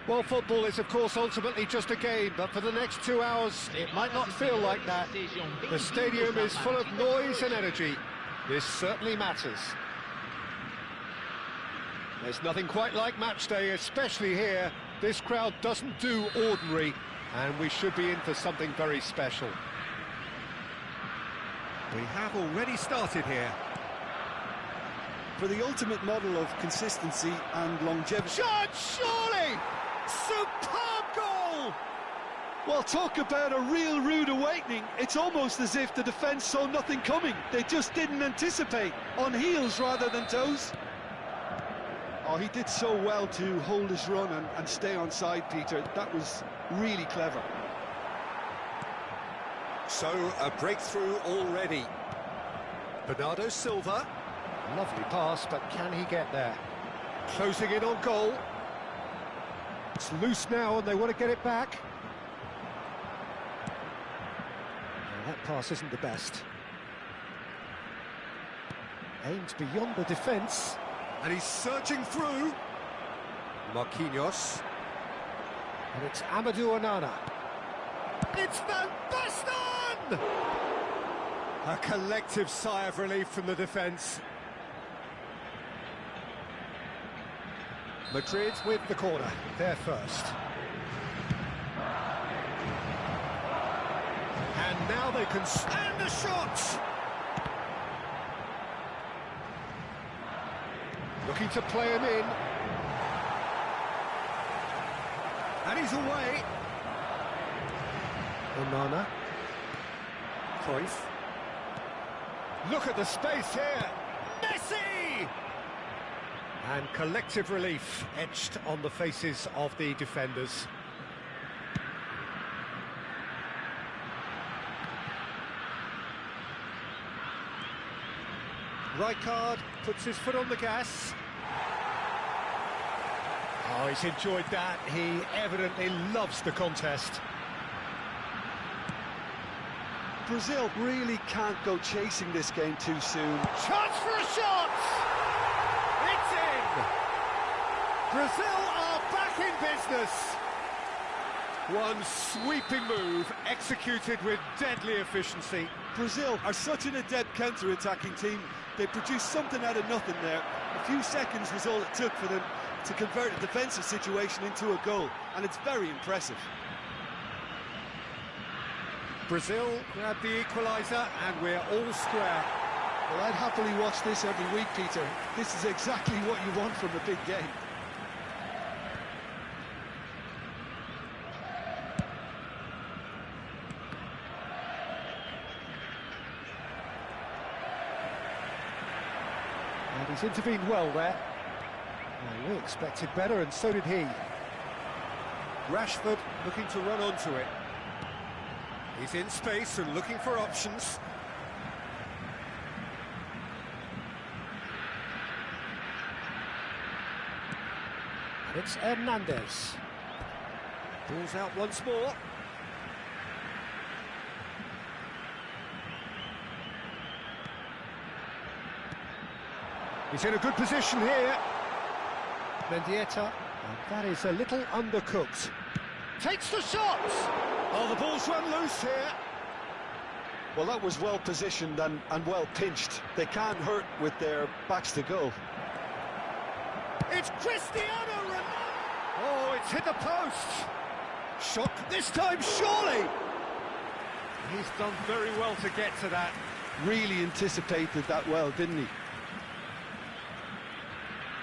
Well, football is, of course, ultimately just a game, but for the next 2 hours, it might not feel like that. The stadium is full of noise and energy. This certainly matters. There's nothing quite like match day, especially here. This crowd doesn't do ordinary, and we should be in for something very special. We have already started here. For the ultimate model of consistency and longevity. Shot, surely! Superb goal! Well, talk about a real rude awakening. It's almost as if the defence saw nothing coming. They just didn't anticipate, on heels rather than toes. Oh, he did so well to hold his run and stay on side, Peter. That was really clever. So, a breakthrough already. Bernardo Silva. Lovely pass, but can he get there? Closing in on goal. It's loose now and they want to get it back. Well, that pass isn't the best. Aimed beyond the defence. And he's surging through. Marquinhos. And it's Amadou Onana. It's Van Basten! A collective sigh of relief from the defence. Madrid with the corner, they're first. And now they can stand the shots! Looking to play him in. And he's away. Onana. Cruyff. Look at the space here. Messi! And collective relief etched on the faces of the defenders. Rijkaard puts his foot on the gas. Oh, he's enjoyed that. He evidently loves the contest. Brazil really can't go chasing this game too soon. Chance for a shot! It's in! Brazil are back in business. One sweeping move executed with deadly efficiency. Brazil are such an adept counter-attacking team. They produced something out of nothing there. A few seconds was all it took for them to convert a defensive situation into a goal, and it's very impressive. Brazil grab the equaliser, and we're all square. Well, I'd happily watch this every week, Peter. This is exactly what you want from a big game. And he's intervened well there. Well, we expected better, and so did he. Rashford looking to run onto it. He's in space and looking for options. And it's Hernandez. Ball's out once more. He's in a good position here. Mendieta, and that is a little undercooked. Takes the shot! Oh, the ball's run loose here. Well, that was well positioned and well pinched. They can't hurt with their backs to goal. It's Cristiano Ronaldo! Oh, it's hit the post. Shot this time, surely. He's done very well to get to that. Really anticipated that well, didn't he?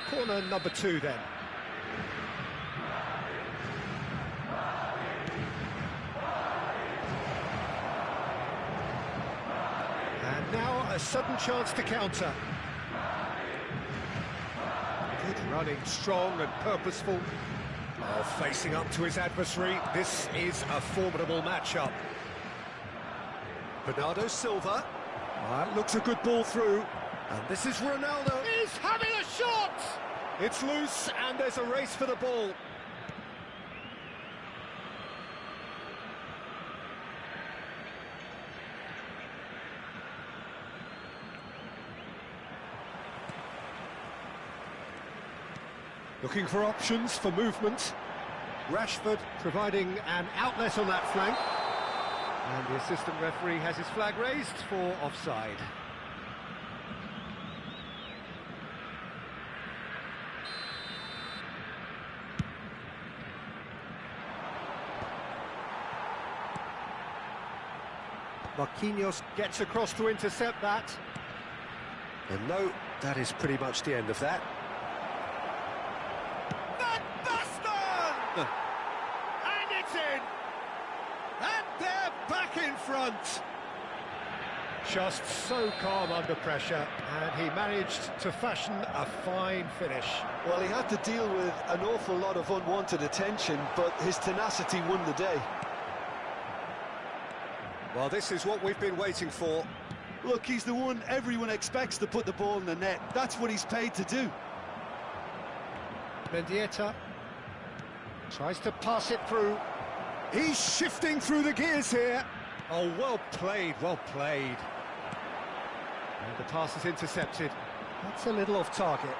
Corner number 2 then. And now a sudden chance to counter. Good running, strong and purposeful. Oh, facing up to his adversary, this is a formidable matchup. Bernardo Silva. That looks a good ball through. And this is Ronaldo. He's having a shot! It's loose and there's a race for the ball. Looking for options for movement. Rashford providing an outlet on that flank. And the assistant referee has his flag raised for offside. Marquinhos gets across to intercept that. And no, that is pretty much the end of that. Van Basten! And it's in! back in front. Just so calm under pressure, and he managed to fashion a fine finish. Well, he had to deal with an awful lot of unwanted attention, but his tenacity won the day. Well, this is what we've been waiting for. Look, he's the one everyone expects to put the ball in the net. That's what he's paid to do. Mendieta tries to pass it through. He's shifting through the gears here. Oh, well played, well played. And the pass is intercepted. That's a little off target.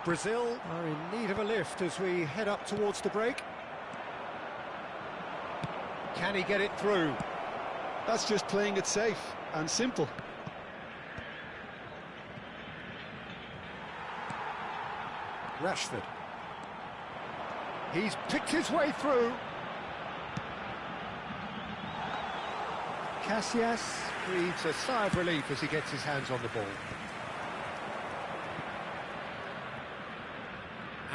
Brazil are in need of a lift as we head up towards the break. Can he get it through? That's just playing it safe and simple. Rashford. He's picked his way through. Casillas breathes a sigh of relief as he gets his hands on the ball.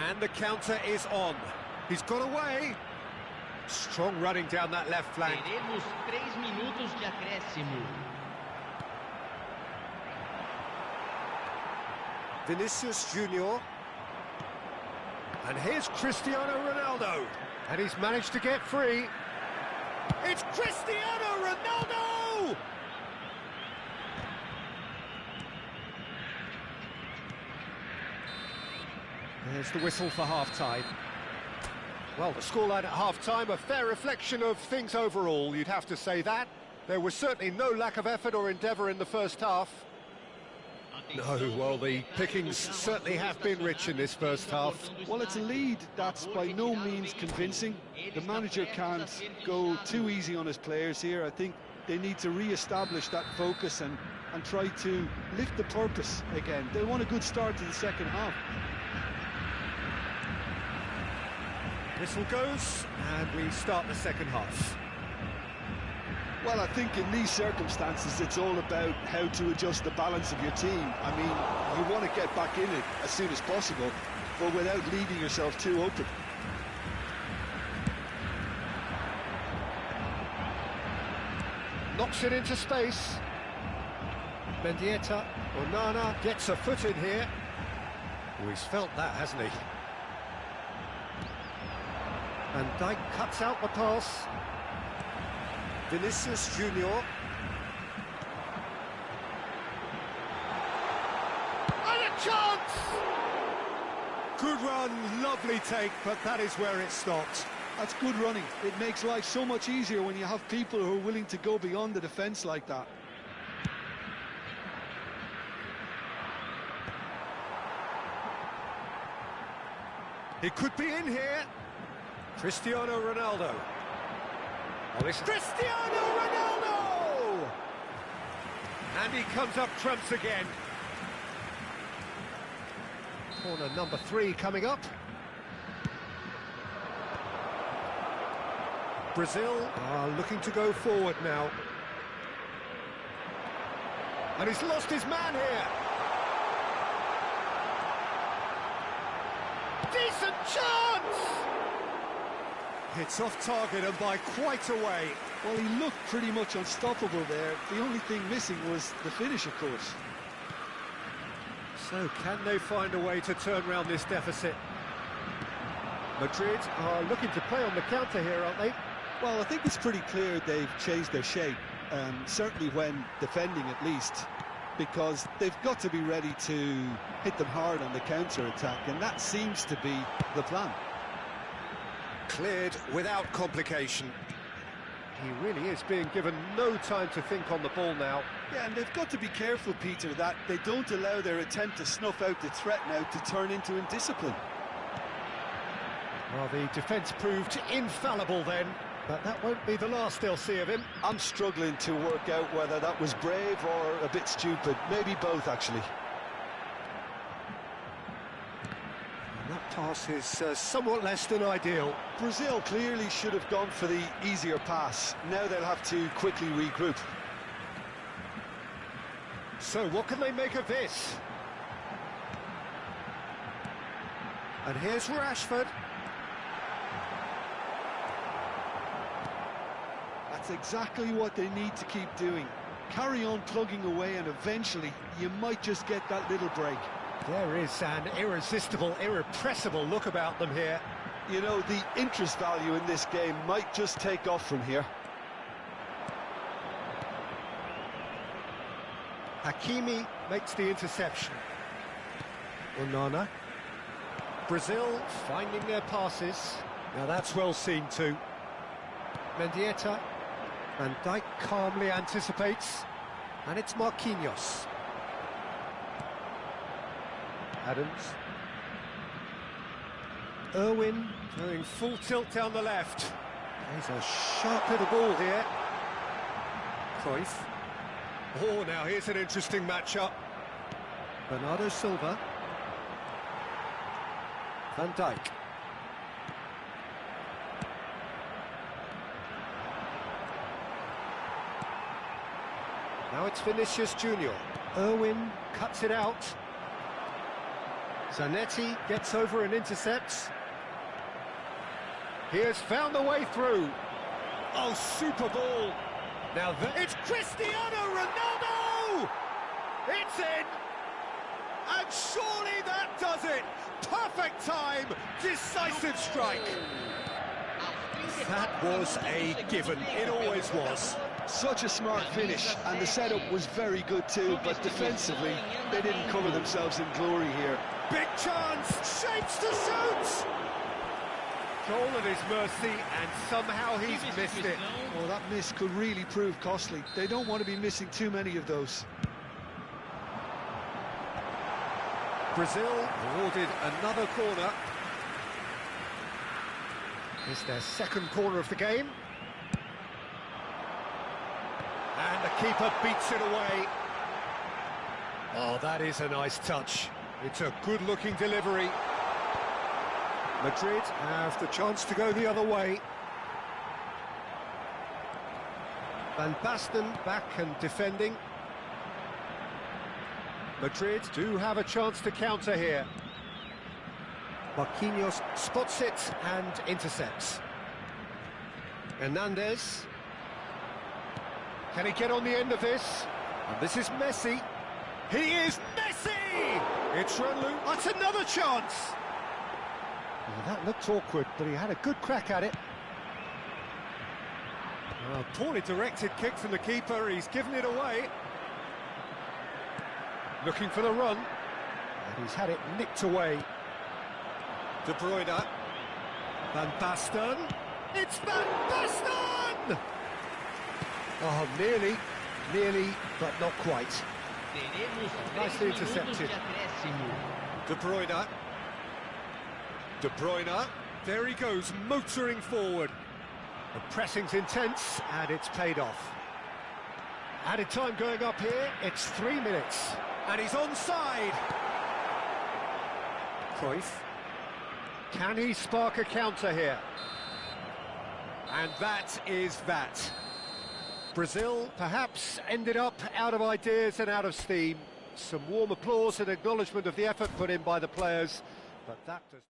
And the counter is on. He's got away. Strong running down that left flank. Teremos 3 minutos de acréscimo. Vinicius Junior. And here's Cristiano Ronaldo. And he's managed to get free. It's Cristiano Ronaldo! There's the whistle for half-time. Well, the scoreline at half-time, a fair reflection of things overall, you'd have to say that. There was certainly no lack of effort or endeavour in the first half. No, well, the pickings certainly have been rich in this first half. Well, it's a lead that's by no means convincing. The manager can't go too easy on his players here. I think they need to re-establish that focus and try to lift the purpose again. They want a good start to the second half. Whistle goes, and we start the second half. Well, I think in these circumstances, it's all about how to adjust the balance of your team. I mean, you want to get back in it as soon as possible, but without leaving yourself too open. Knocks it into space. Mendieta, Onana gets a foot in here. Oh, he's felt that, hasn't he? And Dijk cuts out the pass. Vinicius Junior. And a chance! Good run, lovely take, but that is where it stopped. That's good running. It makes life so much easier when you have people who are willing to go beyond the defence like that. It could be in here. Cristiano Ronaldo. Oh, it's Cristiano Ronaldo! And he comes up trumps again. Corner number 3 coming up. Brazil are looking to go forward now. And he's lost his man here. Decent chance! It's off target and by quite a way. Well, he looked pretty much unstoppable there. The only thing missing was the finish, of course. So can they find a way to turn around this deficit? Madrid are looking to play on the counter here, aren't they? Well, I think it's pretty clear they've changed their shape, certainly when defending at least, because they've got to be ready to hit them hard on the counter-attack, and that seems to be the plan. Cleared without complication. He really is being given no time to think on the ball now. Yeah, and they've got to be careful, Peter, that they don't allow their attempt to snuff out the threat now to turn into indiscipline. Well, the defence proved infallible then, but that won't be the last they'll see of him. I'm struggling to work out whether that was brave or a bit stupid. Maybe both, actually. That pass is somewhat less than ideal. Brazil clearly should have gone for the easier pass. Now they'll have to quickly regroup. So what can they make of this? And here's Rashford. That's exactly what they need to keep doing. Carry on plugging away and eventually you might just get that little break. There is an irresistible, irrepressible look about them here. You know, the interest value in this game might just take off from here. Hakimi makes the interception. Onana. Brazil finding their passes. Now that's well seen too. Mendieta. Van Dijk calmly anticipates. And it's Marquinhos. Adams. Irwin going full tilt down the left. There's a sharp little ball here. Cruyff. Oh, now here's an interesting matchup. Bernardo Silva. Van Dijk. Now it's Vinicius Junior. Irwin cuts it out. Zanetti gets over and intercepts. He has found the way through. Oh, super ball. Now it's Cristiano Ronaldo! It's in! And surely that does it! Perfect time, decisive strike. That was a given, it always was. Such a smart finish, and the setup was very good too, but defensively, they didn't cover themselves in glory here. Big chance, shapes to shoot! Goal at his mercy, and somehow he's missed it. Well, that miss could really prove costly. They don't want to be missing too many of those. Brazil awarded another corner. It's their second corner of the game. And the keeper beats it away. Oh, that is a nice touch. It's a good-looking delivery. Madrid have the chance to go the other way. Van Basten back and defending. Madrid do have a chance to counter here. Marquinhos spots it and intercepts. Hernandez. Can he get on the end of this? And this is Messi. He is Messi! It's Renlu. That's another chance! Well, that looked awkward, but he had a good crack at it. Well, poorly directed kick from the keeper. He's given it away. Looking for the run. And he's had it nicked away. De Bruyne. Van Basten. It's Van Basten! Oh, nearly, but not quite. Nicely intercepted. De Bruyne. De Bruyne. There he goes, motoring forward. The pressing's intense, and it's paid off. Added time going up here, it's 3 minutes. And he's onside. Cruyff. Can he spark a counter here? And that is that. Brazil perhaps ended up out of ideas and out of steam. Some warm applause and acknowledgement of the effort put in by the players, but that does...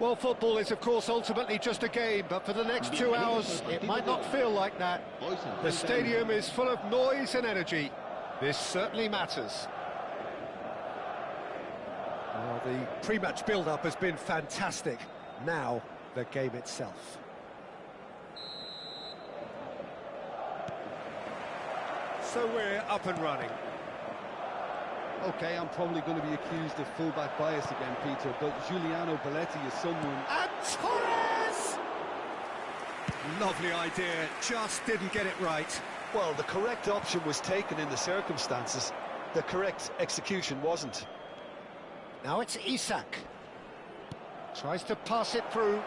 Well, football is, of course, ultimately just a game, but for the next 2 hours, it might not feel like that. The stadium is full of noise and energy. This certainly matters. Well, the pre-match build-up has been fantastic. Now, the game itself. So we're up and running. Okay, I'm probably going to be accused of fullback bias again, Peter, but Giuliano Belletti is someone... And Torres! Lovely idea, just didn't get it right. Well, the correct option was taken in the circumstances. The correct execution wasn't. Now it's Isak. Tries to pass it through.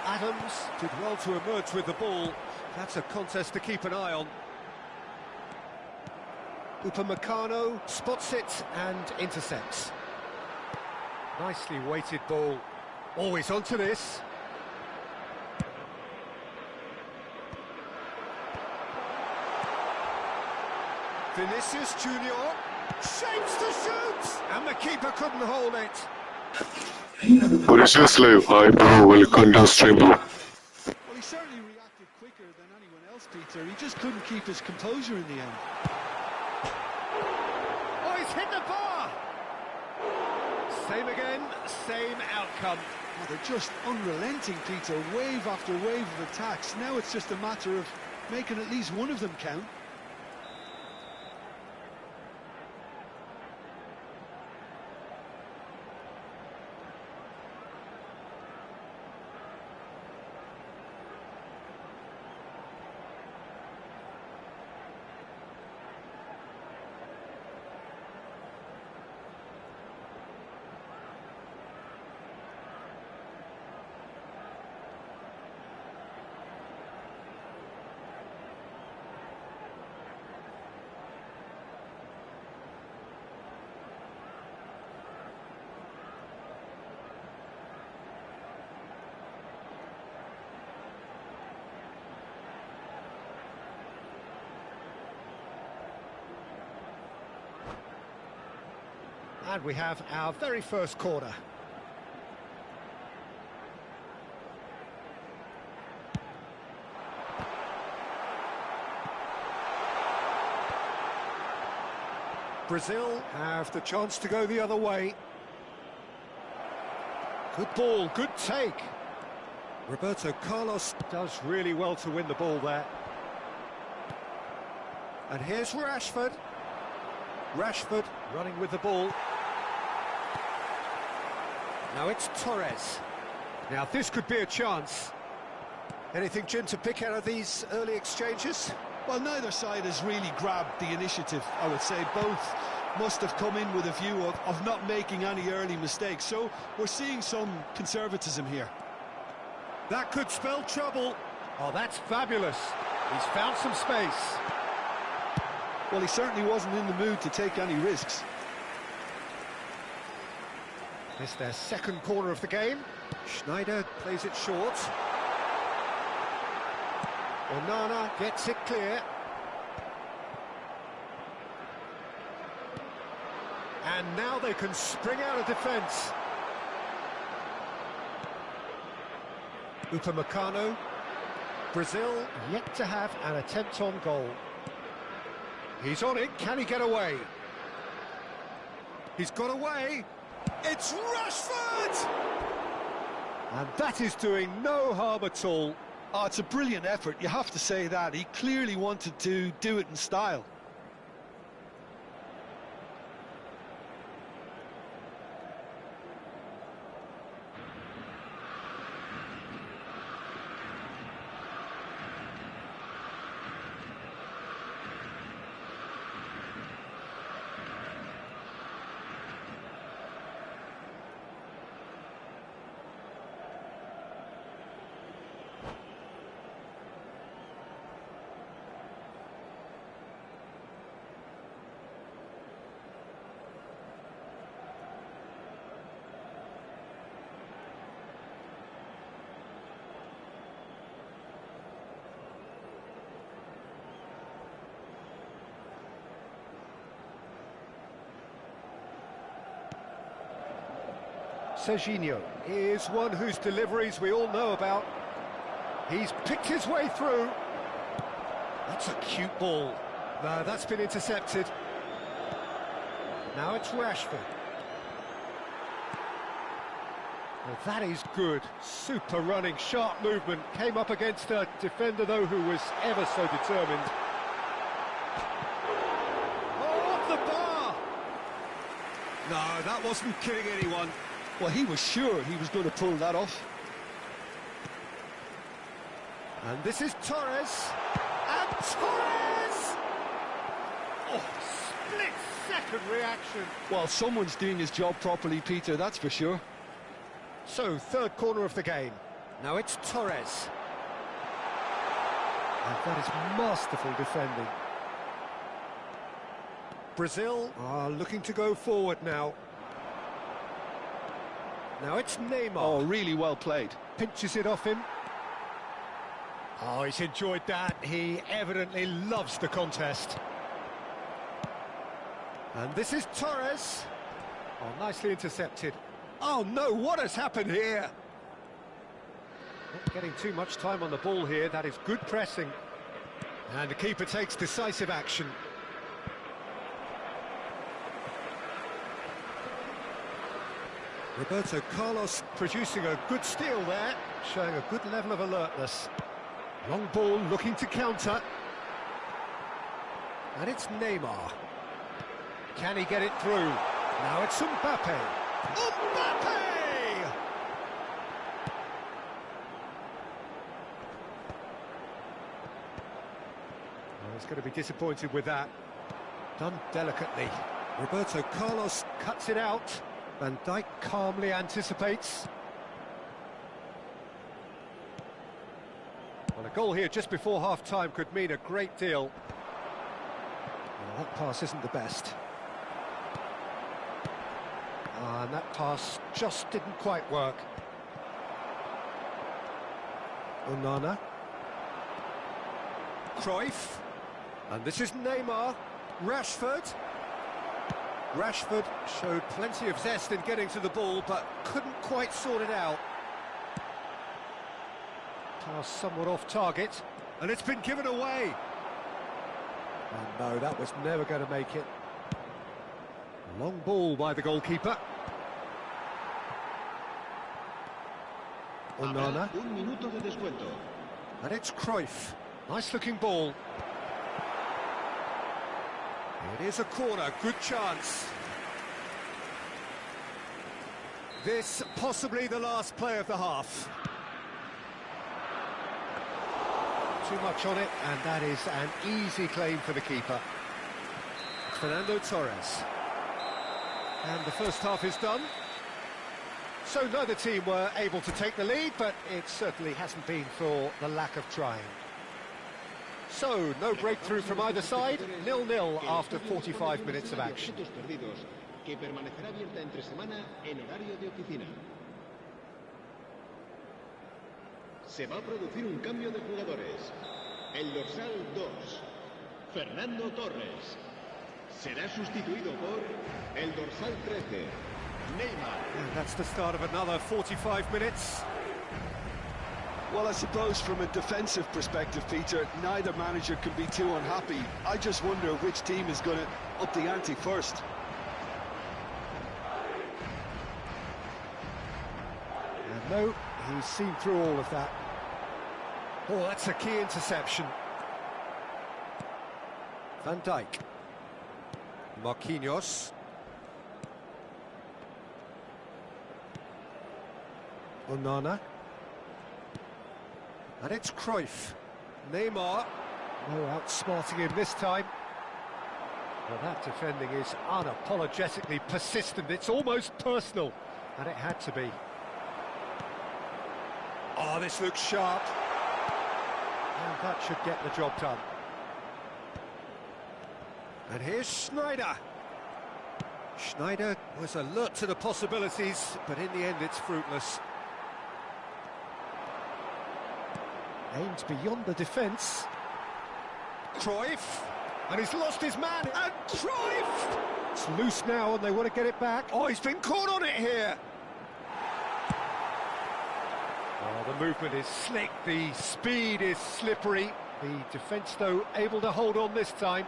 Adams did well to emerge with the ball. That's a contest to keep an eye on. Upamecano spots it and intercepts. Nicely weighted ball. Always onto this. Vinicius Junior shapes to shoot, and the keeper couldn't hold it. Precious live, I will conduct stream. Well, he certainly reacted quicker than anyone else, Peter. He just couldn't keep his composure in the end. Oh, he's hit the bar! Same again, same outcome. Oh, they're just unrelenting, Peter. Wave after wave of attacks. Now it's just a matter of making at least one of them count. And we have our very first corner. Brazil have the chance to go the other way. Good ball, good take. Roberto Carlos does really well to win the ball there. And here's Rashford. Rashford running with the ball. Now it's Torres. Now this could be a chance. Anything, Jim, to pick out of these early exchanges? Well, neither side has really grabbed the initiative, I would say. Both must have come in with a view of not making any early mistakes. So we're seeing some conservatism here. That could spell trouble. Oh, that's fabulous. He's found some space. Well, he certainly wasn't in the mood to take any risks. It's their second corner of the game. Schneider plays it short. Onana gets it clear. And now they can spring out of defence. Upamecano. Brazil yet to have an attempt on goal. He's on it, can he get away? He's got away. It's Rashford! And that is doing no harm at all. Oh, it's a brilliant effort, you have to say that. He clearly wanted to do it in style. Serginho is one whose deliveries we all know about. He's picked his way through. That's a cute ball. No, that's been intercepted. Now it's Rashford. Well, that is good. Super running, sharp movement. Came up against a defender, though, who was ever so determined. Oh, off the bar! No, that wasn't kidding anyone. Well, he was sure he was going to pull that off. And this is Torres. And Torres! Oh, split-second reaction. Well, someone's doing his job properly, Peter, that's for sure. So, third corner of the game. Now it's Torres. And that is masterful defending. Brazil are looking to go forward now. Now it's Neymar. Oh, really well played. Pinches it off him. Oh, he's enjoyed that. He evidently loves the contest. And this is Torres. Oh, nicely intercepted. Oh no, what has happened here? Not getting too much time on the ball here. That is good pressing. And the keeper takes decisive action. Roberto Carlos producing a good steal there, showing a good level of alertness. Long ball looking to counter. And it's Neymar. Can he get it through? Now it's Mbappe. Mbappe! Well, he's going to be disappointed with that. Done delicately. Roberto Carlos cuts it out. Van Dijk calmly anticipates. Well, a goal here just before half-time could mean a great deal. Well, that pass isn't the best. And that pass just didn't quite work. Onana. Cruyff. And this is Neymar. Rashford. Rashford showed plenty of zest in getting to the ball, but couldn't quite sort it out. Pass somewhat off target, and it's been given away. And no, that was never going to make it. Long ball by the goalkeeper. Onana. Un minuto de descuento. And it's Cruyff. Nice looking ball. It is a corner, good chance. This possibly the last play of the half. Too much on it, and that is an easy claim for the keeper. Fernando Torres. And the first half is done. So neither team were able to take the lead, but it certainly hasn't been for the lack of trying. So, no breakthrough from either side, 0-0 after 45 minutes of action. Que permanecerá abierta entre semana en horario de oficina. Se va a producir un cambio de jugadores. El dorsal 2, Fernando Torres, será sustituido por el dorsal 13, Neymar. And that's the start of another 45 minutes. Well, I suppose from a defensive perspective, Peter, neither manager can be too unhappy. I just wonder which team is going to up the ante first. And no, he's seen through all of that. Oh, that's a key interception. Van Dijk. Marquinhos. Onana. And it's Cruyff. Neymar. No outsmarting him this time. Well, that defending is unapologetically persistent. It's almost personal. And it had to be. Oh, this looks sharp. And that should get the job done. And here's Schneider. Schneider was alert to the possibilities, but in the end it's fruitless. Aimed beyond the defence. Cruyff. And he's lost his man. And Cruyff! It's loose now and they want to get it back. Oh, he's been caught on it here. Oh, the movement is slick, the speed is slippery. The defence, though, able to hold on this time.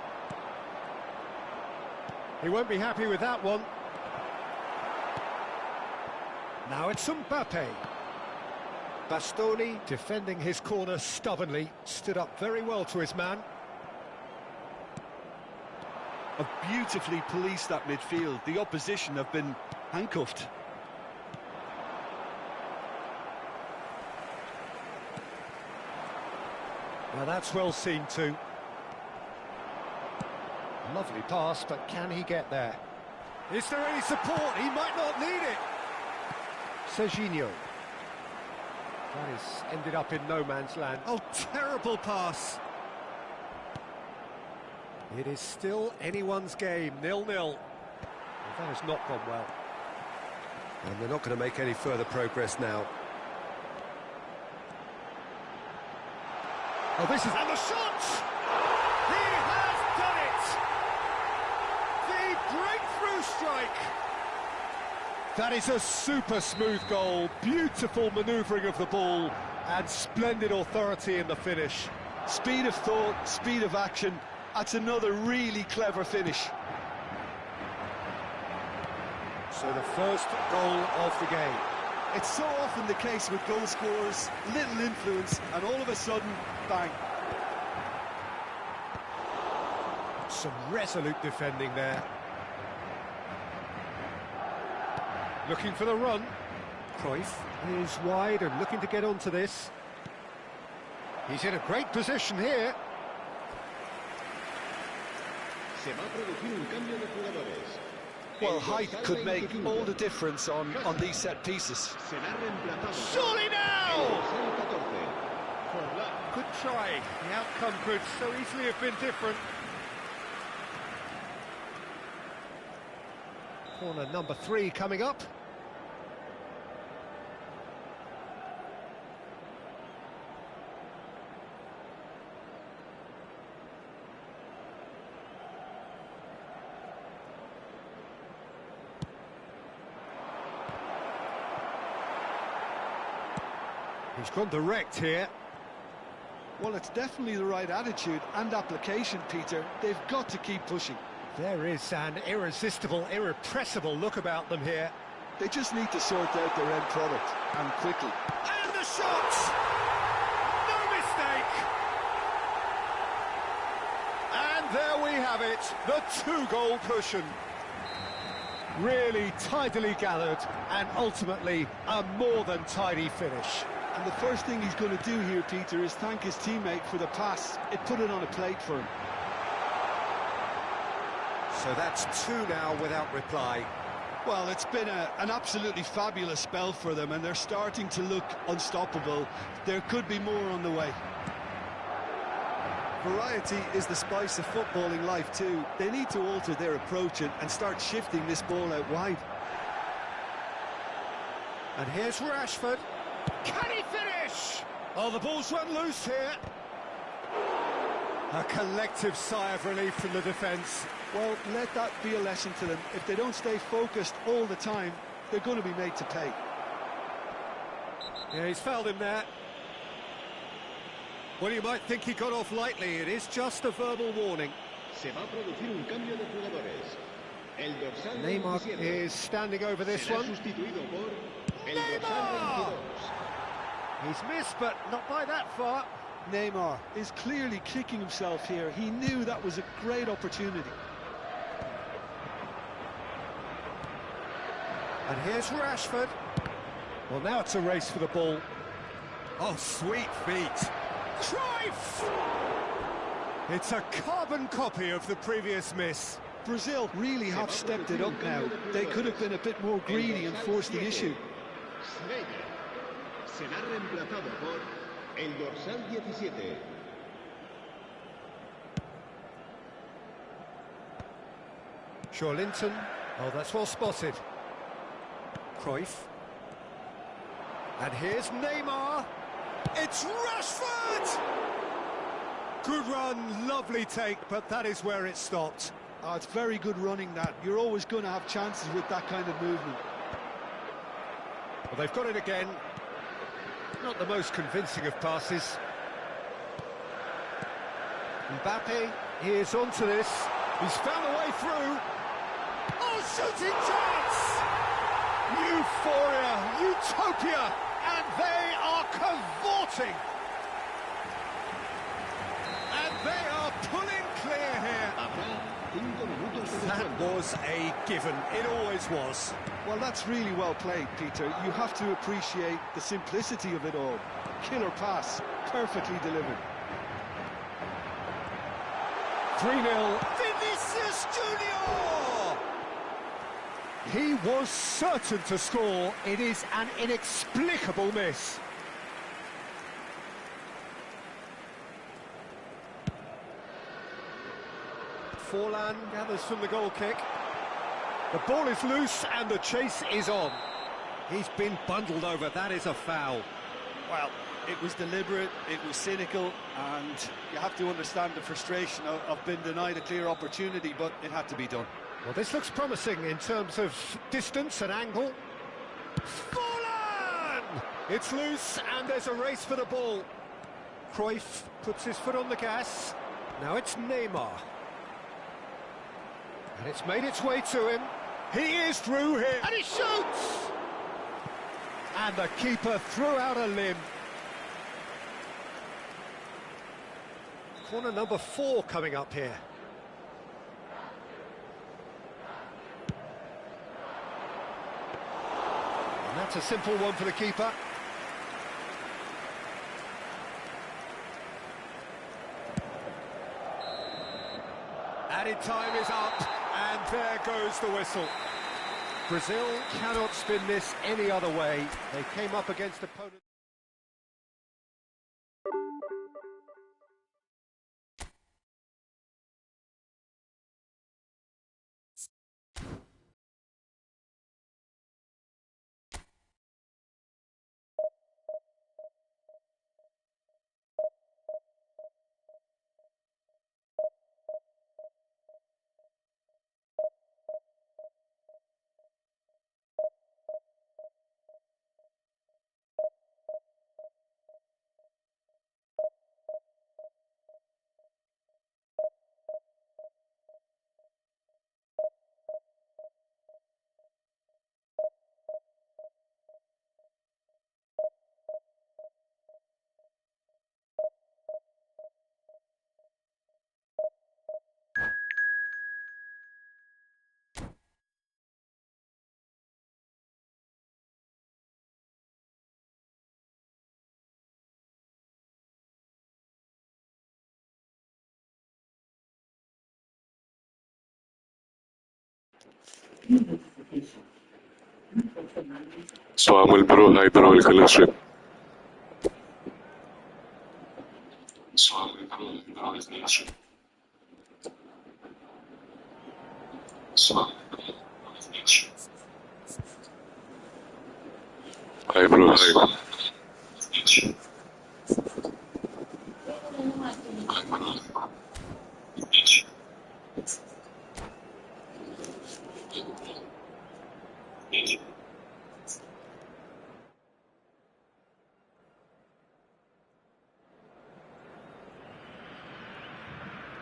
He won't be happy with that one. Now it's Mbappe. Bastoni defending his corner stubbornly, stood up very well to his man. Have beautifully policed that midfield. The opposition have been handcuffed. Now that's well seen too. Lovely pass, but can he get there? Is there any support? He might not need it. Serginho. That is ended up in no man's land. Oh, terrible pass. It is still anyone's game, 0-0. Well, that has not gone well. And they're not going to make any further progress now. Oh, this is... And the shot! He has done it! The breakthrough strike! That is a super smooth goal. Beautiful manoeuvring of the ball and splendid authority in the finish. Speed of thought, speed of action. That's another really clever finish. So the first goal of the game. It's so often the case with goal scorers, little influence, and all of a sudden, bang. Some resolute defending there. Looking for the run. Cruyff is wide and looking to get onto this. He's in a great position here. Se va a producir un cambio de jugadores. Well, height could make all the difference on these set pieces. Será reemplazado. Surely now! El 14. Good try. The outcome could so easily have been different. Corner number 3 coming up. He's gone direct here. Well, it's definitely the right attitude and application, Peter. They've got to keep pushing. There is an irresistible, irrepressible look about them here. They just need to sort out their end product, and quickly. And the shot! No mistake! And there we have it, the 2-goal cushion. Really tidily gathered, and ultimately a more than tidy finish. And the first thing he's going to do here, Peter, is thank his teammate for the pass. It put it on a plate for him. So that's 2 now without reply. Well, it's been an absolutely fabulous spell for them, and they're starting to look unstoppable. There could be more on the way. Variety is the spice of footballing life too. They need to alter their approach and start shifting this ball out wide. And here's Rashford. Can he finish? Oh, the ball's run loose here. A collective sigh of relief from the defence. Well, let that be a lesson to them. If they don't stay focused all the time, they're going to be made to pay. Yeah, he's fouled him there. Well, you might think he got off lightly. It is just a verbal warning. Se va a producir un cambio de jugadores. El dorsal Neymar 27 is standing over this será one. sustituido por el dorsal 22. He's missed, but not by that far. Neymar is clearly kicking himself here. He knew that was a great opportunity. And here's Rashford. Well, now it's a race for the ball. Oh, sweet feet. Cruyff! It's a carbon copy of the previous miss. Brazil really have stepped it up now. They could have been a bit more greedy and forced the issue. Será reemplazado por el dorsal 17. Linton. Oh, that's well spotted. Cruyff. And here's Neymar. It's Rashford! Good run, lovely take, but that is where it stopped. Oh, it's very good running, that. You're always going to have chances with that kind of movement. Well, they've got it again. Not the most convincing of passes. Mbappe, he is onto this. He's found a way through. Oh, shooting chance! Euphoria, utopia, and they are cavorting. And they are pulling clear here. That was a given. It always was. Well, that's really well played, Peter. You have to appreciate the simplicity of it all. Killer pass, perfectly delivered. 3-0. Vinicius Junior! He was certain to score. It is an inexplicable miss. Forlan gathers from the goal kick. The ball is loose and the chase is on. He's been bundled over. That is a foul. Well, it was deliberate, it was cynical, and you have to understand the frustration of being denied a clear opportunity, but it had to be done. Well, this looks promising in terms of distance and angle. Forlan! It's loose and there's a race for the ball. Cruyff puts his foot on the gas. Now it's Neymar. And it's made its way to him. He is through here, and he shoots! And the keeper threw out a limb. Corner number 4 coming up here. And that's a simple one for the keeper. Added time is up. And there goes the whistle. Brazil cannot spin this any other way. They came up against opponents. Samuel Bro, hi bro, welcome to the stream. Samuel Bro, welcome to the stream. Samuel Bro, welcome to the stream. Hi bro, hi.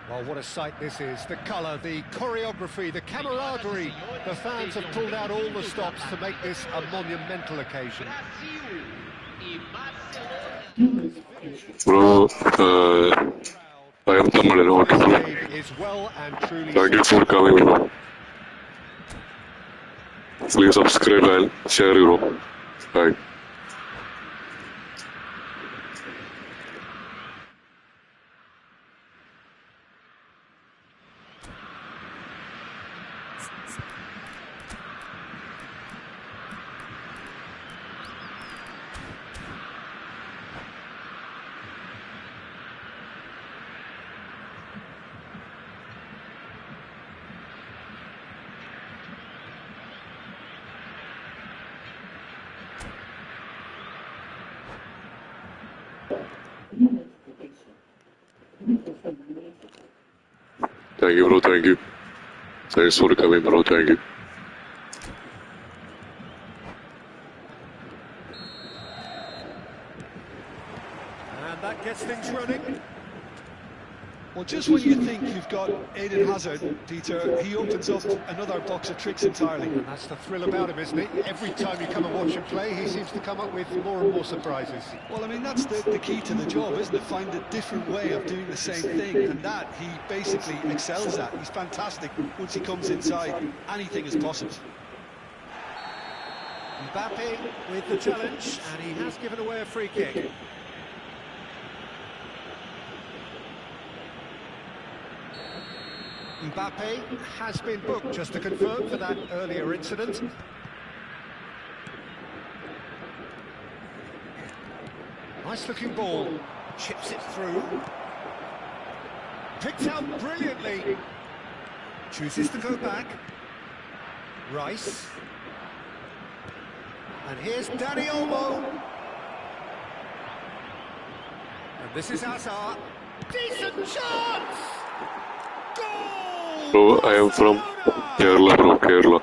Well, what a sight this is. The colour, the choreography, the camaraderie. The fans have pulled out all the stops to make this a monumental occasion. Bro, I am Tamil, okay bro. Is well and truly. Thank you for coming bro. Please subscribe and share bro. Bye. Thank you bro, thank you. Thanks for coming bro, thank you. And that gets things running. Well, just when you think you've got Eden Hazard, Peter, he opens up another box of tricks entirely. And that's the thrill about him, isn't it? Every time you come and watch him play, he seems to come up with more and more surprises. Well, I mean, that's the key to the job, isn't it? Find a different way of doing the same thing, and that he basically excels at. He's fantastic once he comes inside. Anything is possible. Mbappe with the challenge, and he has given away a free kick. Mbappe has been booked, just to confirm, for that earlier incident. Nice looking ball, chips it through. Picked out brilliantly. Chooses to go back. Rice. And here's Dani Olmo. And this is Hazard. Decent chance! Goal! Bro, I am from Kerala, bro, Kerala.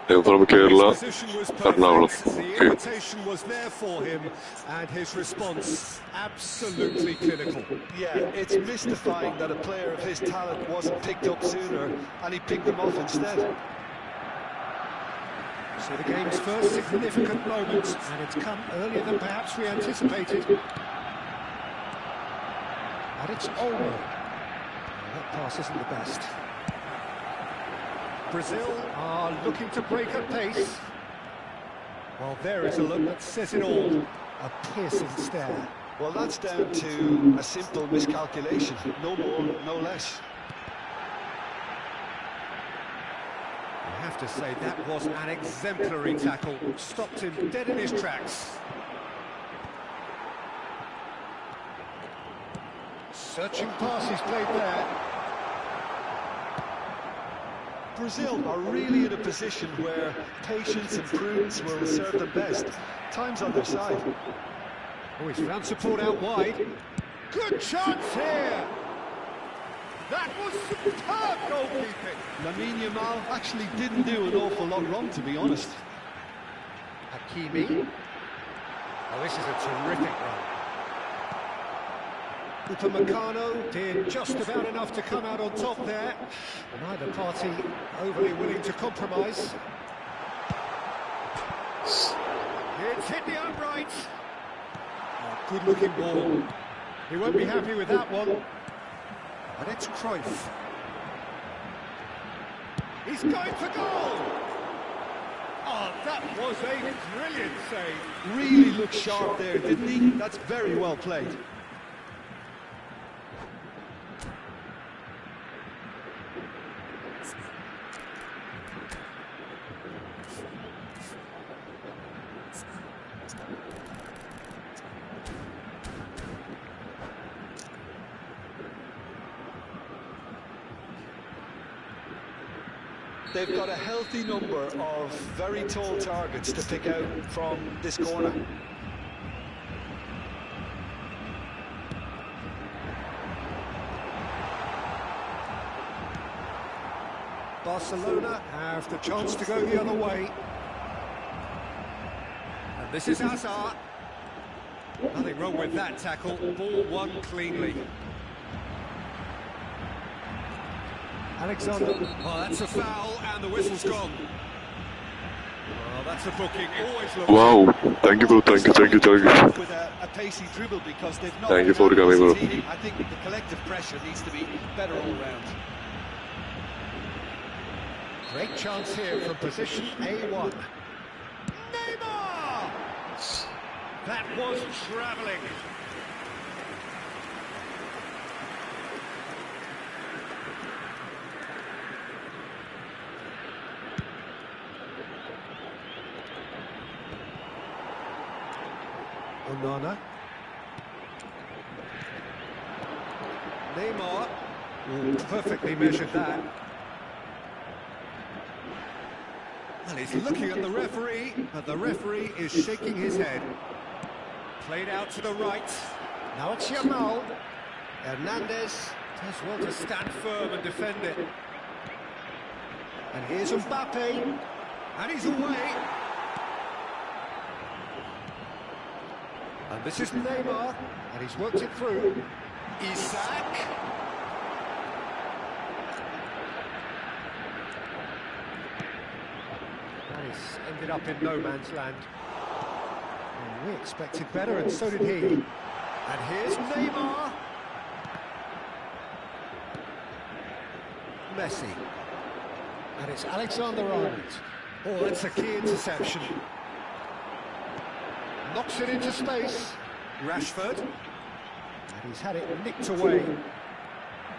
I am from Kerala, Ernakulam. The invitation was there for him, and his response absolutely clinical. Yeah, it's mystifying that a player of his talent wasn't picked up sooner, and he picked them off instead. So the game's first significant moment, and it's come earlier than perhaps we anticipated. And it's Olmo. That pass isn't the best. Brazil are looking to break at pace. Well, there is a look that says it all. A piercing stare. Well, that's down to a simple miscalculation. No more, no less. I have to say, that was an exemplary tackle. Stopped him dead in his tracks. Searching pass he's played there. Brazil are really in a position where patience and prudence will serve them best. Time's on their side. Oh, he's found support out wide. Good chance here! That was superb goalkeeping! Lamine Yamal actually didn't do an awful lot wrong, to be honest. Hakimi. Oh, this is a terrific run. Upamecano did just about enough to come out on top there. Neither party overly willing to compromise. It's hit the upright. Oh, good-looking ball. He won't be happy with that one. And it's Cruyff. He's going for goal! Oh, that was a brilliant save. Really looked sharp there, didn't he? That's very well played. They've got a healthy number of very tall targets to pick out from this corner. Barcelona have the chance to go the other way. And this is Hazard. Nothing wrong with that tackle. Ball won cleanly. Alexander. Oh, that's a foul, and the whistle's gone. Oh, that's a booking. Always looks. Wow, thank you, bro, thank you. With a pacey dribble because they've not. Thank you for coming, bro. I think the collective pressure needs to be better all round. Great chance here from position A1. Neymar! That was travelling. Onana. Neymar. Ooh, perfectly measured that. And he's looking at the referee, but the referee is shaking his head. Played out to the right. Now it's Yamal. Hernandez does well to stand firm and defend it. And here's Mbappe. And he's away. And this is Neymar, and he's worked it through. Isaac. And he's ended up in no man's land. And we expected better, and so did he. And here's Neymar. Messi. And it's Alexander-Arnold. Oh, that's a key interception. Knocks it into space. Rashford. And he's had it nicked away.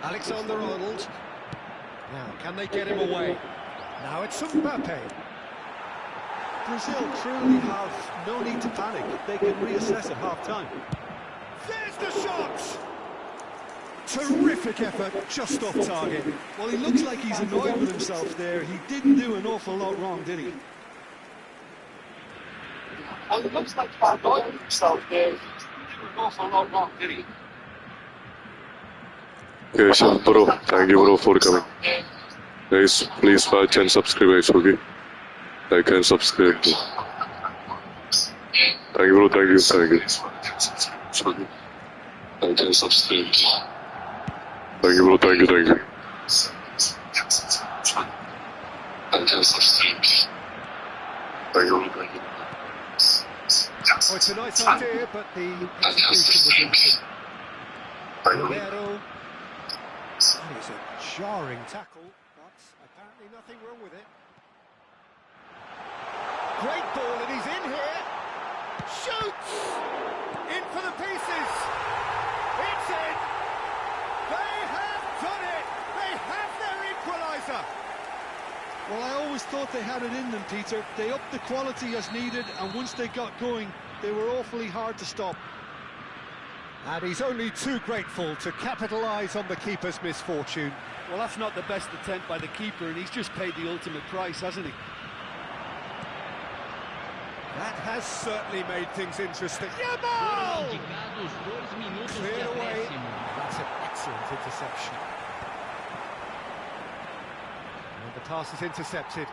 Alexander-Arnold. Now, can they get him away? Now it's Mbappe. Brazil truly have no need to panic. They can reassess at half-time. There's the shot! Terrific effort, just off target. Well, he looks like he's annoyed with himself there. He didn't do an awful lot wrong, did he? Well, it looks like he's annoyed with himself there. He didn't do an awful lot wrong, did he? Yes, bro. Thank you, bro, for coming. Guys, please watch and subscribe, guys, okay? Like and subscribe. Thank you, bro. Thank you. Thank you. Like and subscribe. Thank you, bro. Thank you. Thank you. Like and subscribe. Thank you, bro. Thank you. Oh, it's a nice idea, but the execution was lacking. Romero. And it's a jarring tackle, but apparently nothing wrong with it. Great ball, and he's in here. Shoots! In for the pieces. It's in. They have done it. They have their equaliser. Well, I always thought they had it in them, Peter. They upped the quality as needed, and once they got going, they were awfully hard to stop. And he's only too grateful to capitalise on the keeper's misfortune. Well, that's not the best attempt by the keeper, and he's just paid the ultimate price, hasn't he? That has certainly made things interesting. Yamal! Cleared away. That's an excellent interception. And the pass is intercepted.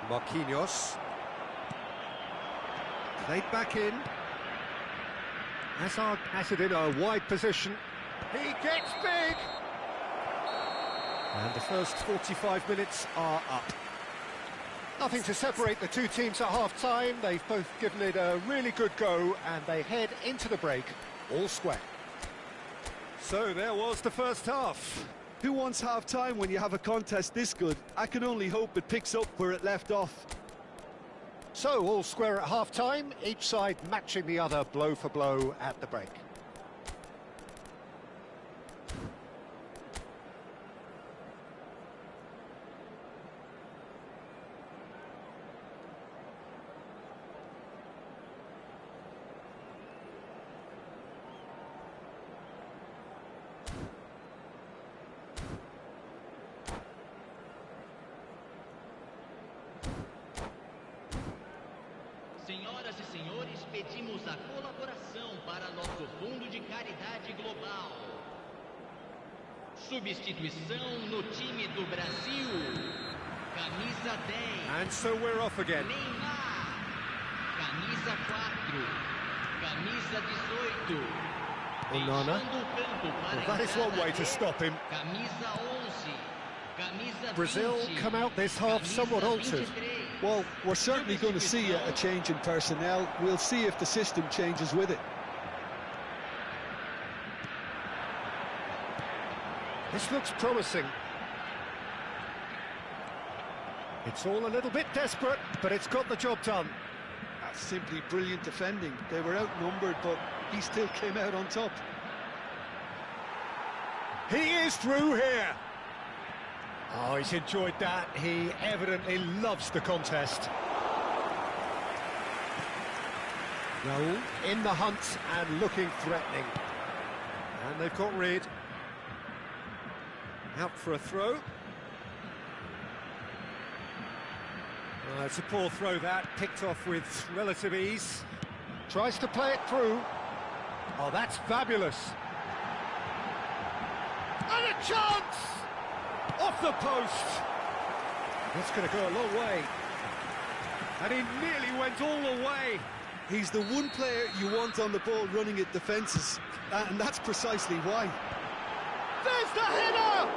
Marquinhos. Played back in. Hazard has it in a wide position. He gets big! And the first 45 minutes are up. Nothing to separate the two teams at half-time. They've both given it a really good go, and they head into the break all square. So there was the first half. Who wants half-time when you have a contest this good? I can only hope it picks up where it left off. So all square at half-time, each side matching the other blow for blow at the break. Senhoras e senhores, pedimos a colaboração para nosso fundo de caridade global. Substituição no time do Brasil. Camisa 10. And so we're off again. Neymar. Camisa 4. Camisa 18. Onana. Deixando o campo para Well, that is one way to stop him. Camisa 11. Camisa 20. Brazil come out this half somewhat altered. Well, we're certainly going to see a change in personnel. We'll see if the system changes with it. This looks promising. It's all a little bit desperate, but it's got the job done. That's simply brilliant defending. They were outnumbered, but he still came out on top. He is through here. Oh, he's enjoyed that. He evidently loves the contest. Raul in the hunt and looking threatening. And they've got rid. Out for a throw. It's a poor throw that, picked off with relative ease. Tries to play it through. Oh, that's fabulous. And a chance! Off the post. That's going to go a long way. And he nearly went all the way. He's the one player you want on the ball running at defences, and that's precisely why. There's the header!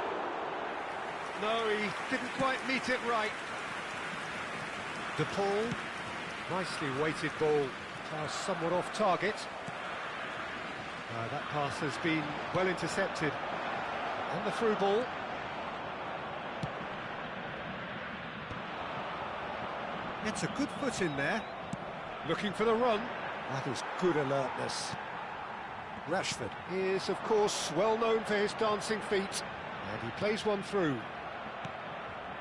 No, he didn't quite meet it right. De Paul, nicely weighted ball, somewhat off target. That pass has been well intercepted. And the through ball. Gets a good foot in there. Looking for the run. That is good alertness. Rashford is, of course, well known for his dancing feet. And he plays one through.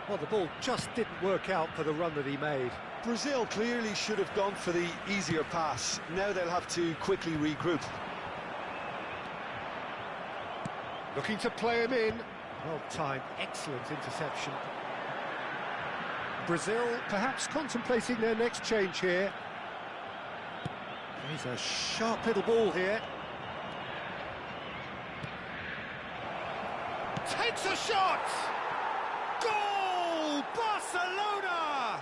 Well, the ball just didn't work out for the run that he made. Brazil clearly should have gone for the easier pass. Now they'll have to quickly regroup. Looking to play him in. Well timed, excellent interception. Brazil perhaps contemplating their next change here. He's a sharp little ball here. Takes a shot! Goal! Barcelona!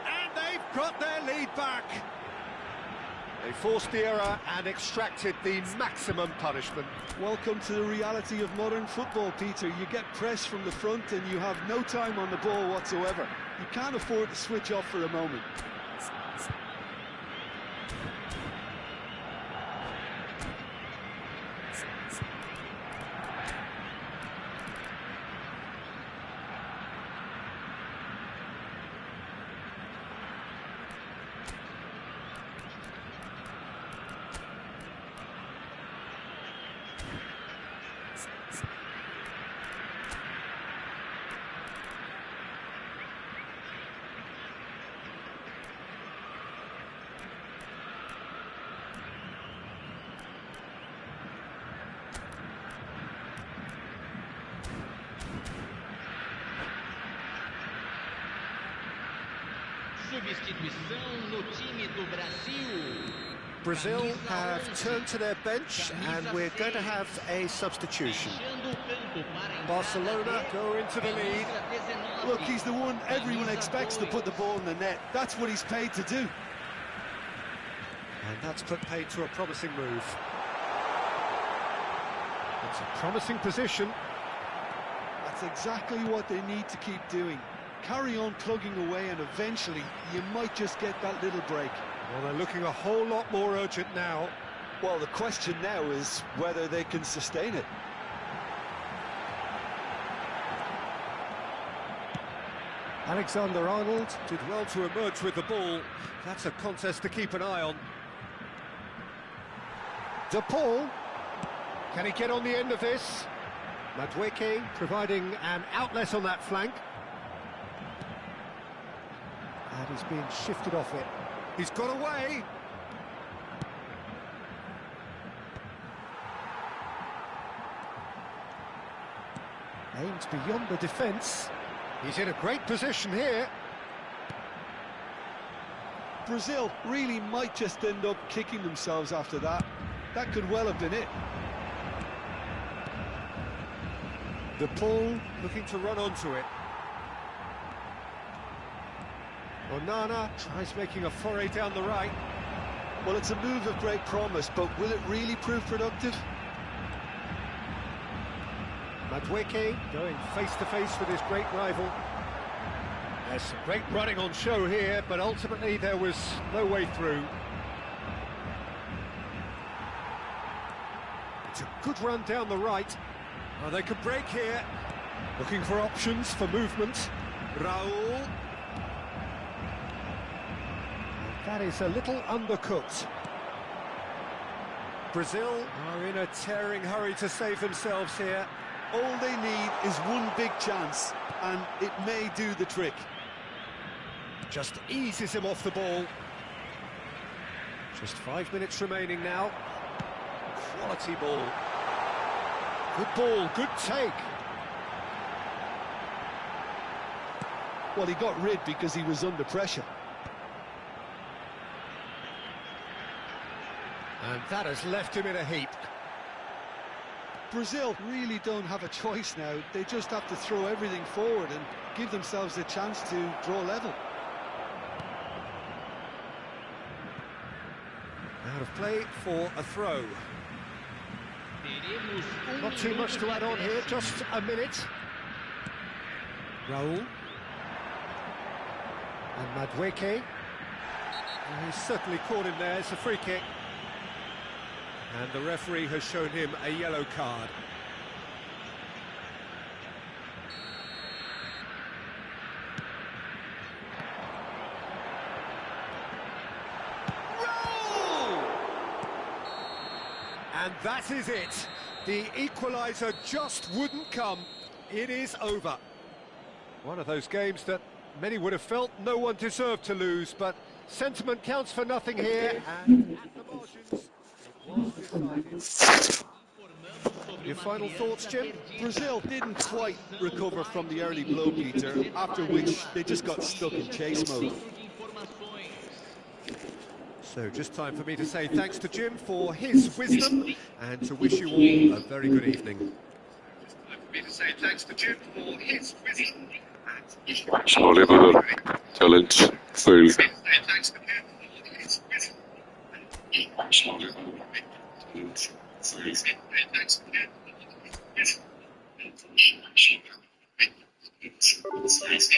And they've got their lead back. They forced the error and extracted the maximum punishment. Welcome to the reality of modern football, Peter. You get pressed from the front and you have no time on the ball whatsoever. You can't afford to switch off for a moment. Substituição no time do Brasil. Brazil have turned to their bench and we're going to have a substitution. Barcelona go into the lead. Look, he's the one everyone expects to put the ball in the net. That's what he's paid to do. And that's put paid to a promising move. It's a promising position. That's exactly what they need to keep doing. Carry on plugging away and eventually you might just get that little break. Well, they're looking a whole lot more urgent now. Well, the question now is whether they can sustain it. Alexander-Arnold did well to emerge with the ball. That's a contest to keep an eye on. De Paul. Can he get on the end of this? Madueke providing an outlet on that flank. And he's being shifted off it. He's got away. Aimed beyond the defence. He's in a great position here. Brazil really might just end up kicking themselves after that. That could well have been it. De Paul looking to run onto it. Onana tries making a foray down the right. Well, it's a move of great promise, but will it really prove productive? Madueke going face-to-face with his great rival. There's some great running on show here, but ultimately there was no way through. It's a good run down the right. Oh, they could break here. Looking for options for movement. Raul. That is a little undercooked. Brazil are in a tearing hurry to save themselves here. All they need is one big chance, and it may do the trick. Just eases him off the ball. Just 5 minutes remaining now. Quality ball. Good ball, good take. Well, he got rid because he was under pressure. And that has left him in a heap. Brazil really don't have a choice now. They just have to throw everything forward and give themselves a chance to draw level. play for a throw. Not too much to add on here, just a minute. Raul. And Madueke. He's certainly caught him there, it's a free kick. And the referee has shown him a yellow card. And that is it. The equaliser just wouldn't come. It is over. One of those games that many would have felt no one deserved to lose, but sentiment counts for nothing here. And at the margins, it was decided. Your final thoughts, Jim? Brazil didn't quite recover from the early blow, Peter, after which they just got stuck in chase mode. So just time for me to say thanks to Jim for his wisdom and to wish you all a very good evening. Just time for me to say thanks to Jim for his wisdom and Sorry brother, challenge failed. thanks to Jim for his wisdom. Sorry brother, challenge failed. Thanks to Jim for his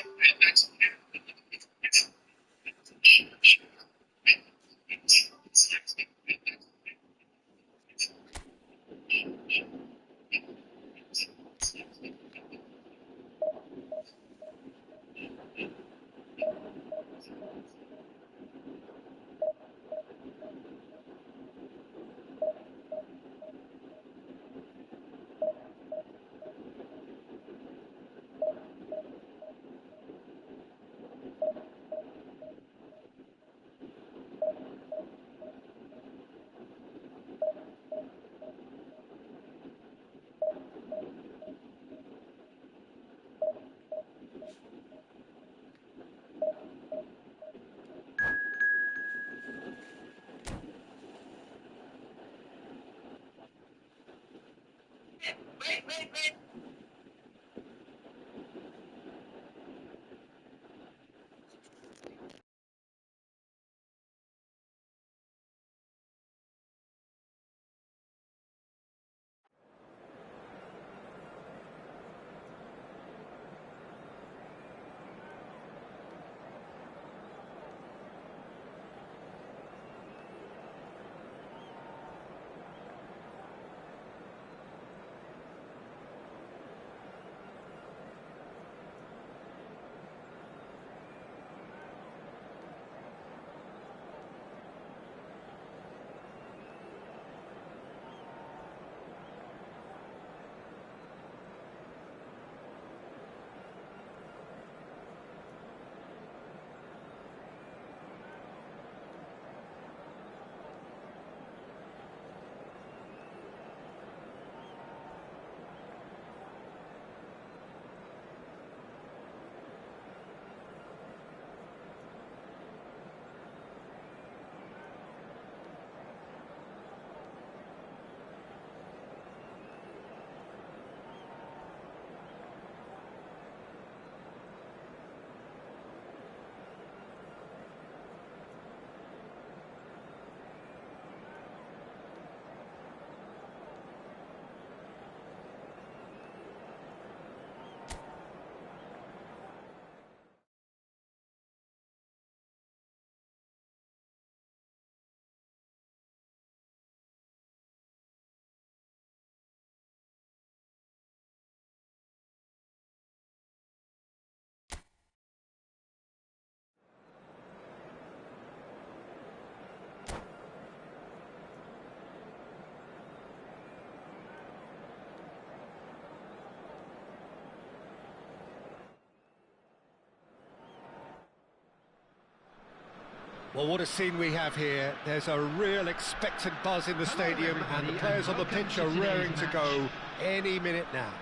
Well, what a scene we have here. There's a real expectant buzz in the stadium and the players on the pitch are raring to go any minute now.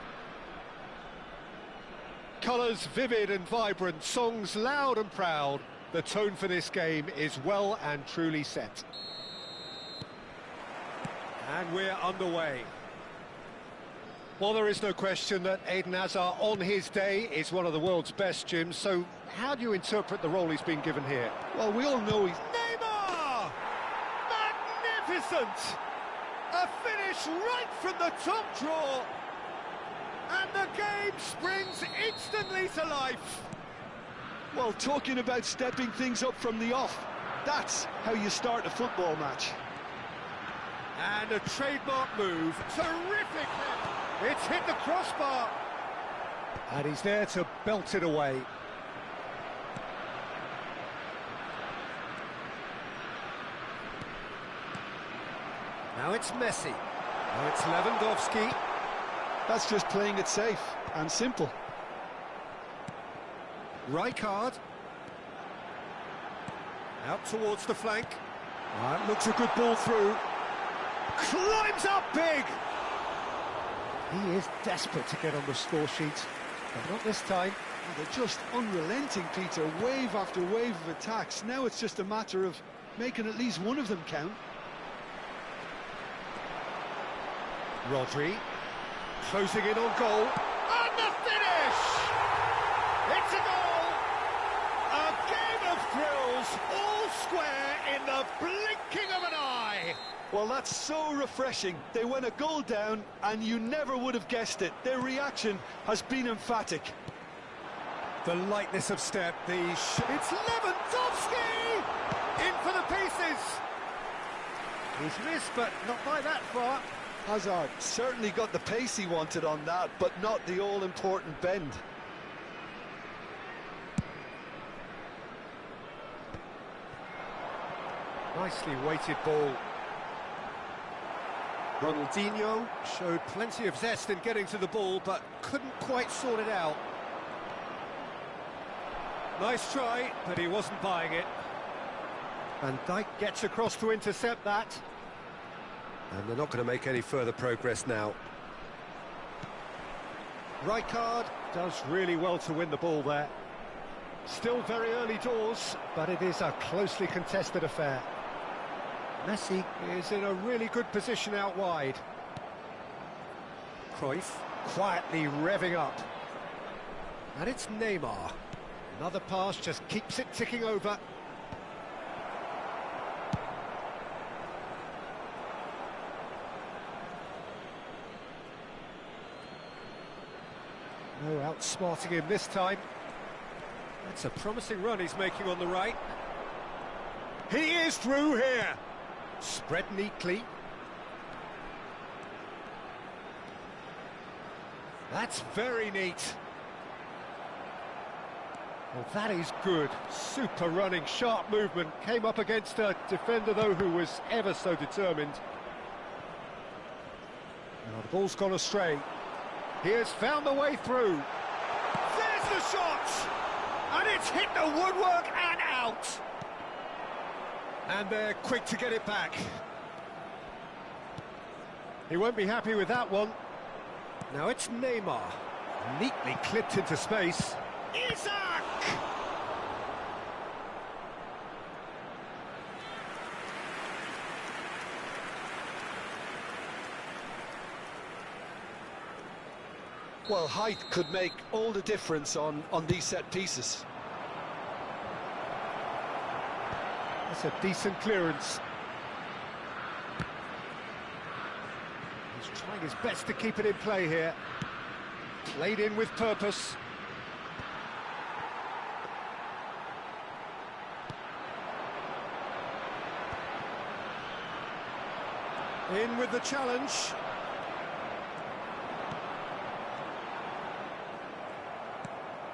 Colours vivid and vibrant, songs loud and proud. The tone for this game is well and truly set. And we're underway. Well, there is no question that Eden Hazard on his day is one of the world's best, Jim. So how do you interpret the role he's been given here? Well, we all know he's... Neymar! magnificent! A finish right from the top draw! And the game springs instantly to life! Well, talking about stepping things up from the off, that's how you start a football match. And a trademark move. Terrific hit! It's hit the crossbar! And he's there to belt it away. Now it's Messi. Now it's Lewandowski. That's just playing it safe and simple. Rijkaard. Out towards the flank. That looks a good ball through. Climbs up big! He is desperate to get on the score sheet, but not this time. Oh, they're just unrelenting, Peter. Wave after wave of attacks. Now it's just a matter of making at least one of them count. Rodri, closing in on goal. And the finish! It's a goal! A game of thrills, all square in the blinking of an eye! Well, that's so refreshing. They went a goal down, and you never would have guessed it. Their reaction has been emphatic. The lightness of step, It's Lewandowski! In for the pieces! He's missed, but not by that far. Hazard certainly got the pace he wanted on that, but not the all-important bend. nicely weighted ball. Ronaldinho showed plenty of zest in getting to the ball, but couldn't quite sort it out. Nice try, but he wasn't buying it. Van Dijk gets across to intercept that. And they're not going to make any further progress now. Rijkaard does really well to win the ball there. Still very early doors, but it is a closely contested affair. Messi is in a really good position out wide. Cruyff quietly revving up. And it's Neymar. Another pass just keeps it ticking over. No outsmarting him this time. That's a promising run he's making on the right. He is through here. Spread neatly. That's very neat. Well, that is good. Super running, sharp movement. Came up against a defender, though, who was ever so determined. Now the ball's gone astray. He has found the way through. There's the shot! And it's hit the woodwork and out! And they're quick to get it back. He won't be happy with that one. Now it's Neymar. Neatly clipped into space. Isaac! Well, height could make all the difference on these set pieces. That's a decent clearance. He's trying his best to keep it in play here. Played in with purpose. In with the challenge.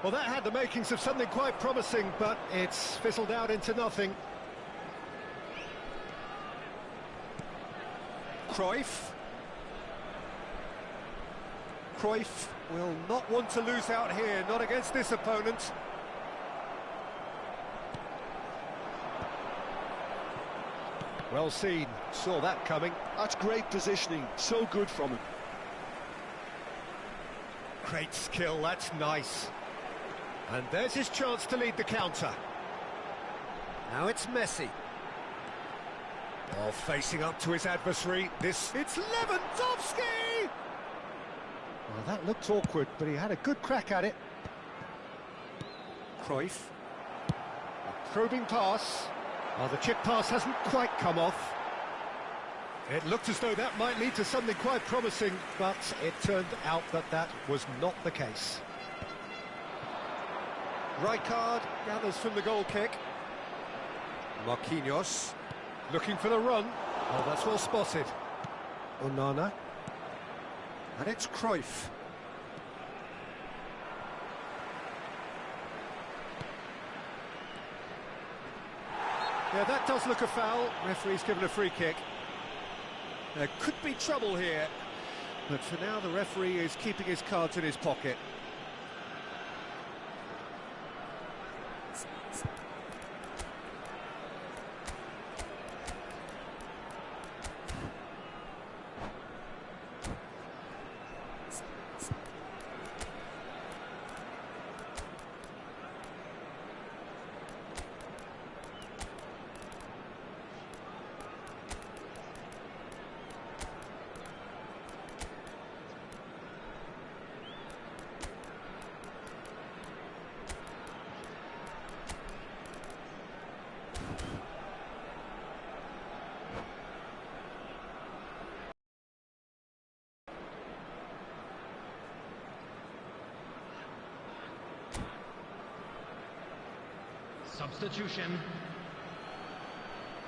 Well, that had the makings of something quite promising, but it's fizzled out into nothing. Cruyff. Cruyff will not want to lose out here, not against this opponent. Well seen, saw that coming. That's great positioning, so good from him. Great skill, that's nice. And there's his chance to lead the counter. Now it's Messi. Oh, facing up to his adversary. It's Lewandowski! Well, that looked awkward, but he had a good crack at it. Cruyff. A probing pass. Oh, the chip pass hasn't quite come off. It looked as though that might lead to something quite promising, but it turned out that that was not the case. Rijkaard gathers from the goal kick. Marquinhos looking for the run. Oh, that's well spotted. Onana. And it's Cruyff. Yeah, that does look a foul. Referee's given a free kick. There could be trouble here, but for now the referee is keeping his cards in his pocket. Substitution.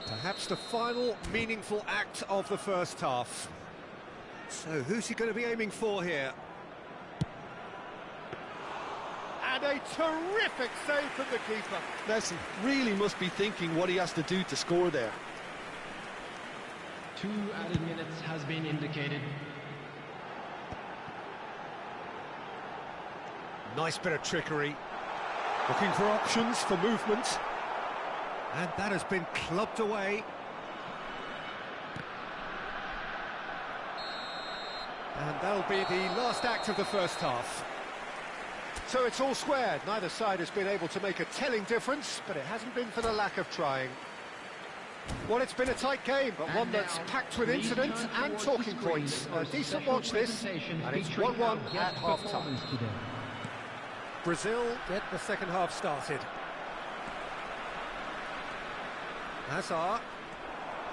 Perhaps the final meaningful act of the first half. So who's he going to be aiming for here? And a terrific save from the keeper. Listen, really must be thinking what he has to do to score there. 2 added minutes has been indicated. Nice bit of trickery. Looking for options for movement. And that has been clubbed away. And that'll be the last act of the first half. So it's all squared. Neither side has been able to make a telling difference, but it hasn't been for the lack of trying. Well, it's been a tight game, but one that's packed with incident and talking points. A decent watch this, and it's 1-1 at half-time. Brazil get the second half started. Hazard,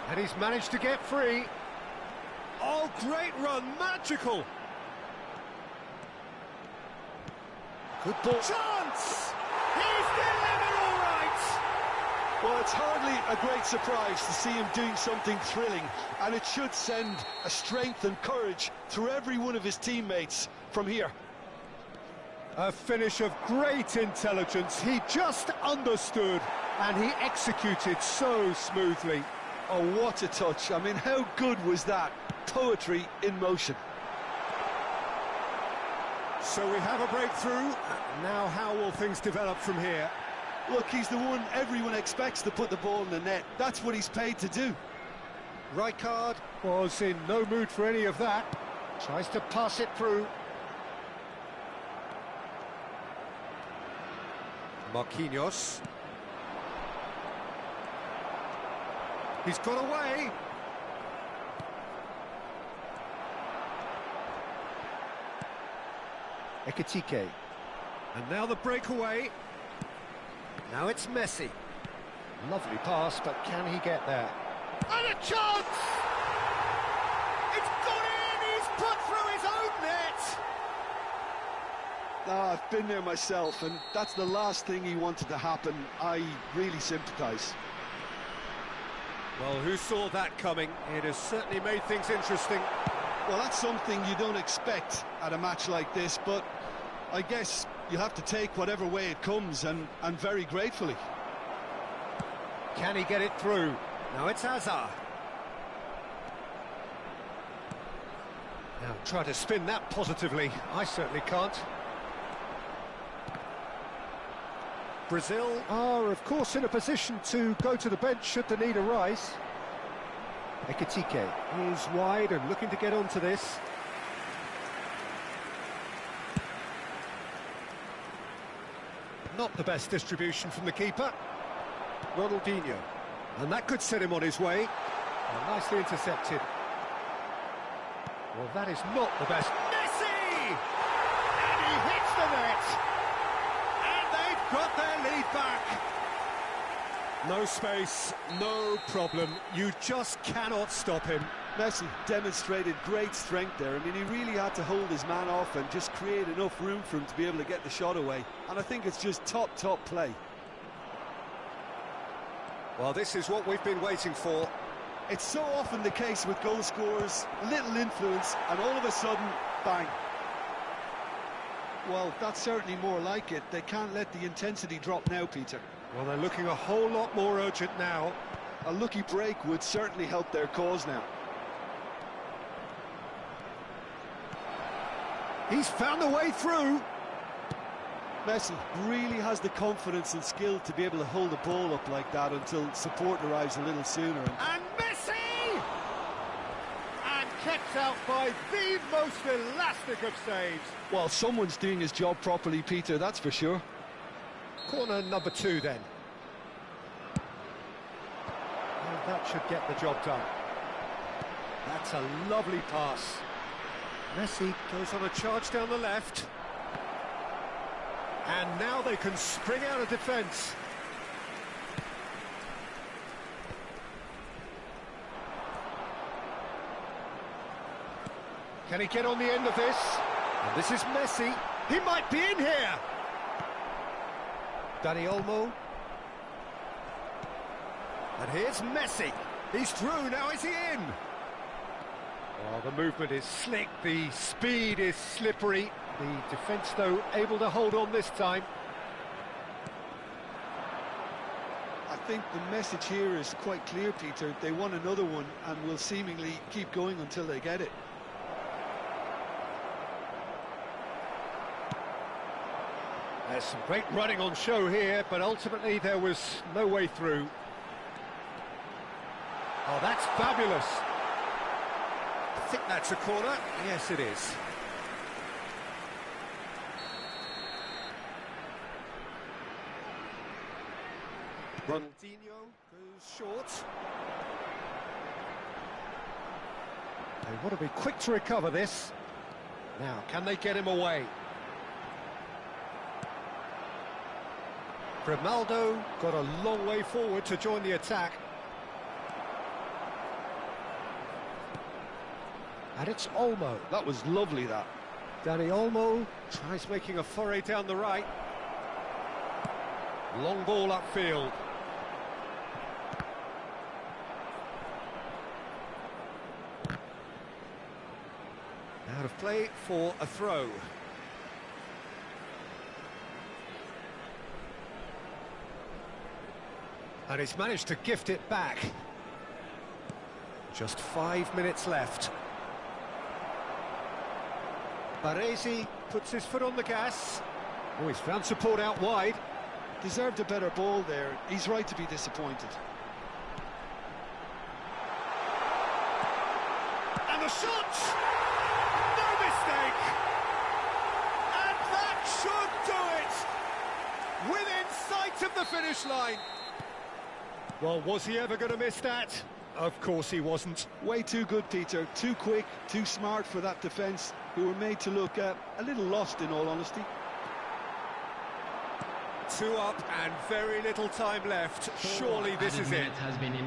and he's managed to get free. Oh, great run, magical! Good ball. Chance! He's delivered all right! Well, it's hardly a great surprise to see him doing something thrilling, and it should send a strength and courage through every one of his teammates from here. A finish of great intelligence. He just understood, and he executed so smoothly. Oh, what a touch. I mean, how good was that? Poetry in motion. So we have a breakthrough. Now how will things develop from here? Look, he's the one everyone expects to put the ball in the net. That's what he's paid to do. Rijkaard was in no mood for any of that. Tries to pass it through. Marquinhos. He's got away. Ekitike. And now the breakaway. Now it's Messi. Lovely pass, but can he get there? And a chance! It's gone in! He's put through his own net! I've been there myself, and that's the last thing he wanted to happen. I really sympathise. Well, who saw that coming? It has certainly made things interesting. Well, that's something you don't expect at a match like this, but I guess you have to take whatever way it comes, and very gratefully. Can he get it through? Now it's Hazard. Now try to spin that positively. I certainly can't. Brazil are, of course, in a position to go to the bench should the need arise. Ekitike is wide and looking to get onto this. Not the best distribution from the keeper. Ronaldinho. And that could set him on his way. And nicely intercepted. Well, that is not the best. Messi! And he hits the net! Got their lead back. No space, no problem. You just cannot stop him. Messi demonstrated great strength there. I mean, he really had to hold his man off and just create enough room for him to be able to get the shot away. And I think it's just top play. Well, this is what we've been waiting for. It's so often the case with goal scorers, little influence, and all of a sudden, bang. Well, that's certainly more like it. They can't let the intensity drop now, Peter. Well, they're looking a whole lot more urgent now. A lucky break would certainly help their cause now. He's found a way through. Messi really has the confidence and skill to be able to hold the ball up like that until support arrives a little sooner. And Messi! And kept out by the most elastic of saves. Well, someone's doing his job properly, Peter, that's for sure. Corner number 2 then. Well, that should get the job done. That's a lovely pass. Messi goes on a charge down the left. And now they can spring out of defence. Can he get on the end of this? And this is Messi. He might be in here. Dani Olmo. And here's Messi. He's through, now is he in? Oh, the movement is slick, the speed is slippery. The defence, though, able to hold on this time. I think the message here is quite clear, Peter. They want another one and will seemingly keep going until they get it. There's some great running on show here, but ultimately there was no way through. Oh, that's fabulous. I think that's a corner. Yes, it is. Ronaldinho goes short. They want to be quick to recover this. Now, can they get him away? Ronaldo got a long way forward to join the attack. And it's Olmo. That was lovely, that. Dani Olmo tries making a foray down the right. Long ball upfield. Out of play for a throw. And he's managed to gift it back. Just 5 minutes left. Baresi puts his foot on the gas. Oh, he's found support out wide. Deserved a better ball there. He's right to be disappointed. And the shot! No mistake! And that should do it! Within sight of the finish line. Well, was he ever going to miss that? Of course he wasn't. Way too good, Peter. Too quick, too smart for that defence, who were made to look a little lost, in all honesty. 2 up and very little time left. Surely this is it.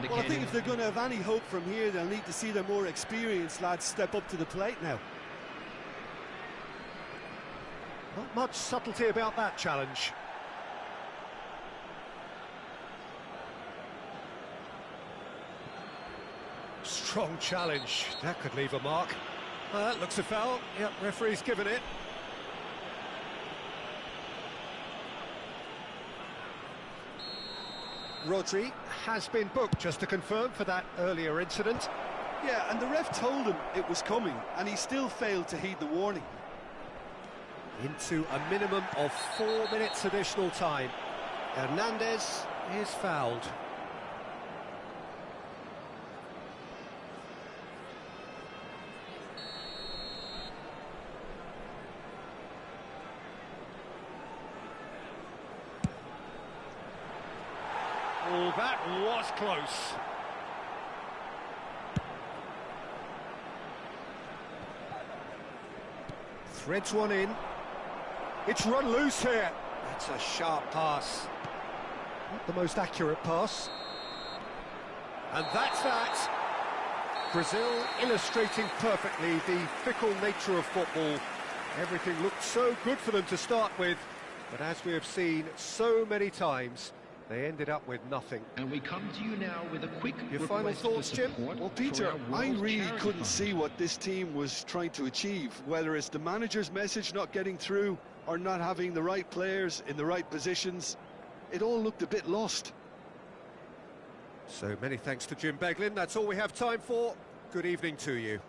Well, I think if they're going to have any hope from here, they'll need to see their more experienced lads step up to the plate now. Not much subtlety about that challenge. Strong challenge. That could leave a mark. That looks a foul. Yep, referee's given it. Rodri has been booked, just to confirm, for that earlier incident. Yeah, and the ref told him it was coming, and he still failed to heed the warning. Into a minimum of 4 minutes additional time. Hernandez is fouled. Oh, that was close. Threads one in. It's run loose here. That's a sharp pass. Not the most accurate pass. And that's that. Brazil illustrating perfectly the fickle nature of football. Everything looked so good for them to start with, but as we have seen so many times, they ended up with nothing. And we come to you now with a quick Your final thoughts, Jim? Well, Peter, I really couldn't see what this team was trying to achieve, whether it's the manager's message not getting through or not having the right players in the right positions. It all looked a bit lost. So many thanks to Jim Beglin. That's all we have time for. Good evening to you.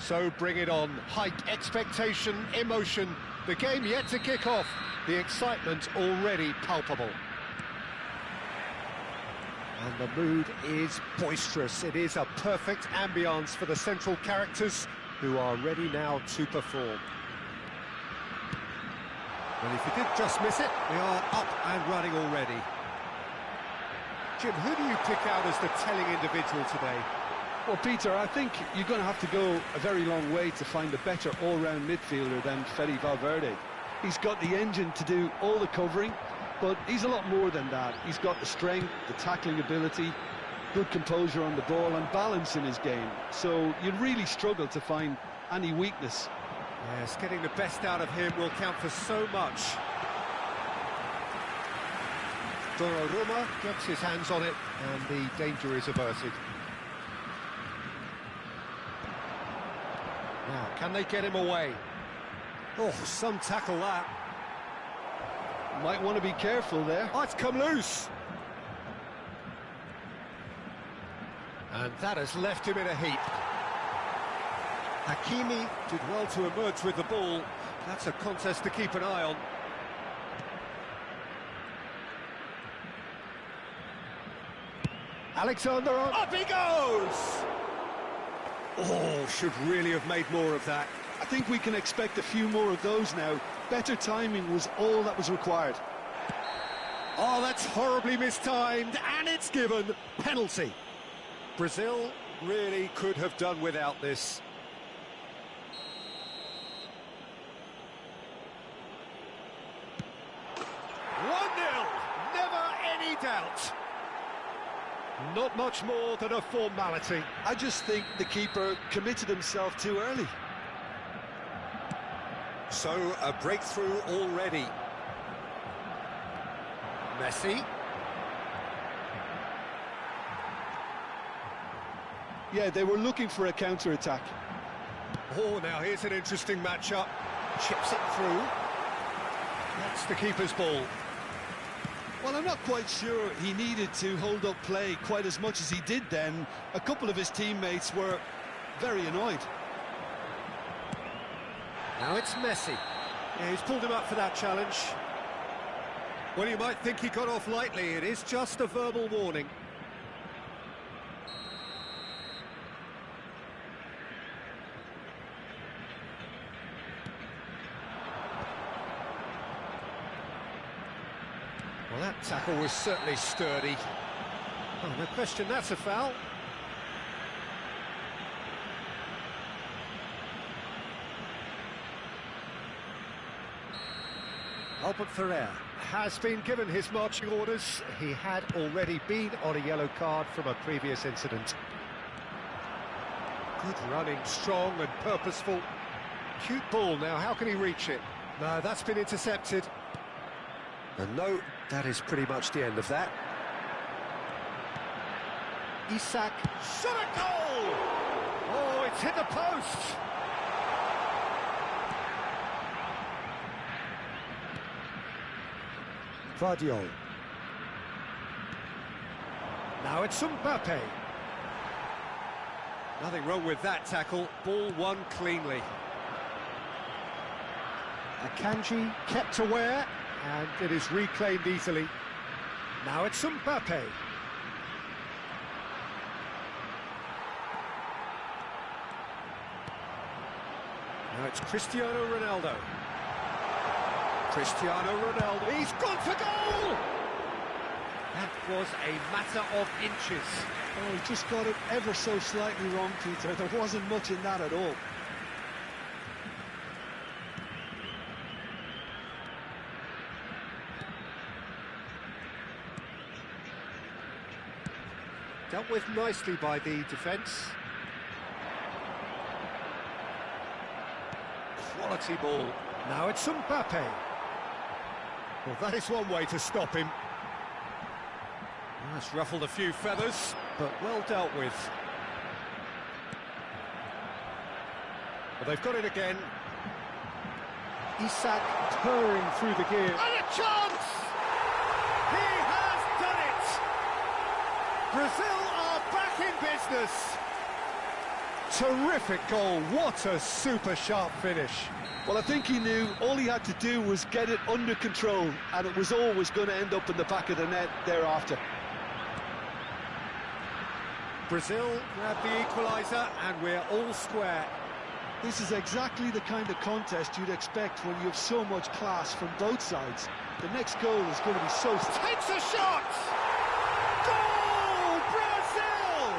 So bring it on. Hike, expectation, emotion. The game yet to kick off. The excitement already palpable. And the mood is boisterous. It is a perfect ambience for the central characters who are ready now to perform. Well, if you did just miss it, we are up and running already. Jim, who do you pick out as the telling individual today? Well, Peter, I think you're going to have to go a very long way to find a better all-round midfielder than Fede Valverde. He's got the engine to do all the covering, but he's a lot more than that. He's got the strength, the tackling ability, good composure on the ball and balance in his game. So you'd really struggle to find any weakness. Yes, getting the best out of him will count for so much. Donnarumma gets his hands on it and the danger is averted. Now, can they get him away? Oh, some tackle that. Might want to be careful there. Oh, it's come loose. And that has left him in a heap. Hakimi did well to emerge with the ball. That's a contest to keep an eye on. Alexander, up he goes! Oh, should really have made more of that. I think we can expect a few more of those now. Better timing was all that was required. Oh, that's horribly mistimed, and it's given. Penalty. Brazil really could have done without this. Never any doubt. Not much more than a formality. I just think the keeper committed himself too early. So, a breakthrough already. Messi. Yeah, they were looking for a counter-attack. Oh, now here's an interesting matchup. Chips it through. That's the keeper's ball. Well, I'm not quite sure he needed to hold up play quite as much as he did then. A couple of his teammates were very annoyed. Now it's Messi. Yeah, he's pulled him up for that challenge. Well, you might think he got off lightly. It is just a verbal warning. Well, that tackle was certainly sturdy. Oh, no question, that's a foul. Albert Ferrer has been given his marching orders. He had already been on a yellow card from a previous incident. Good running, strong and purposeful. Cute ball now, how can he reach it? No, that's been intercepted. And no, that is pretty much the end of that. Isak, shot a goal! Oh, it's hit the post! Vardiol. Now it's Mbappe. Nothing wrong with that tackle. Ball won cleanly. Akanji kept aware, and it is reclaimed easily. Now it's Mbappe. Now it's Cristiano Ronaldo. Cristiano Ronaldo, he's gone for goal! That was a matter of inches. Oh, he just got it ever so slightly wrong, Peter. There wasn't much in that at all. Dealt with nicely by the defence. Quality ball. Now it's Mbappe. Well, that is one way to stop him. That's ruffled a few feathers, but well dealt with. Well, they've got it again. Isak purring through the gear. And a chance! He has done it! Brazil are back in business. Terrific goal. What a super sharp finish. Well, I think he knew all he had to do was get it under control, and it was always going to end up in the back of the net thereafter. Brazil grabbed the equaliser, and we're all square. This is exactly the kind of contest you'd expect when you have so much class from both sides. The next goal is going to be so... Takes a shot! Goal! Brazil!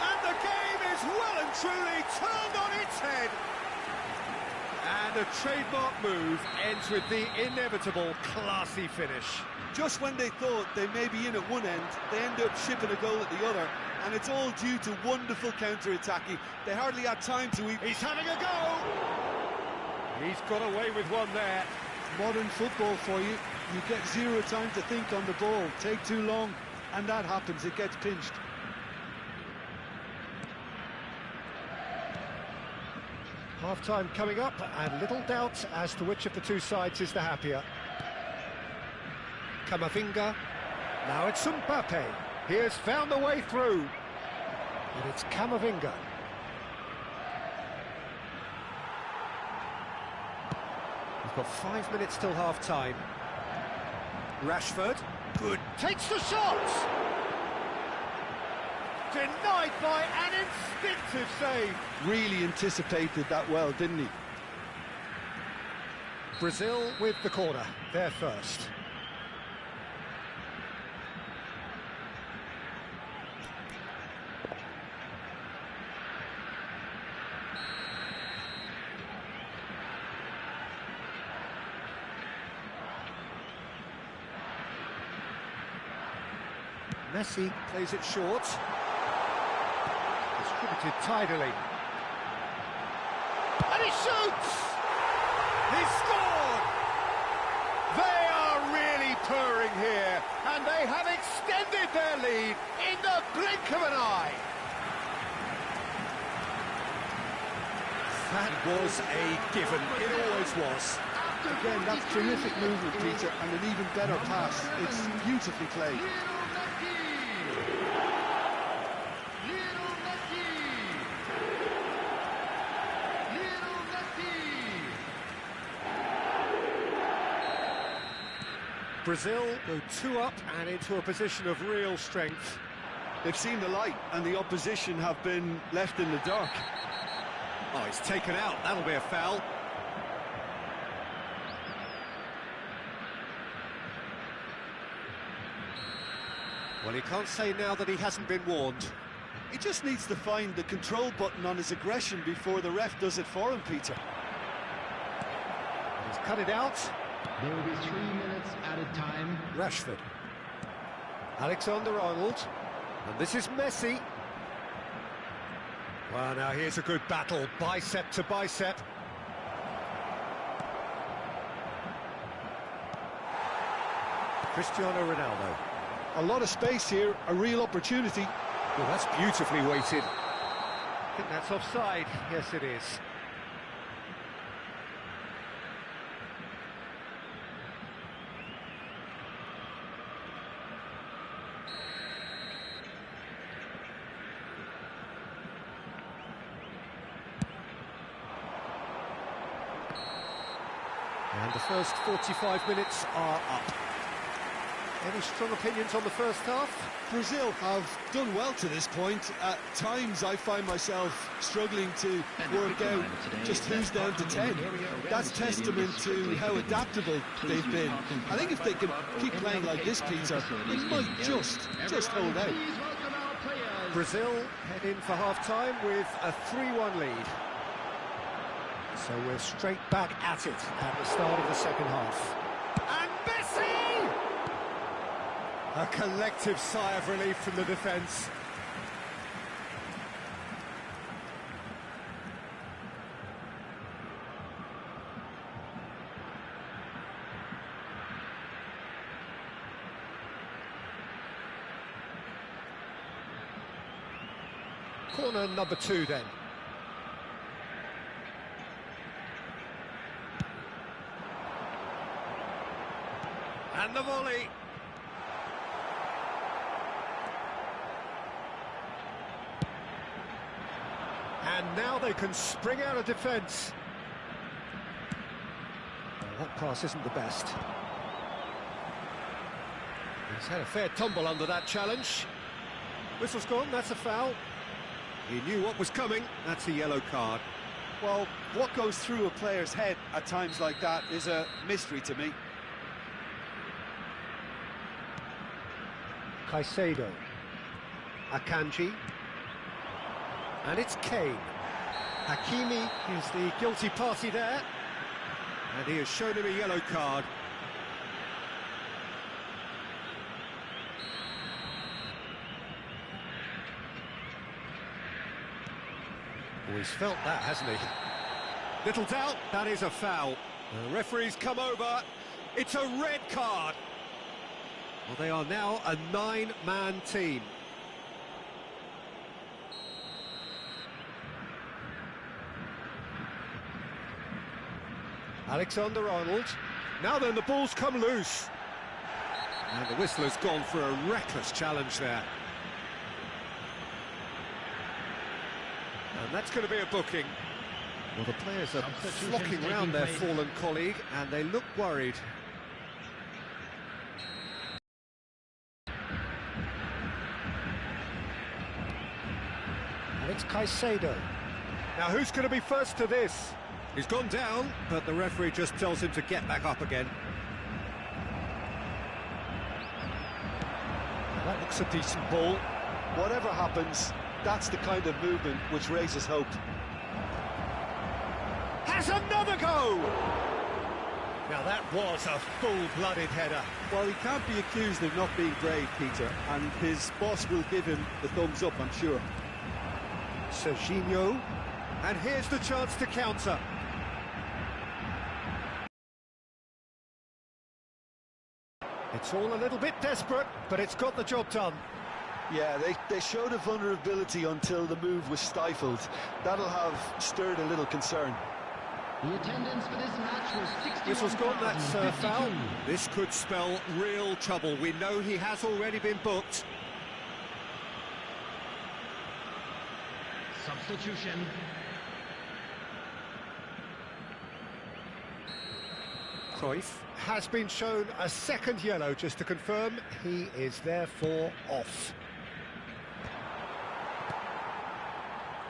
And the game is well and truly turned on its head. And a trademark move ends with the inevitable classy finish. Just when they thought they may be in at one end, they end up shipping a goal at the other, and it's all due to wonderful counter-attacking. They hardly had time to eat. He's having a go! He's got away with one there. Modern football for you. You get zero time to think on the ball. Take too long, and that happens. It gets pinched. Half-time coming up, and little doubt as to which of the two sides is the happier. Camavinga, now it's Mbappe. He has found the way through. And it's Camavinga. We've got 5 minutes till half-time. Rashford, good, takes the shot! Denied by an instinctive save. Really anticipated that well, didn't he? Brazil with the corner, they're first. Messi plays it short. Distributed tidily. And he shoots! He scored! They are really purring here, and they have extended their lead in the blink of an eye. That was a given. It always was. Again, that's terrific movement, Peter, and an even better pass. It's beautifully played. Brazil go 2 up and into a position of real strength. They've seen the light, and the opposition have been left in the dark. Oh, he's taken out. That'll be a foul. Well, he can't say now that he hasn't been warned. He just needs to find the control button on his aggression before the ref does it for him, Peter. He's cut it out. There will be 3 minutes added time. Rashford. Alexander-Arnold. And this is Messi. Well, now here's a good battle, bicep to bicep. Cristiano Ronaldo. A lot of space here, a real opportunity. Well, that's beautifully weighted. I think that's offside. Yes, it is. And the first 45 minutes are up. Any strong opinions on the first half? Brazil have done well to this point. At times I find myself struggling to work out just who's down to 10. That's testament to how adaptable they've been. I think if they can keep playing like this, Peter, they might just hold out. Brazil head in for half-time with a 3-1 lead. So we're straight back at it at the start of the second half. And Messi! A collective sigh of relief from the defence. Corner number 2 then. And the volley. And now they can spring out of defence. Well, that pass isn't the best. He's had a fair tumble under that challenge. Whistle's gone, that's a foul. He knew what was coming, that's a yellow card. Well, what goes through a player's head at times like that is a mystery to me. Caicedo, Akanji, and it's Kane. Hakimi is the guilty party there, and he has shown him a yellow card. Oh, he's felt that, hasn't he? Little doubt, that is a foul. The referee's come over, it's a red card. Well, they are now a 9-man team. Alexander-Arnold. Now then, the ball's come loose. And the whistler's gone for a reckless challenge there. And that's going to be a booking. Well, the players are flocking round their fallen colleague, and they look worried. And it's Caicedo. Now, who's going to be first to this? He's gone down, but the referee just tells him to get back up again. That looks a decent ball. Whatever happens, that's the kind of movement which raises hope. Has another go! Now that was a full-blooded header. Well, he can't be accused of not being brave, Peter, and his boss will give him the thumbs up, I'm sure. Serginho, and here's the chance to counter. It's all a little bit desperate, but it's got the job done. Yeah, they showed a vulnerability until the move was stifled. That'll have stirred a little concern. The attendance for this match was 61. Whistle's gone, that's foul. This could spell real trouble. We know he has already been booked. Substitution. Cruyff has been shown a second yellow, just to confirm he is therefore off.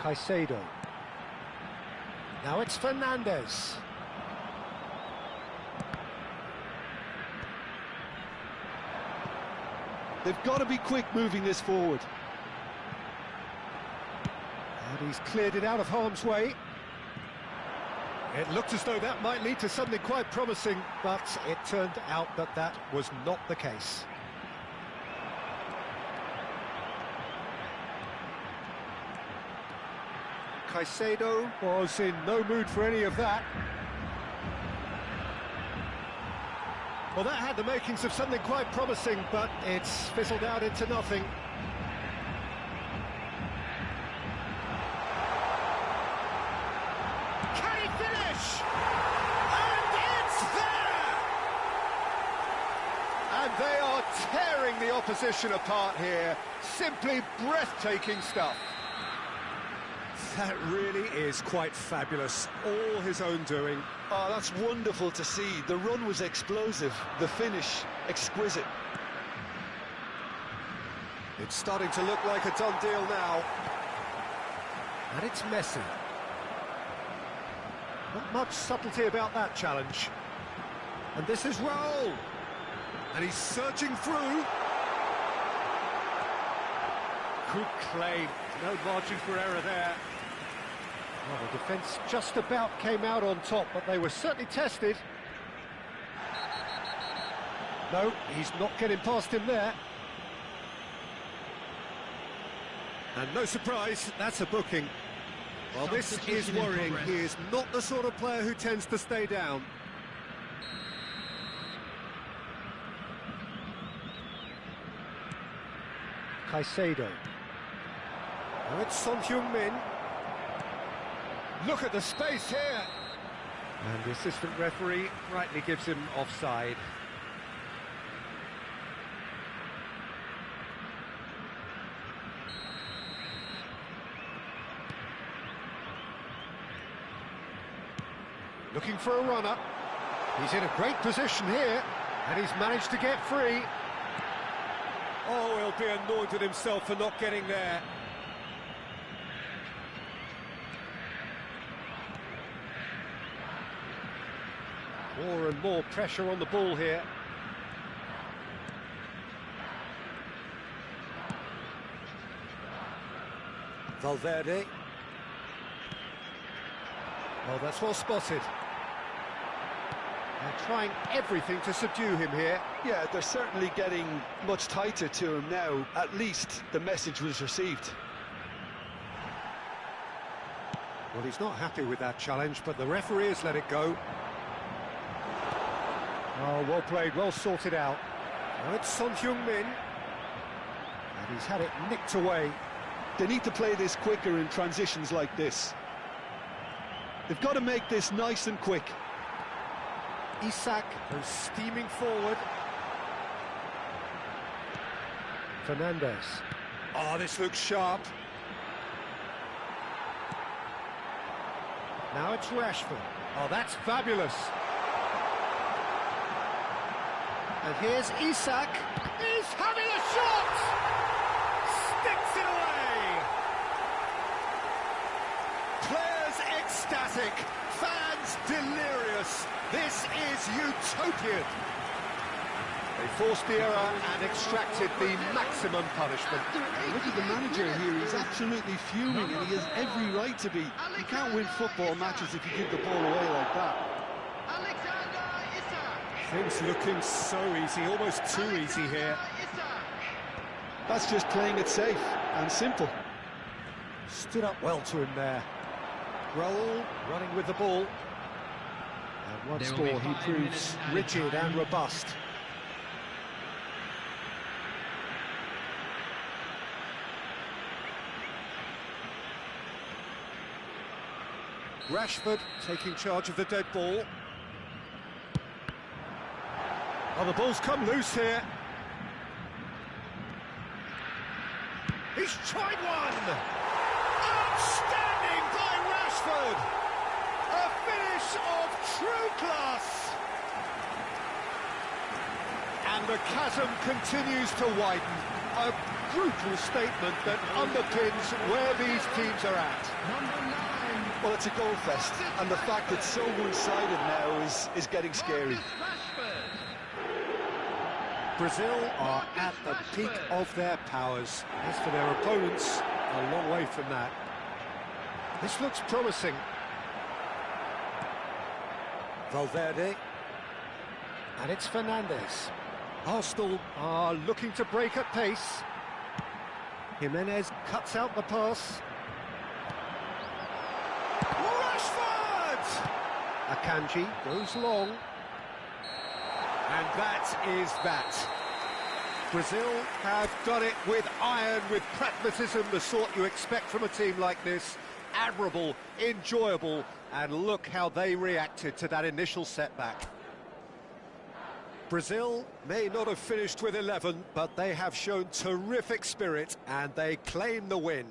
Caicedo. Now it's Fernandes. They've got to be quick moving this forward. And he's cleared it out of harm's way. It looked as though that might lead to something quite promising, but it turned out that that was not the case. Caicedo was in no mood for any of that. Well, that had the makings of something quite promising, but it's fizzled out into nothing. Can he finish? And it's there! And they are tearing the opposition apart here. Simply breathtaking stuff. That really is quite fabulous. All his own doing. Oh, that's wonderful to see. The run was explosive, the finish exquisite. It's starting to look like a done deal now. And it's Messi. Not much subtlety about that challenge. And this is Raul. And he's surging through. Good claim. No margin for error there. Well, the defence just about came out on top, but they were certainly tested. No, he's not getting past him there. And no surprise, that's a booking. Well, this is worrying. He is not the sort of player who tends to stay down. Caicedo. Oh, it's Son Heung-min. Look at the space here. And the assistant referee rightly gives him offside. Looking for a runner. He's in a great position here, and he's managed to get free. Oh, he'll be annoyed with himself for not getting there. More and more pressure on the ball here. Valverde. Well, that's well spotted. They're trying everything to subdue him here. Yeah, they're certainly getting much tighter to him now. At least the message was received. Well, he's not happy with that challenge, but the referee has let it go. Oh, well played, well sorted out. Now it's Son Heung-min. And he's had it nicked away. They need to play this quicker in transitions like this. They've got to make this nice and quick. Isak goes steaming forward. Fernandez. Oh, this looks sharp. Now it's Rashford. Oh, that's fabulous. And here's Isak. He's having a shot! Sticks it away! Players ecstatic, fans delirious. This is utopian. They forced the error and extracted the maximum punishment. Look at the manager here, he's absolutely fuming and he has every right to be. You can't win football matches if you give the ball away like that. Things looking so easy, almost too easy here. That's just playing it safe and simple. Stood up well to him there. Raul running with the ball. And once more he proves rigid and robust. Rashford taking charge of the dead ball. Oh, the ball's come loose here. He's tried one! Outstanding by Rashford! A finish of true class! And the chasm continues to widen. A brutal statement that underpins where these teams are at. Well, it's a goal fest, and the fact it's so one-sided now is getting scary. Brazil are at the peak of their powers. As for their opponents, a long way from that. This looks promising. Valverde. And it's Fernandez. Arsenal are looking to break at pace. Jimenez cuts out the pass. Rashford! Akanji goes long. And that is that. Brazil have done it with iron, with pragmatism, the sort you expect from a team like this. Admirable, enjoyable, and look how they reacted to that initial setback. Brazil may not have finished with 11, but they have shown terrific spirit, and they claim the win.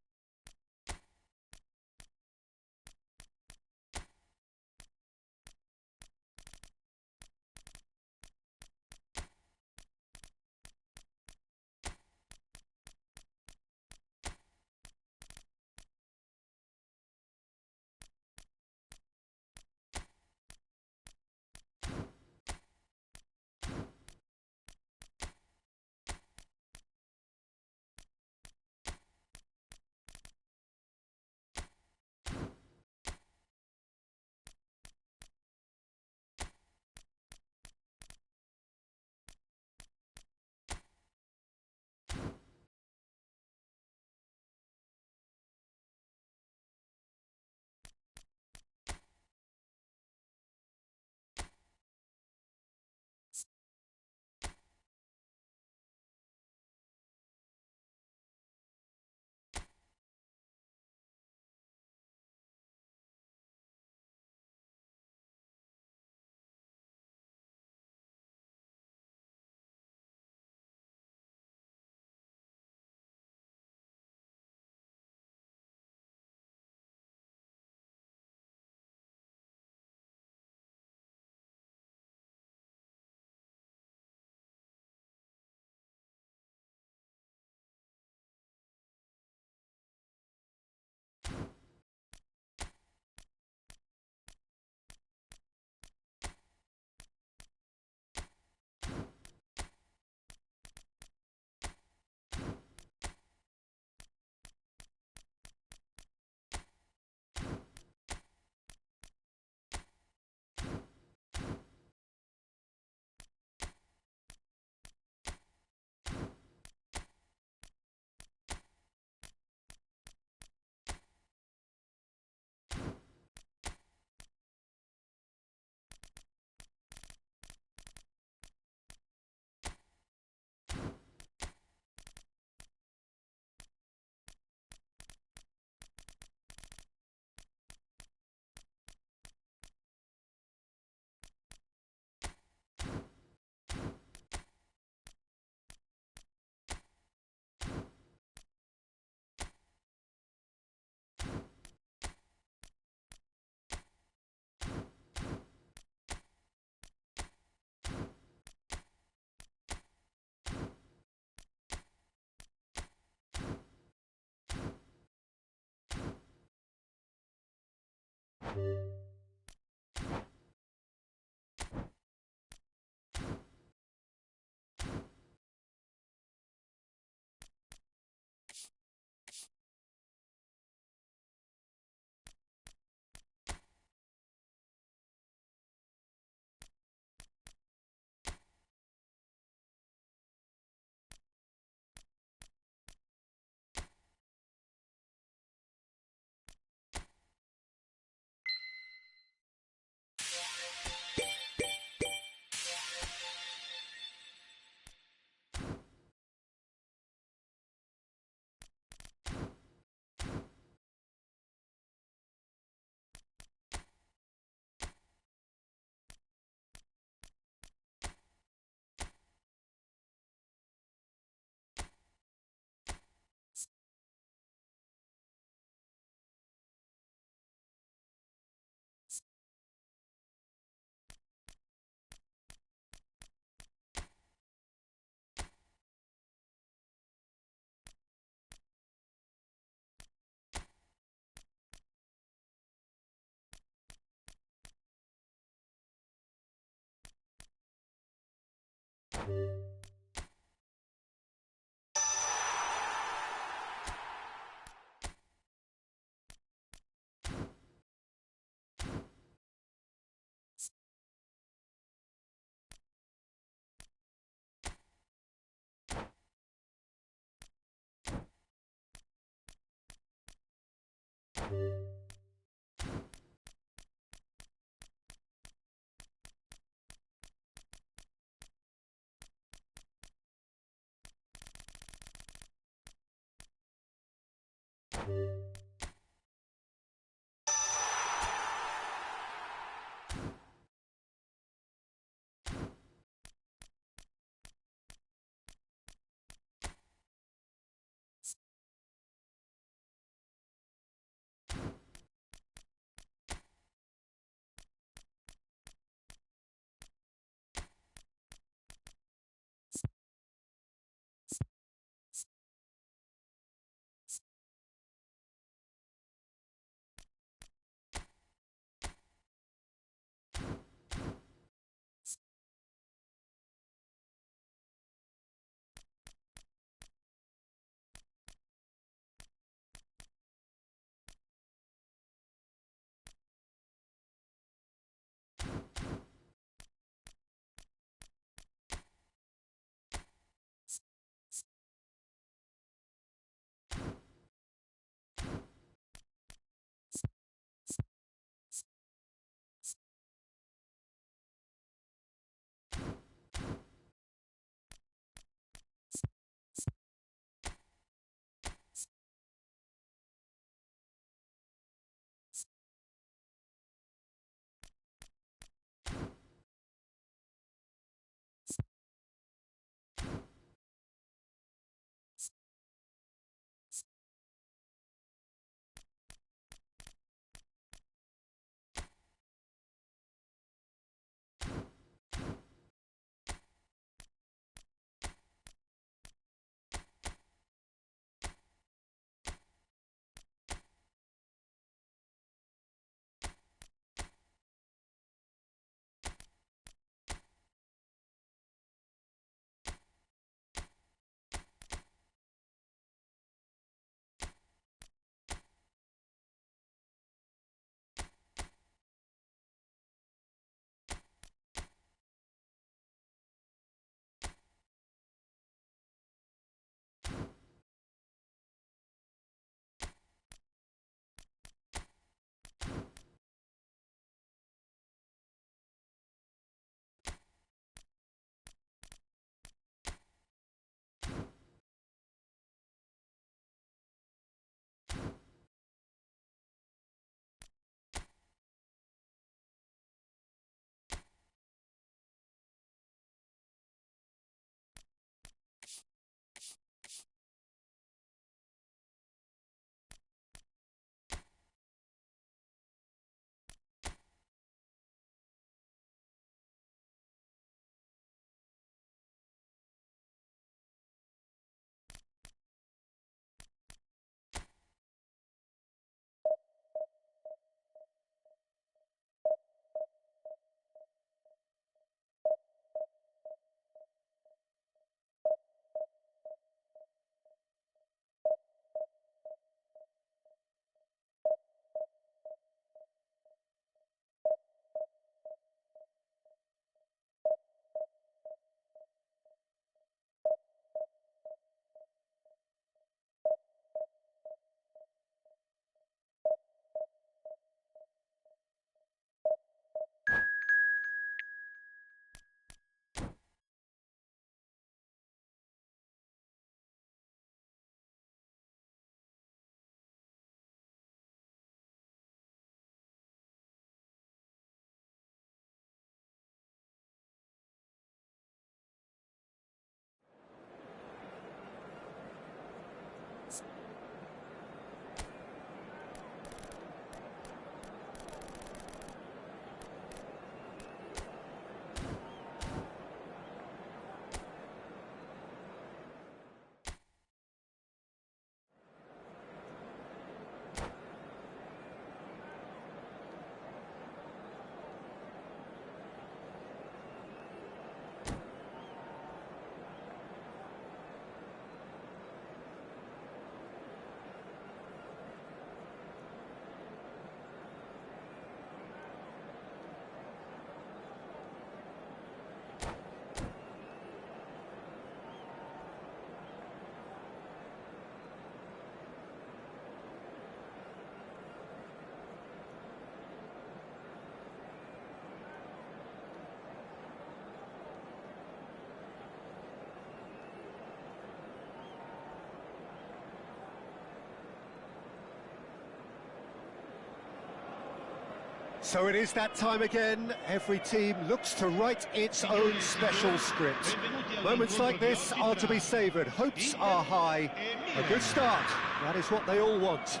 So it is that time again. Every team looks to write its own special script. Moments like this are to be savoured. Hopes are high. A good start. That is what they all want.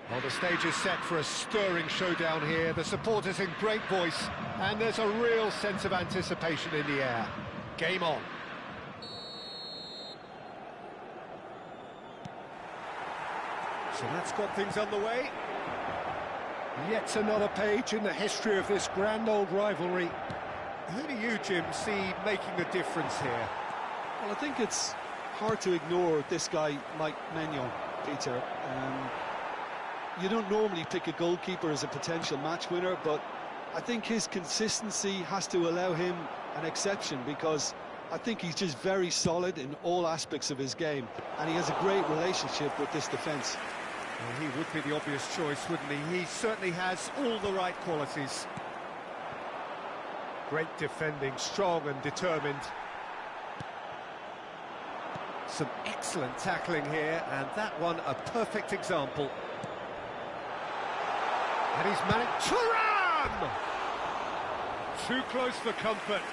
Well, the stage is set for a stirring showdown here. The supporters in great voice, and there's a real sense of anticipation in the air. Game on. So that's got things underway. Yet another page in the history of this grand old rivalry. Who do you, Jim, see making the difference here? Well, I think it's hard to ignore this guy, Mike Maignan, Peter. You don't normally pick a goalkeeper as a potential match winner, but I think his consistency has to allow him an exception, because I think he's just very solid in all aspects of his game, and he has a great relationship with this defence. Well, he would be the obvious choice, wouldn't he? He certainly has all the right qualities. Great defending, strong and determined. Some excellent tackling here, and that one a perfect example. And he's managed... Thuram! Too close for comfort.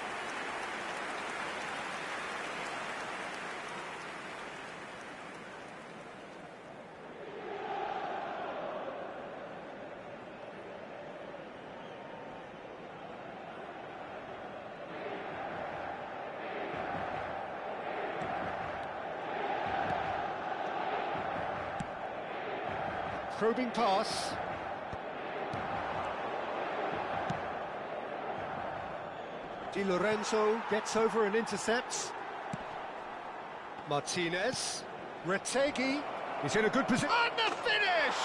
Probing pass. Di Lorenzo gets over and intercepts. Martinez. Retegui is in a good position. And the finish!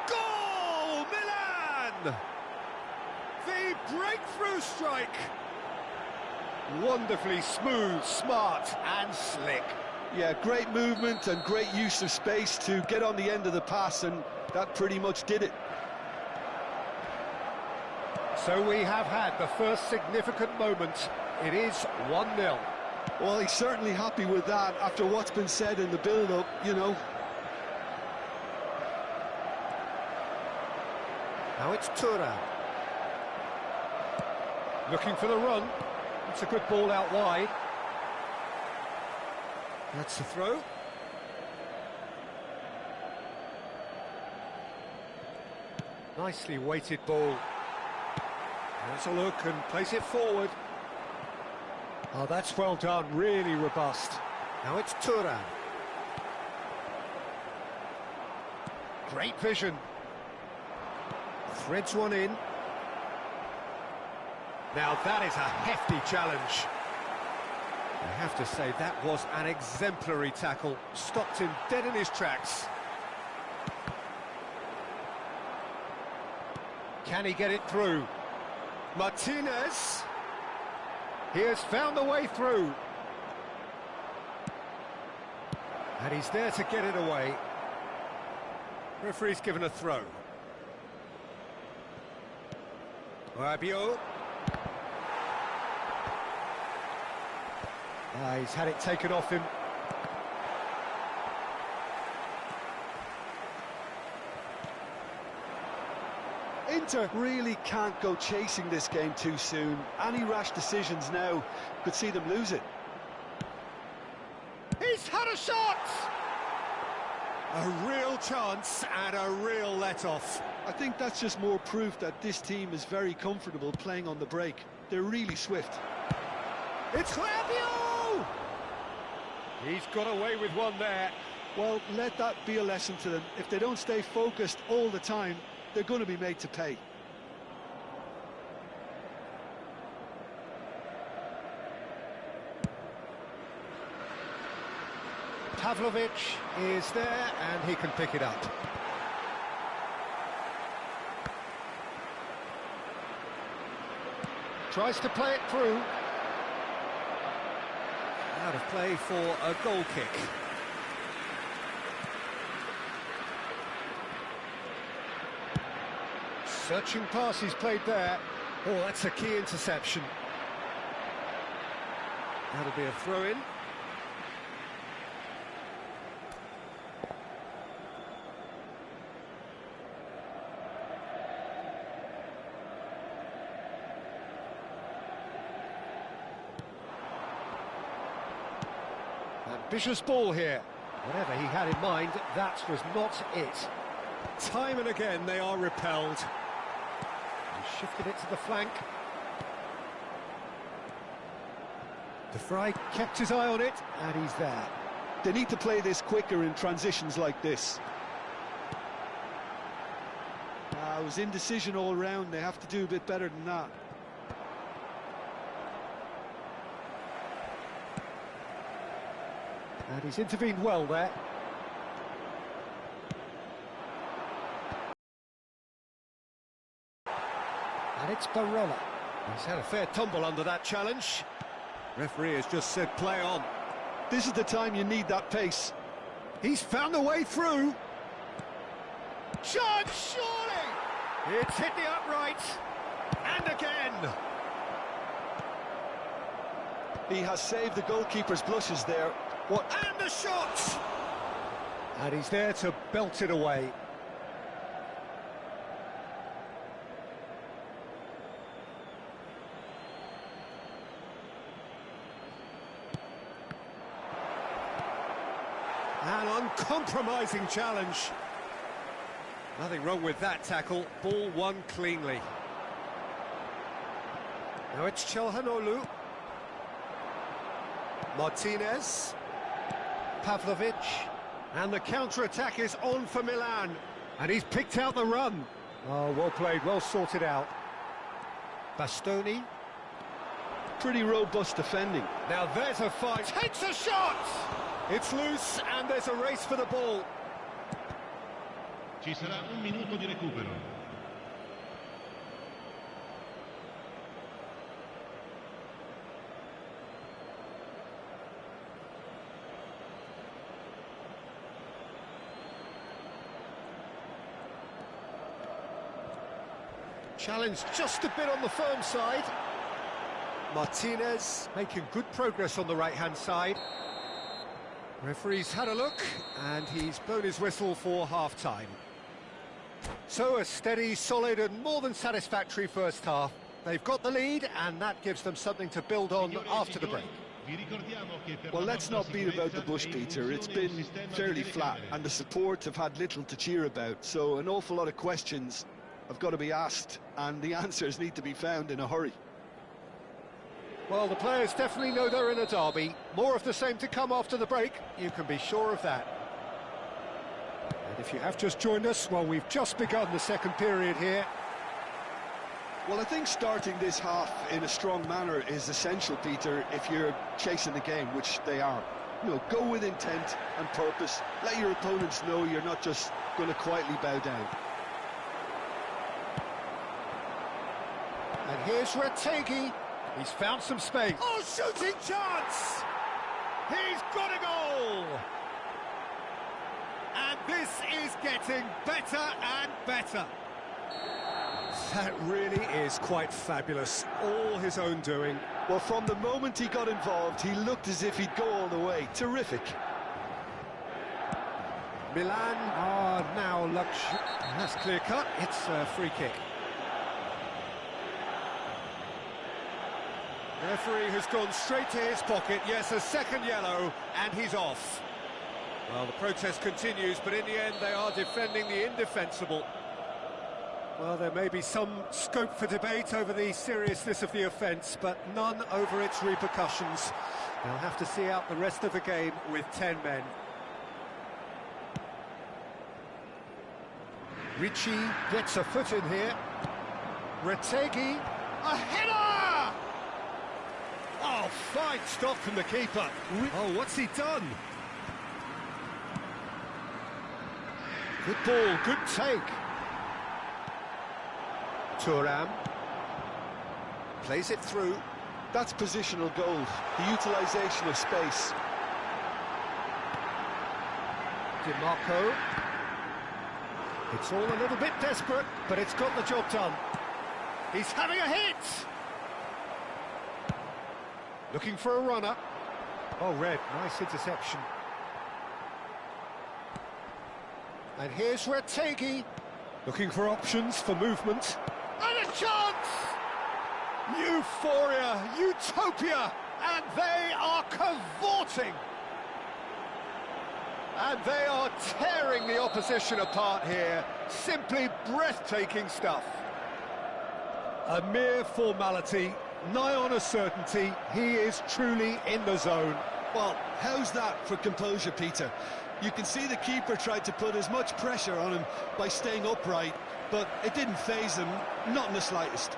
Goal, Milan! The breakthrough strike. Wonderfully smooth, smart and slick. Yeah, great movement and great use of space to get on the end of the pass, and that pretty much did it. So we have had the first significant moment. It is 1-0. Well, he's certainly happy with that after what's been said in the build-up, you know. Now it's Thuram. Looking for the run. It's a good ball out wide. That's the throw. Nicely weighted ball. Let's a look and place it forward. Oh, that's well done, really robust. Now it's Thuram. Great vision. Threads one in. Now that is a hefty challenge. I have to say, that was an exemplary tackle. Stopped him dead in his tracks. Can he get it through? Martinez. He has found the way through. And he's there to get it away. Referee's given a throw. Rabiot. He's had it taken off him. Inter really can't go chasing this game too soon. Any rash decisions now could see them lose it. He's had a shot! A real chance and a real let-off. I think that's just more proof that this team is very comfortable playing on the break. They're really swift. It's Rabiot! He's got away with one there. Well, let that be a lesson to them. If they don't stay focused all the time, they're going to be made to pay. Pavlovic is there and he can pick it up. Tries to play it through. Out of play for a goal kick. Searching pass he's played there. Oh, that's a key interception. That'll be a throw-in. Ambitious ball here. Whatever he had in mind, that was not it. Time and again they are repelled. He shifted it to the flank. De Vrij kept his eye on it, and he's there. They need to play this quicker in transitions like this. It was indecision all round. They have to do a bit better than that. And he's intervened well there. And it's Barella. He's had a fair tumble under that challenge. Referee has just said play on. This is the time you need that pace. He's found a way through. Chance, surely! It's hit the upright. And again. He has saved the goalkeeper's blushes there. What? And the shot! And he's there to belt it away. An uncompromising challenge. Nothing wrong with that tackle. Ball won cleanly. Now it's Çalhanoğlu. Martinez. Pavlovic. And the counter-attack is on for Milan. And he's picked out the run. Oh, well played, well sorted out. Bastoni. Pretty robust defending. Now there's a fight. Takes a shot! It's loose and there's a race for the ball. Ci sarà un minuto di recupero. Challenge just a bit on the firm side. Martinez making good progress on the right-hand side. Referee's had a look, and he's blown his whistle for half-time. So a steady, solid and more than satisfactory first half. They've got the lead, and that gives them something to build on after the break. Well, let's not beat about the bush, Peter. It's been fairly flat, and the support have had little to cheer about, so an awful lot of questions have got to be asked, and the answers need to be found in a hurry. Well, the players definitely know they're in a derby. More of the same to come after the break, you can be sure of that. And if you have just joined us, well, we've just begun the second period here. Well, I think starting this half in a strong manner is essential, Peter, if you're chasing the game, which they are. You know, go with intent and purpose. Let your opponents know you're not just going to quietly bow down. And here's Retegui. He's found some space. Oh, shooting chance! He's got a goal! And this is getting better and better. That really is quite fabulous. All his own doing. Well, from the moment he got involved, he looked as if he'd go all the way. Terrific. Milan are now luxury. That's clear cut. It's a free kick. The referee has gone straight to his pocket. Yes, a second yellow, and he's off. Well, the protest continues, but in the end, they are defending the indefensible. Well, there may be some scope for debate over the seriousness of the offence, but none over its repercussions. They'll have to see out the rest of the game with 10 men. Ricci gets a foot in here. Retegui, a header! Oh, fine stop from the keeper. Oh, what's he done? Good ball, good take. Thuram plays it through. That's positional goal, the utilisation of space. DiMarco. It's all a little bit desperate, but it's got the job done. He's having a hit! Looking for a runner. Oh, Red, nice interception. And here's Retegui, looking for options for movement. And a chance! Euphoria, utopia, and they are cavorting. And they are tearing the opposition apart here. Simply breathtaking stuff. A mere formality, nigh on a certainty. He is truly in the zone. Well, how's that for composure, Peter? You can see the keeper tried to put as much pressure on him by staying upright, but it didn't faze him, not in the slightest.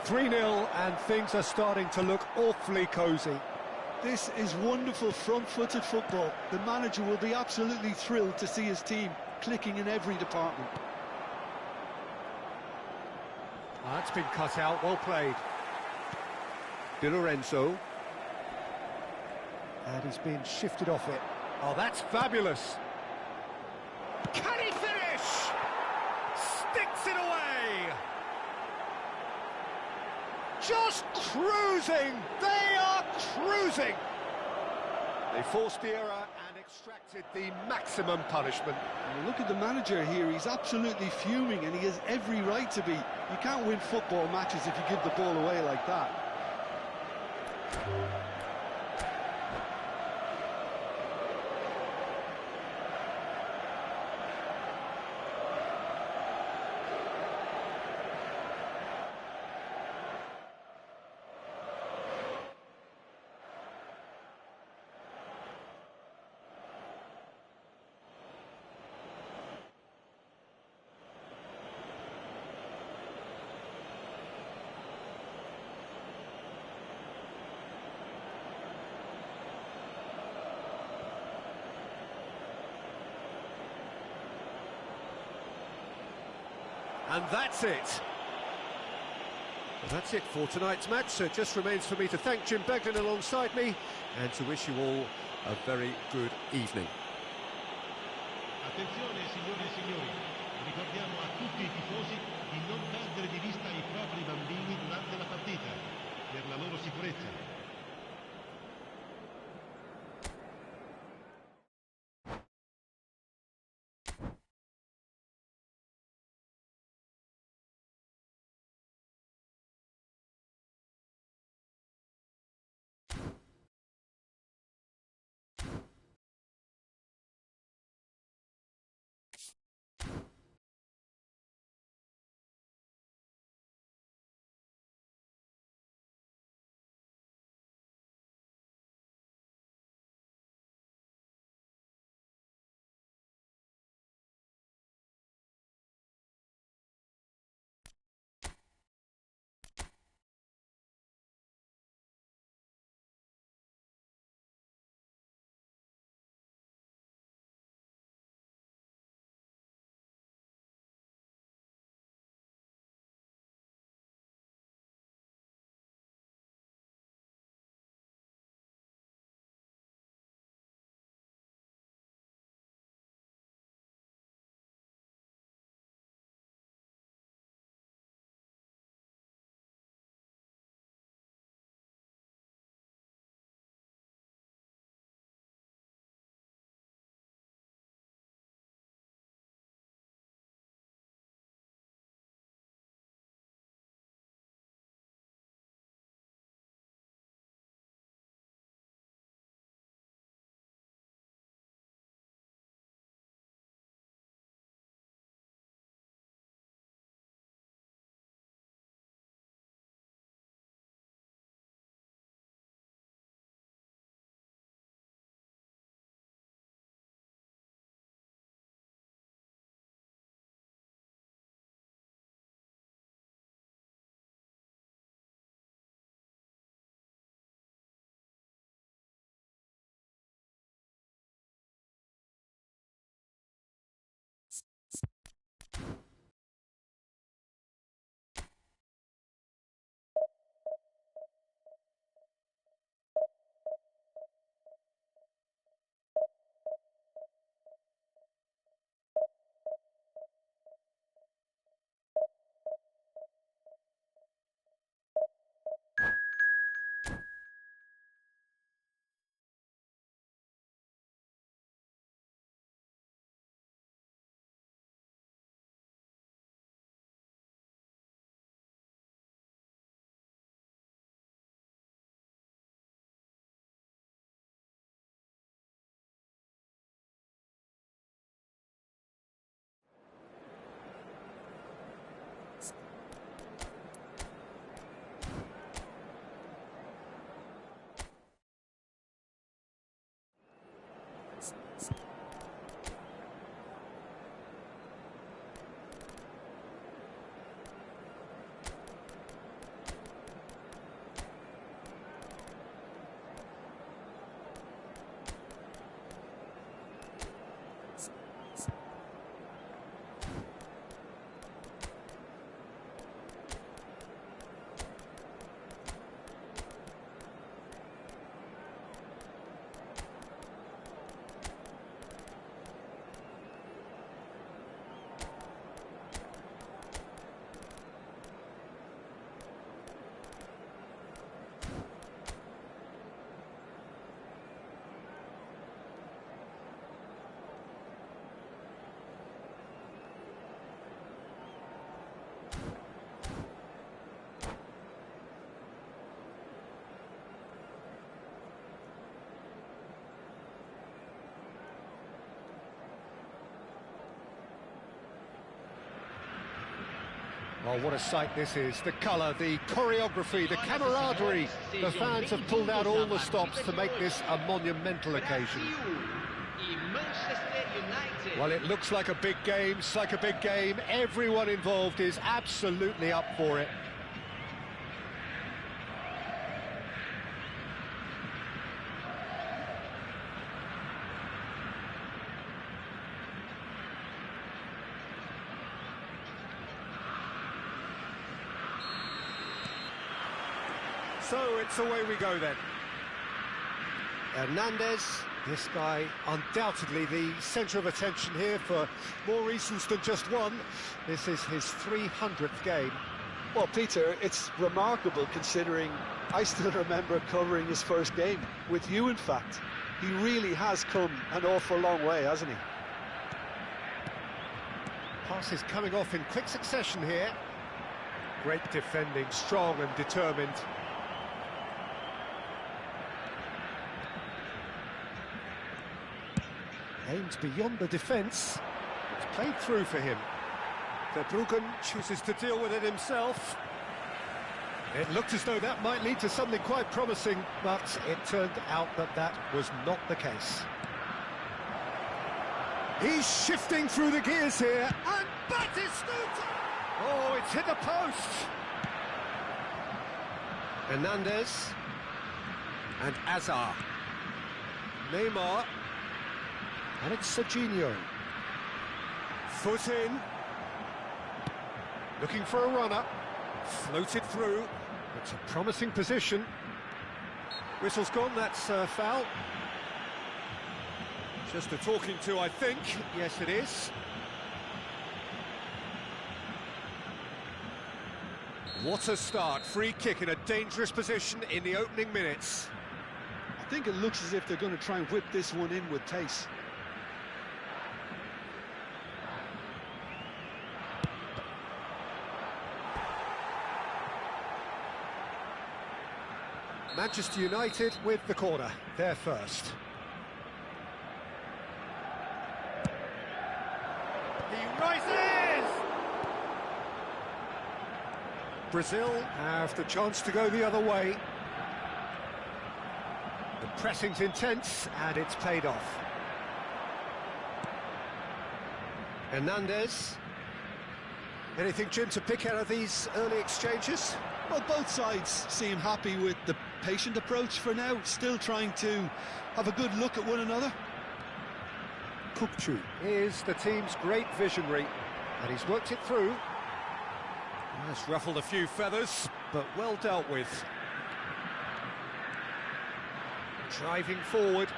3-0 and things are starting to look awfully cosy. This is wonderful front-footed football. The manager will be absolutely thrilled to see his team clicking in every department. That's been cut out, well played. Di Lorenzo. And he's been shifted off it. Oh, that's fabulous. Can he finish? Sticks it away. Just cruising. They are cruising. They forced the error and extracted the maximum punishment. Well, look at the manager here. He's absolutely fuming, and he has every right to be. You can't win football matches if you give the ball away like that. And that's it. Well, that's it for tonight's match. So it just remains for me to thank Jim Beglin alongside me and to wish you all a very good evening. Attenzione signore e signori, ricordiamo a tutti i tifosi di non perdere di vista i propri bambini durante la partita, per la loro sicurezza. Oh, what a sight this is. The colour, the choreography, the camaraderie. The fans have pulled out all the stops to make this a monumental occasion. Well, it looks like a big game, it's like a big game. Everyone involved is absolutely up for it. So it's away we go then. Hernandez, this guy undoubtedly the centre of attention here for more reasons than just one. This is his 300th game. Well, Peter, it's remarkable considering I still remember covering his first game, with you in fact. He really has come an awful long way, hasn't he? Passes coming off in quick succession here. Great defending, strong and determined. Aims beyond the defence. It's played through for him. Verbruggen chooses to deal with it himself. It looked as though that might lead to something quite promising, but it turned out that that was not the case. He's shifting through the gears here. And Batistuta! Oh, it's hit the post! Hernandez. And Azar. Neymar. And it's Serginho. Foot in. Looking for a runner. Floated through. It's a promising position. Whistle's gone, that's foul. Just a talking to, I think. Yes, it is. What a start. Free kick in a dangerous position in the opening minutes. I think it looks as if they're going to try and whip this one in with pace. Manchester United with the corner, they're first. He rises! Brazil have the chance to go the other way. The pressing's intense and it's paid off. Hernandez. Anything, Jim, to pick out of these early exchanges? Well, both sides seem happy with the patient approach for now, still trying to have a good look at one another. Kukçu is the team's great visionary, and he's worked it through. Has ruffled a few feathers, but well dealt with. Driving forward.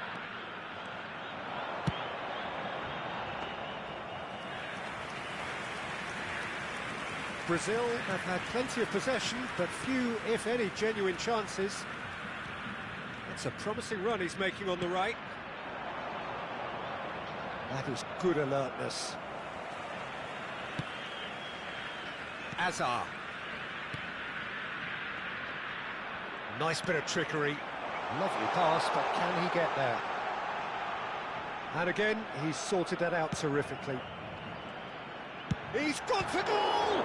Brazil have had plenty of possession, but few, if any, genuine chances. It's a promising run he's making on the right. That is good alertness. Azar. Nice bit of trickery. Lovely pass, but can he get there? And again, he's sorted that out terrifically. He's gone for goal!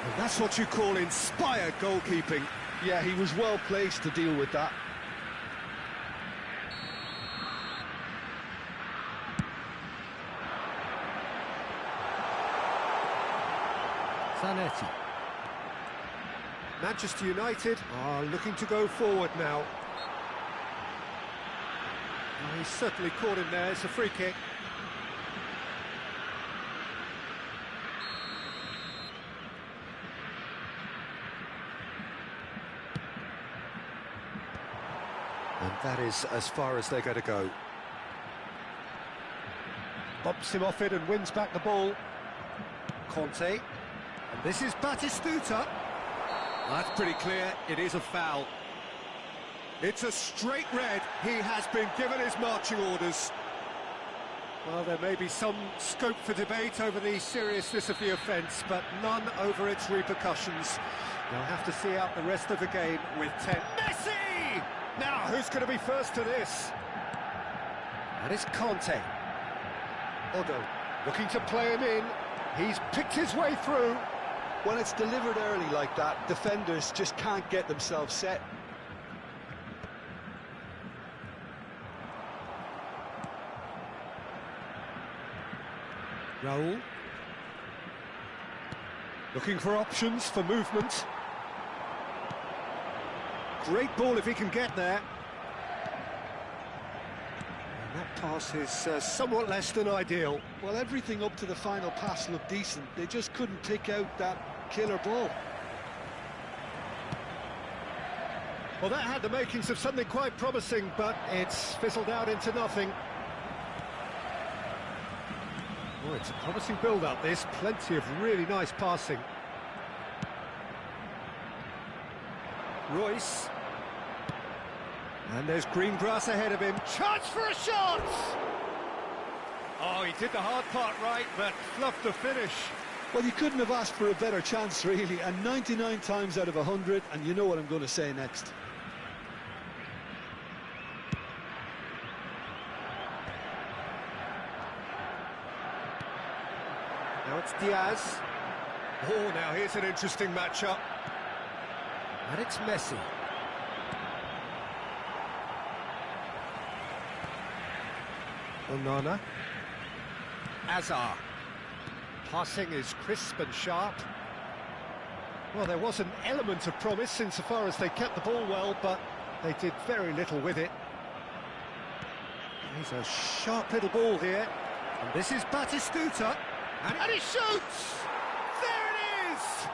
And that's what you call inspired goalkeeping. Yeah, he was well placed to deal with that. Zanetti. Manchester United are looking to go forward now. Oh, he's certainly caught him there. It's a free kick. And that is as far as they're going to go. Bumps him off it and wins back the ball. Conte. And this is Batistuta. That's pretty clear. It is a foul. It's a straight red. He has been given his marching orders. Well, there may be some scope for debate over the seriousness of the offence, but none over its repercussions. They'll have to see out the rest of the game with 10. Messi! Now, who's going to be first to this? That is Conte. Odo looking to play him in. He's picked his way through. When it's delivered early like that, defenders just can't get themselves set. Raul. Looking for options for movement. Great ball if he can get there. And that pass is somewhat less than ideal. Well, everything up to the final pass looked decent. They just couldn't pick out that killer ball. Well, that had the makings of something quite promising, but it's fizzled out into nothing. Oh, it's a promising build-up, this. Plenty of really nice passing. Royce. And there's green grass ahead of him. Chance for a shot! Oh, he did the hard part right, but fluffed the finish. Well, you couldn't have asked for a better chance, really, and 99 times out of 100, and you know what I'm going to say next. Now it's Diaz. Oh, now here's an interesting matchup. And it's Messi. Onana. Azar. Passing is crisp and sharp. Well, there was an element of promise insofar as they kept the ball well, but they did very little with it. He's a sharp little ball here. And this is Batistuta. And he shoots! There it is!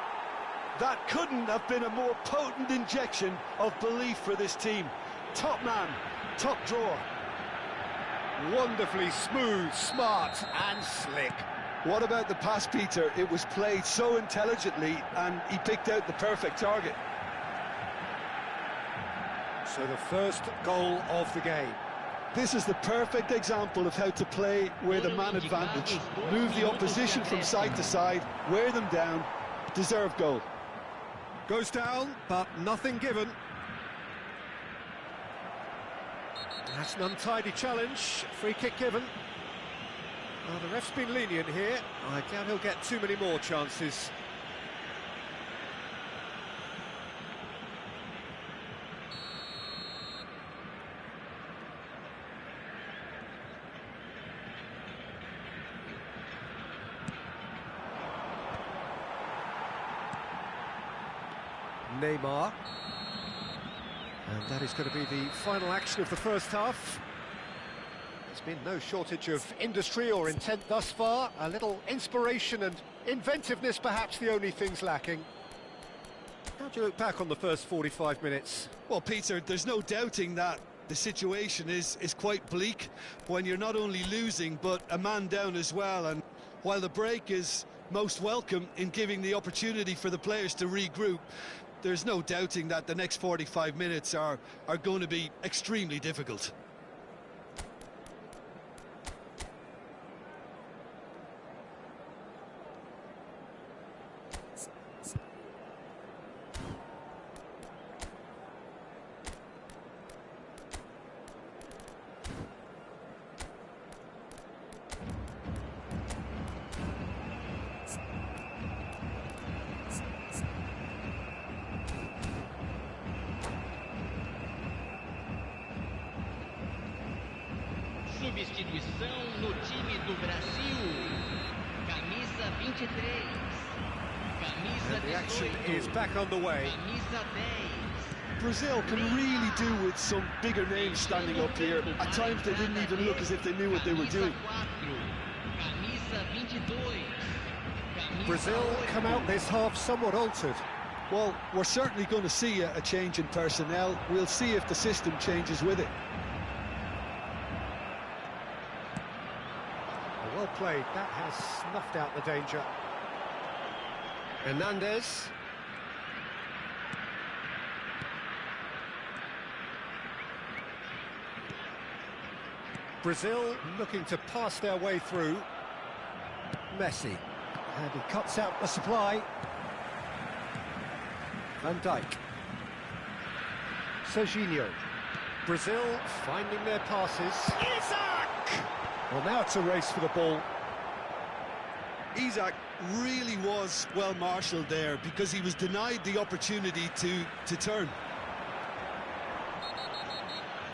That couldn't have been a more potent injection of belief for this team. Top man, top drawer. Wonderfully smooth, smart and slick. What about the pass, Peter? It was played so intelligently and he picked out the perfect target. So the first goal of the game. This is the perfect example of how to play with a man advantage. Move the opposition from side to side, wear them down, deserve goal. Goes down, but nothing given. That's an untidy challenge, free kick given. Well, the ref's been lenient here. I doubt he'll get too many more chances. Neymar. And that is going to be the final action of the first half. There's been no shortage of industry or intent thus far. A little inspiration and inventiveness, perhaps the only things lacking. How do you look back on the first 45 minutes? Well, Peter, there's no doubting that the situation is quite bleak when you're not only losing, but a man down as well. And while the break is most welcome in giving the opportunity for the players to regroup, there's no doubting that the next 45 minutes are going to be extremely difficult. Substituição no time do Brasil. Camisa 23. And the action is back on the way. Brazil can really do with some bigger names standing up here. At times they didn't even look as if they knew what they were doing. Brazil come out this half somewhat altered. Well, we're certainly going to see a change in personnel. We'll see if the system changes with it. Well played. That has snuffed out the danger. Hernandez. Brazil looking to pass their way through. Messi. And he cuts out the supply. Van Dijk. Serginho. Brazil finding their passes. Isaac! Well, now it's a race for the ball. Isaac really was well marshalled there because he was denied the opportunity to turn.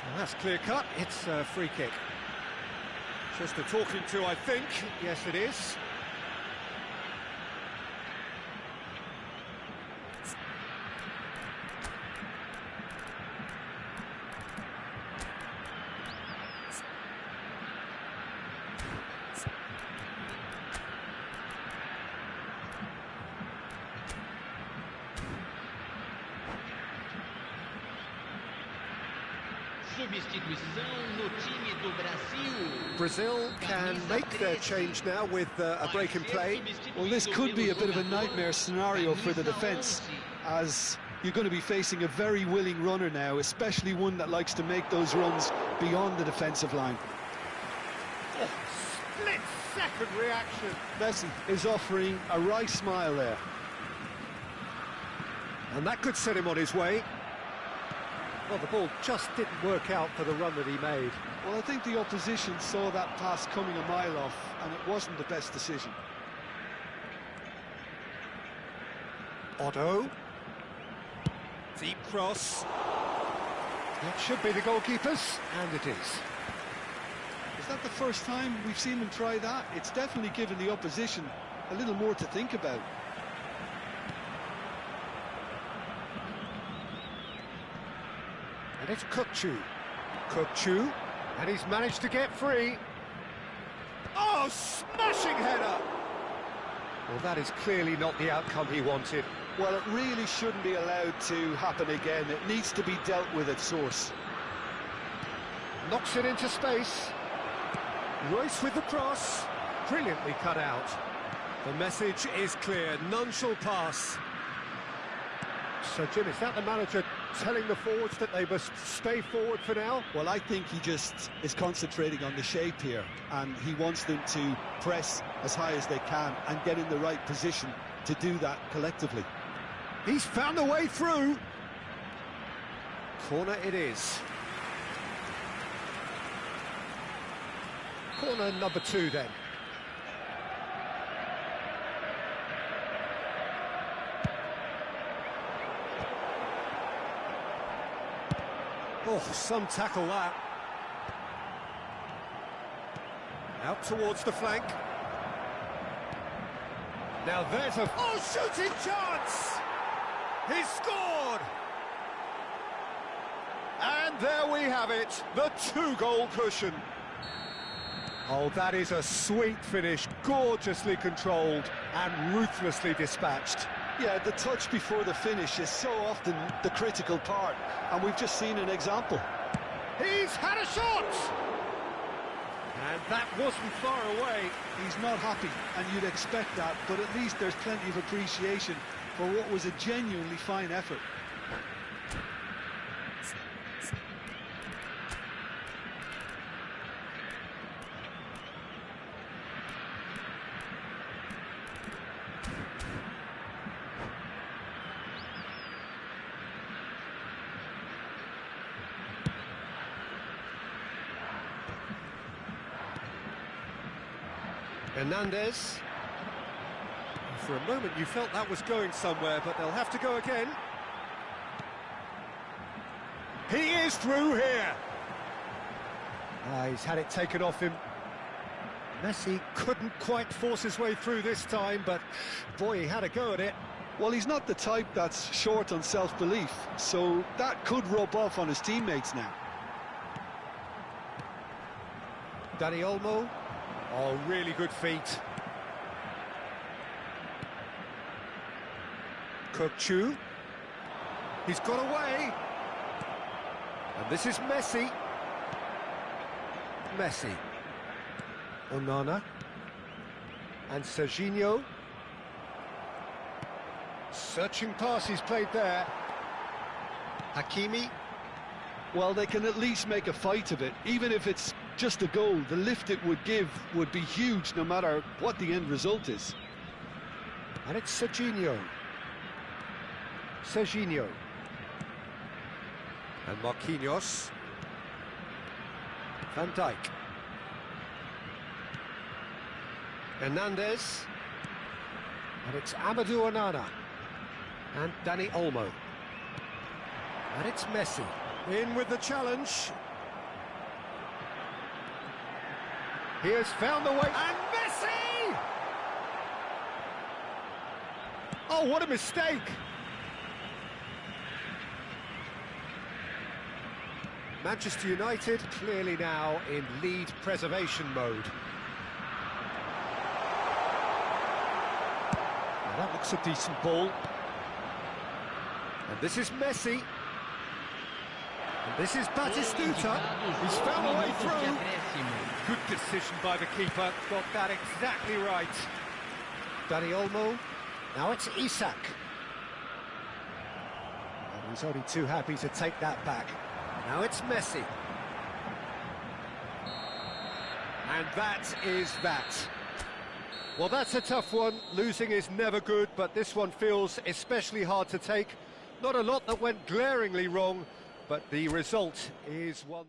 Well, that's clear cut. It's a free kick. Just a talking to, I think. Yes, it is. Brazil can make their change now with a break in play. Well, this could be a bit of a nightmare scenario for the defence, as you're going to be facing a very willing runner now, especially one that likes to make those runs beyond the defensive line. Oh, split-second reaction. Messi is offering a wry smile there. And that could set him on his way. Well, the ball just didn't work out for the run that he made. Well, I think the opposition saw that pass coming a mile off, and it wasn't the best decision. Otto. Deep cross. It should be the goalkeeper's, and it is. Is that the first time we've seen them try that? It's definitely given the opposition a little more to think about. And it's Kukçu. Kukçu, and he's managed to get free. Oh, smashing header! Well, that is clearly not the outcome he wanted. Well, it really shouldn't be allowed to happen again. It needs to be dealt with at source. Knocks it into space. Royce with the cross. Brilliantly cut out. The message is clear. None shall pass. So, Jim, is that the manager telling the forwards that they must stay forward for now? Well, I think he just is concentrating on the shape here, and he wants them to press as high as they can and get in the right position to do that collectively. He's found a way through. Corner it is. Corner number 2 then. Oh, some tackle that. Out towards the flank. Now there's a... Oh, shooting chance! He's scored! And there we have it, the 2-goal cushion. Oh, that is a sweet finish, gorgeously controlled and ruthlessly dispatched. Yeah, the touch before the finish is so often the critical part, and we've just seen an example. He's had a shot! And that wasn't far away. He's not happy, and you'd expect that, but at least there's plenty of appreciation for what was a genuinely fine effort. Hernandez. For a moment you felt that was going somewhere, but they'll have to go again. He is through here. He's had it taken off him. Messi couldn't quite force his way through this time, but boy, he had a go at it. Well, he's not the type that's short on self-belief, so that could rub off on his teammates now. Dani Olmo. Oh, really good feet. Kökçü. He's got away. And this is Messi. Messi. Onana. And Serginho. Searching pass he's played there. Hakimi. Well, they can at least make a fight of it. Even if it's just a goal, the lift it would give would be huge no matter what the end result is. And it's Serginho. Serginho. And Marquinhos. Van Dijk. Hernandez. And it's Amadou Onana. And Dani Olmo. And it's Messi. In with the challenge. He has found the way. And Messi! Oh, what a mistake! Manchester United clearly now in lead preservation mode. Now that looks a decent ball. And this is Messi. And this is Batistuta. He's found a way through. Good decision by the keeper. Got that exactly right. Dani Olmo. Now it's Isak. And he's only too happy to take that back. Now it's Messi. And that is that. Well, that's a tough one. Losing is never good, but this one feels especially hard to take. Not a lot that went glaringly wrong, but the result is one.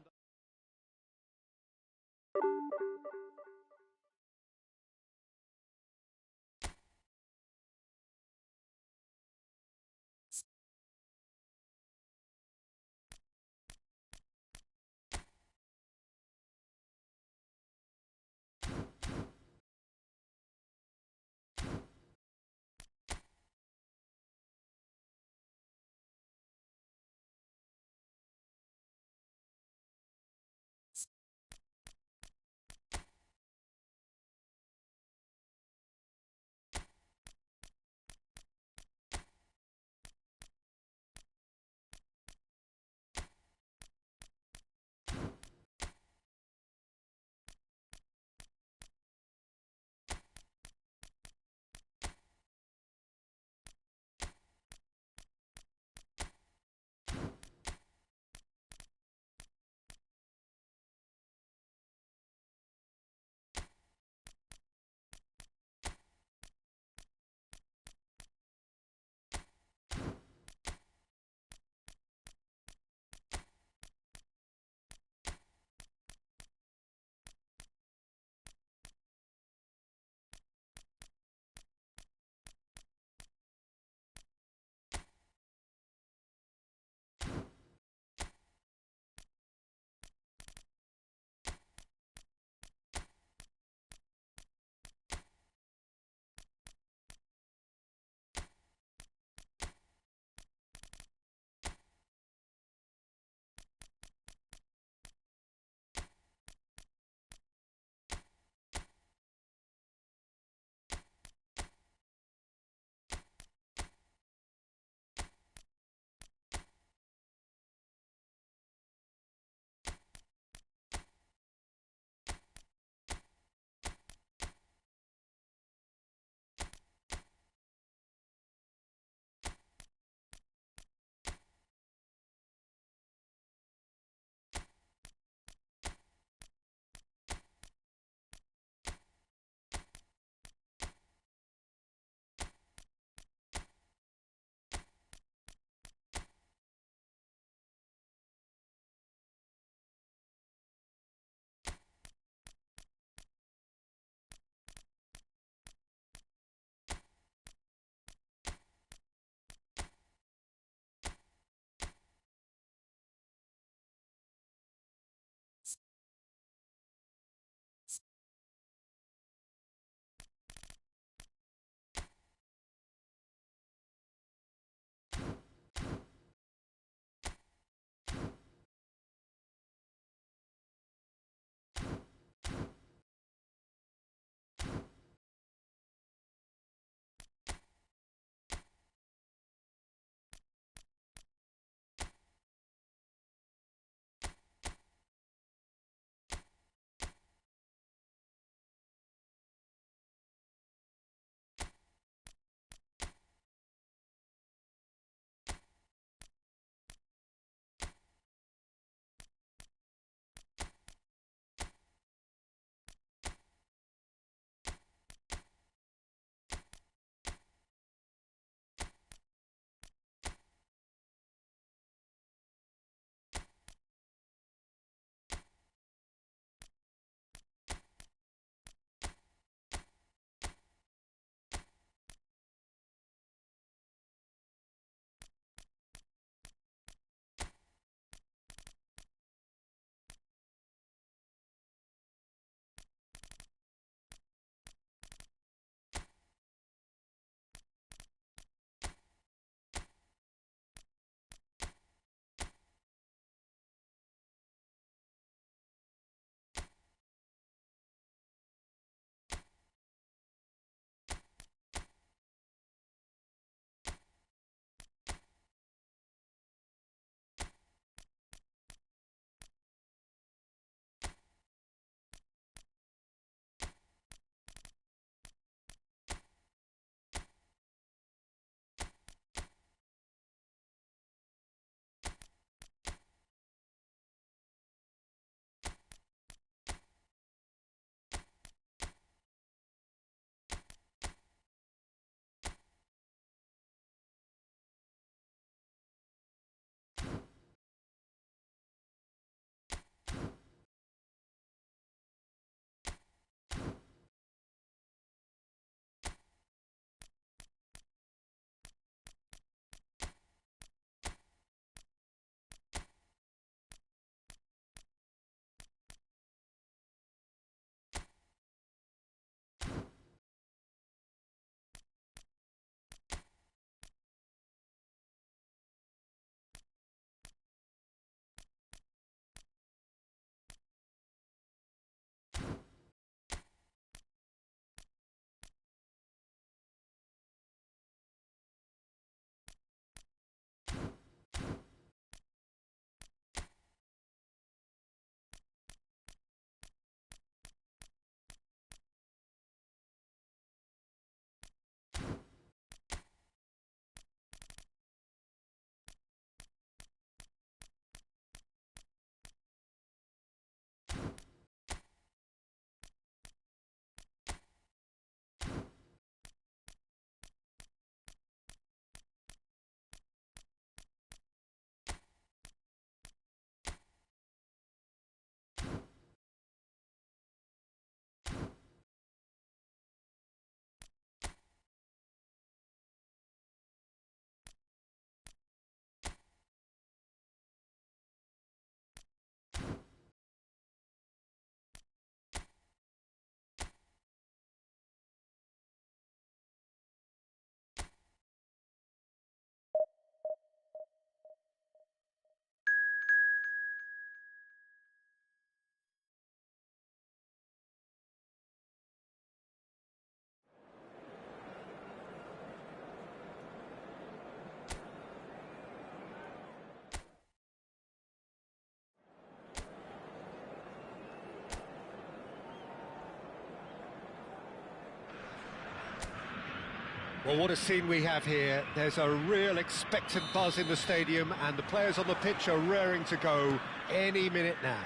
Well, what a scene we have here. There's a real expectant buzz in the stadium, and the players on the pitch are raring to go any minute now.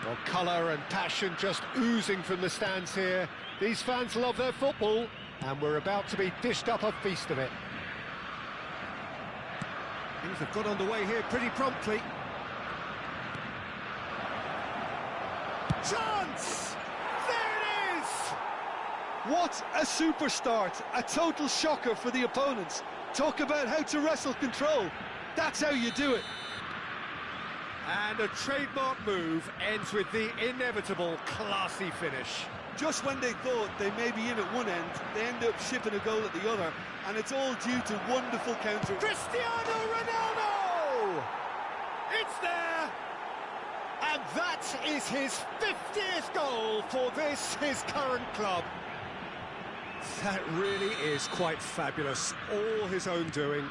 Well, colour and passion just oozing from the stands here. These fans love their football, and we're about to be dished up a feast of it. Things have got underway here pretty promptly. Chance! There it is! What a super start, a total shocker for the opponents. Talk about how to wrestle control. That's how you do it. And a trademark move ends with the inevitable classy finish. Just when they thought they may be in at one end, they end up shipping a goal at the other, and it's all due to wonderful counter. Cristiano Ronaldo! It's there! And that is his 50th goal for this, his current club. That really is quite fabulous, all his own doing.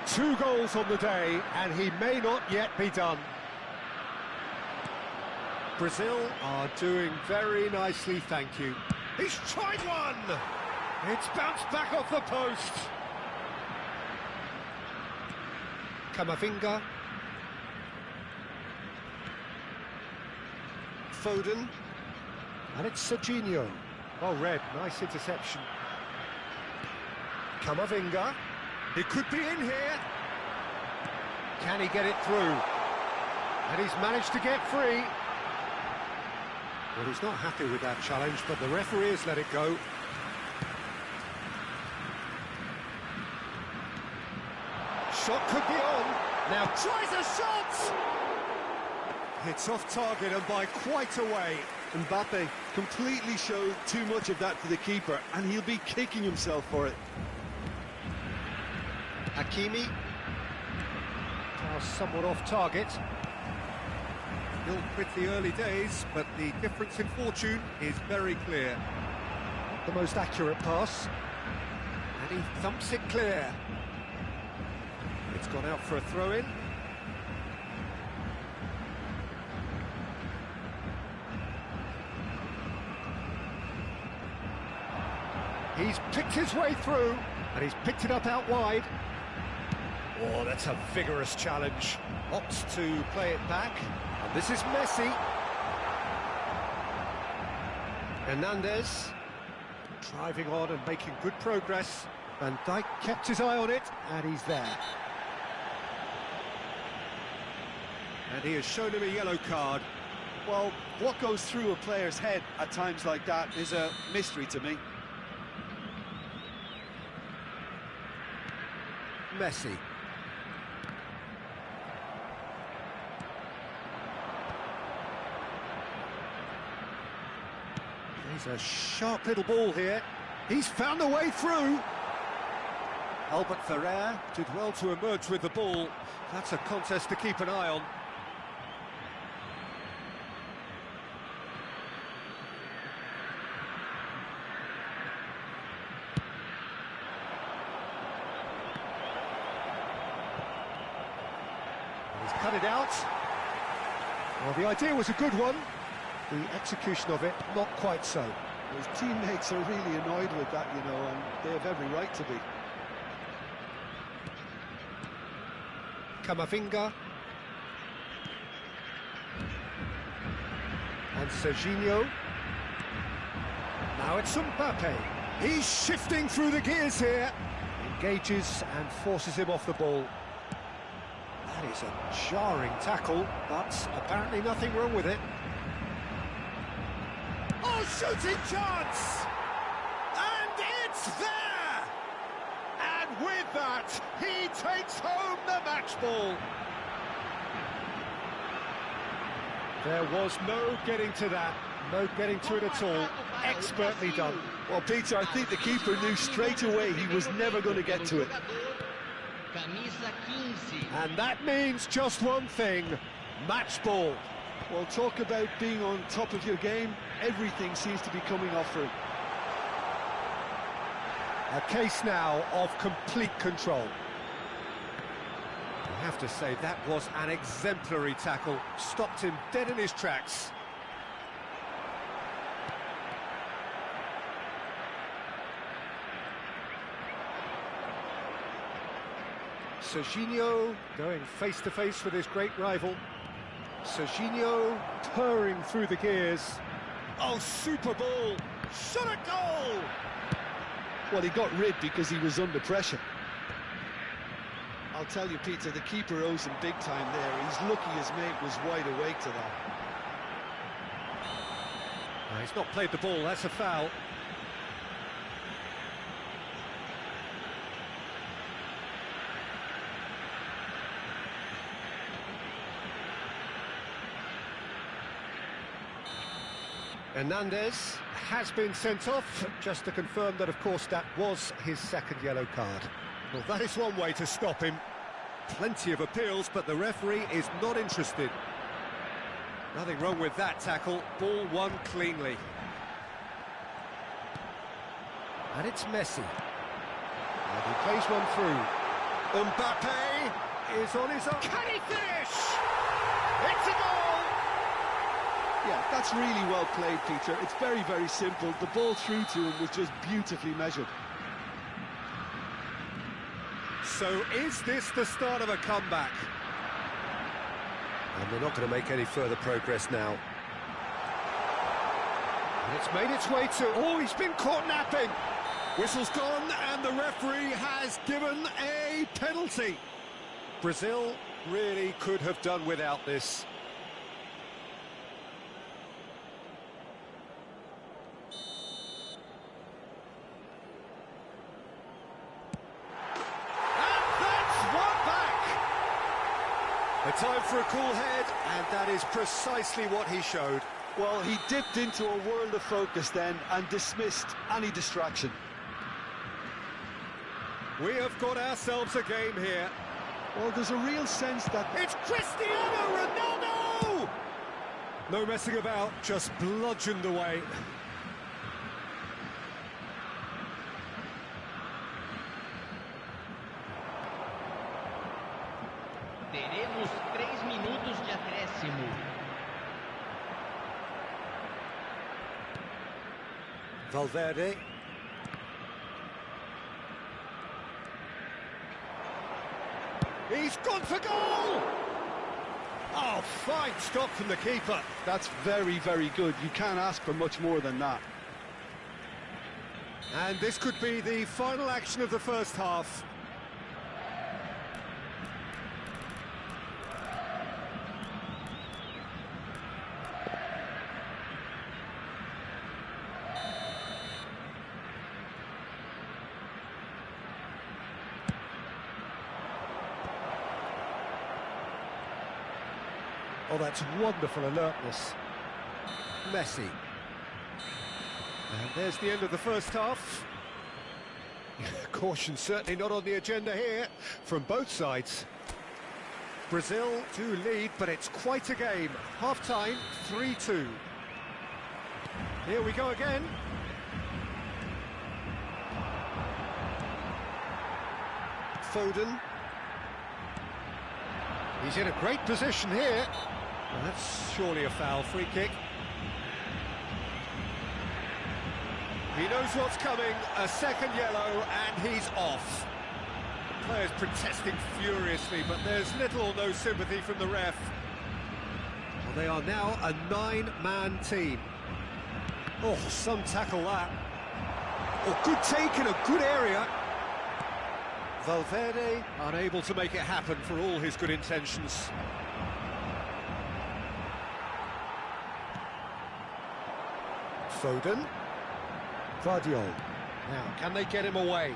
2 goals on the day, and he may not yet be done. Brazil are doing very nicely, thank you. He's tried one! It's bounced back off the post. Camavinga. Foden. And it's Serginho. Well read, nice interception. Camavinga. He could be in here. Can he get it through? And he's managed to get free. Well, he's not happy with that challenge, but the referee has let it go. Shot could be on. Now tries a shot! It's off target and by quite a way. Mbappe completely showed too much of that to the keeper, and he'll be kicking himself for it. Hakimi. Now somewhat off target. Still pretty early days, but the difference in fortune is very clear. Not the most accurate pass. And he thumps it clear. It's gone out for a throw-in. He's picked his way through, and he's picked it up out wide. Oh, that's a vigorous challenge. Opts to play it back. And this is Messi. Hernandez. Driving on and making good progress. Van Dijk kept his eye on it, and he's there. And he has shown him a yellow card. Well, what goes through a player's head at times like that is a mystery to me. Messi. There's a sharp little ball here. He's found a way through. Albert Ferrer did well to emerge with the ball. That's a contest to keep an eye on. He's cut it out. Well, the idea was a good one. The execution of it, not quite so. His teammates are really annoyed with that, you know, and they have every right to be. Camavinga. And Serginho. Now it's Mbappe. He's shifting through the gears here. Engages and forces him off the ball. That is a jarring tackle, but apparently nothing wrong with it. Oh, shooting chance! And it's there! And with that, he takes home the match ball. There was no getting to that, no getting to it at all. Expertly done. Well, Peter, I think the keeper knew straight away he was never going to get to it. And that means just one thing, match ball. Well, talk about being on top of your game. Everything seems to be coming off for him. A case now of complete control. I have to say, that was an exemplary tackle. Stopped him dead in his tracks. Serginho going face-to-face with his great rival. Serginho purring through the gears. Oh, super ball! Shot a goal! Well, he got rid because he was under pressure. I'll tell you, Peter, the keeper owes him big time there. He's lucky his mate was wide awake to that. No, he's not played the ball, that's a foul. Hernandez has been sent off, just to confirm that, of course, that was his second yellow card. Well, that is one way to stop him. Plenty of appeals, but the referee is not interested. Nothing wrong with that tackle. Ball won cleanly. And it's Messi. And he plays one through. Mbappe is on his own. Can he finish? It's a goal! Yeah, that's really well played, Peter. It's very, very simple. The ball through to him was just beautifully measured. So is this the start of a comeback? And they're not going to make any further progress now. And it's made its way to... Oh, he's been caught napping! Whistle's gone, and the referee has given a penalty. Brazil really could have done without this. A time for a cool head, and that is precisely what he showed. Well, he dipped into a world of focus then and dismissed any distraction. We have got ourselves a game here. Well, there's a real sense that... It's Cristiano Ronaldo! No messing about, just bludgeoned away. Teremos 3 minutos de acréscimo. Valverde. He's gone for goal! Oh, fine stop from the keeper. That's very, very good. You can't ask for much more than that. And this could be the final action of the first half. Oh, that's wonderful alertness. Messi. And there's the end of the first half. Caution certainly not on the agenda here from both sides. Brazil do lead, but it's quite a game. Half-time, 3-2. Here we go again. Foden. He's in a great position here. Well, that's surely a foul. Free kick. He knows what's coming. A second yellow, and he's off. The players protesting furiously, but there's little or no sympathy from the ref. Well, they are now a 9-man team. Oh, some tackle that. Oh, good take in a good area. Valverde unable to make it happen for all his good intentions. Foden. Guardiola. Now, can they get him away?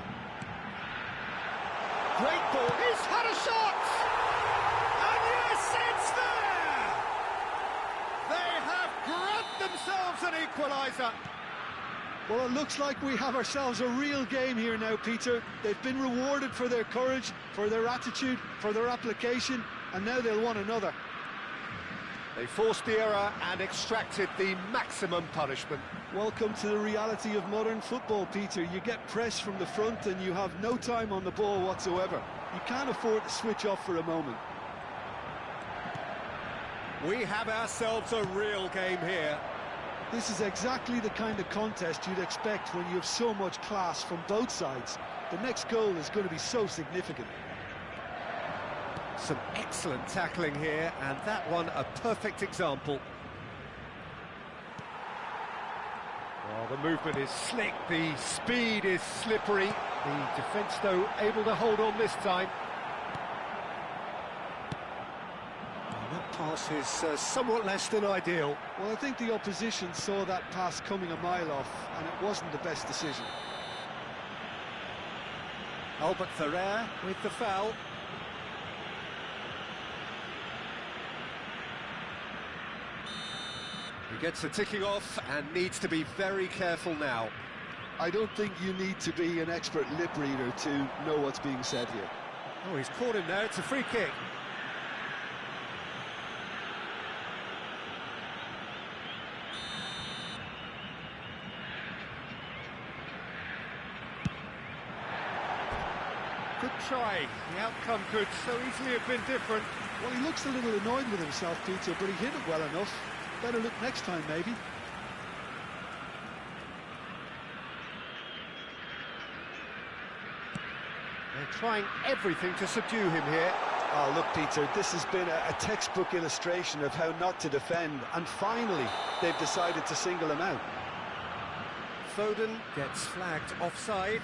Great ball. He's had a shot! And yes, it's there! They have grabbed themselves an equaliser. Well, it looks like we have ourselves a real game here now, Peter. They've been rewarded for their courage, for their attitude, for their application, and now they'll want another. They forced the error and extracted the maximum punishment. Welcome to the reality of modern football, Peter. You get press from the front and you have no time on the ball whatsoever. You can't afford to switch off for a moment. We have ourselves a real game here. This is exactly the kind of contest you'd expect when you have so much class from both sides. The next goal is going to be so significant. Some excellent tackling here, and that one a perfect example. Well, the movement is slick, the speed is slippery. The defence, though, able to hold on this time. And that pass is somewhat less than ideal. Well, I think the opposition saw that pass coming a mile off, and it wasn't the best decision. Albert Ferrer with the foul. He gets the ticking off and needs to be very careful now. I don't think you need to be an expert lip reader to know what's being said here. Oh, he's caught him there, it's a free kick. Good try, the outcome could so easily have been different. Well, he looks a little annoyed with himself, Peter, but he hit it well enough. Better look next time, maybe. They're trying everything to subdue him here. Oh, look, Peter, this has been a textbook illustration of how not to defend, and finally, they've decided to single him out. Foden gets flagged offside.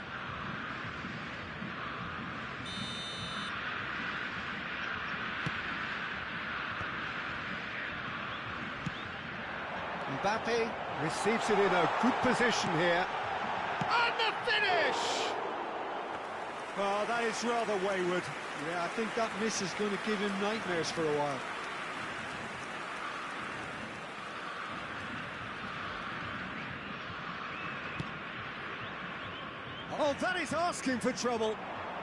Mbappe receives it in a good position here. And the finish! Oh, that is rather wayward. Yeah, I think that miss is going to give him nightmares for a while. Oh, that is asking for trouble.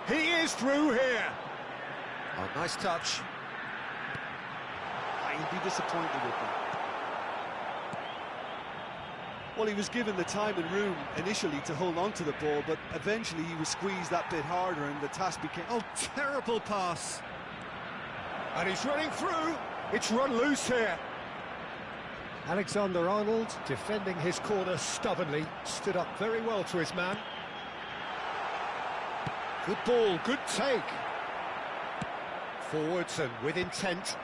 He is through here. Oh, nice touch. He'd be disappointed with that. Well, he was given the time and room initially to hold on to the ball, but eventually he was squeezed that bit harder and the task became... Oh, terrible pass. And he's running through. It's run loose here. Alexander-Arnold defending his corner stubbornly. Stood up very well to his man. Good ball, good take. Forwards and with intent.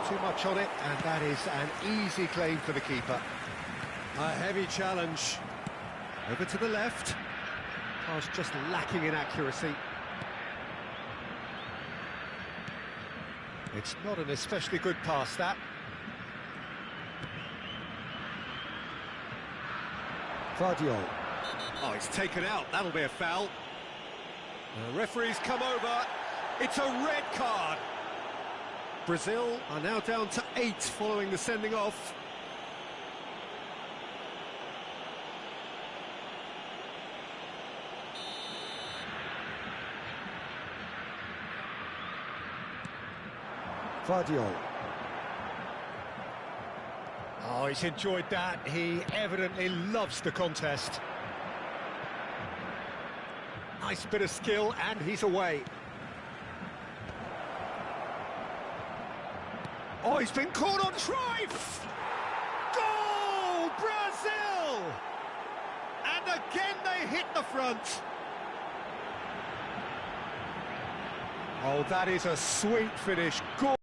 Too much on it, and that is an easy claim for the keeper. A heavy challenge. Over to the left. Pass just lacking in accuracy. It's not an especially good pass, that. Vardiol. Oh, it's taken out. That'll be a foul. The referee's come over. It's a red card. Brazil are now down to 8 following the sending off. Vardiol. Oh, he's enjoyed that. He evidently loves the contest. Nice bit of skill, and he's away. Oh, he's been caught on Cruyff! Goal, Brazil! And again they hit the front. Oh, that is a sweet finish. Goal.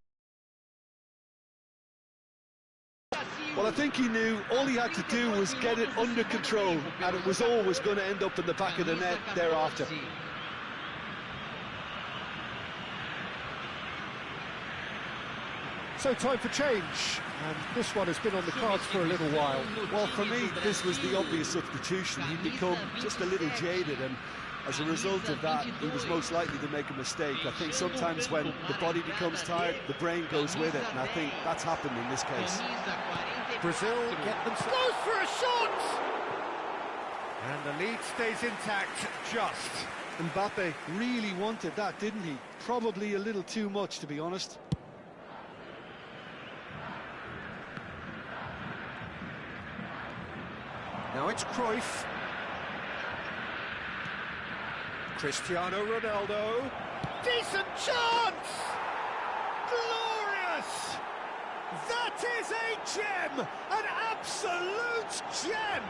Well, I think he knew all he had to do was get it under control, and it was always going to end up in the back of the net thereafter. So time for change, and this one has been on the cards for a little while. Well, for me, this was the obvious substitution. He'd become just a little jaded, and as a result of that, he was most likely to make a mistake. I think sometimes when the body becomes tired, the brain goes with it, and I think that's happened in this case. Brazil get them close for a shot! And the lead stays intact, just. Mbappe really wanted that, didn't he? Probably a little too much, to be honest. Now it's Cruyff. Cristiano Ronaldo. Decent chance! Glorious! That is a gem! An absolute gem!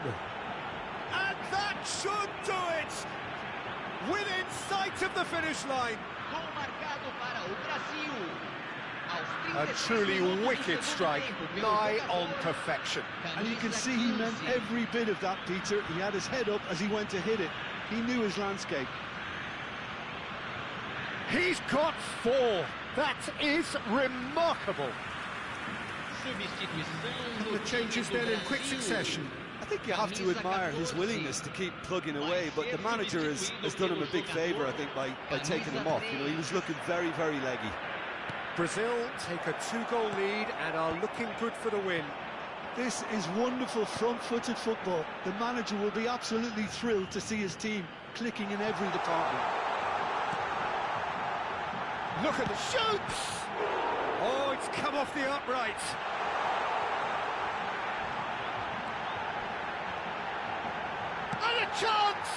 And That should do it! Within sight of the finish line. Gol marcado para o Brasil. A truly wicked strike, nigh on perfection. And you can see he meant every bit of that, Peter. He had his head up as he went to hit it. He knew his landscape. He's got 4. That is remarkable. Substituição The changes then in quick succession. I think you have to admire his willingness to keep plugging away, but the manager has done him a big favour, I think, by taking him off. You know, he was looking very, very leggy. Brazil take a 2-goal lead and are looking good for the win. This is wonderful front-footed football. The manager will be absolutely thrilled to see his team clicking in every department. Look at the shoots! Oh, it's come off the upright. And a chance!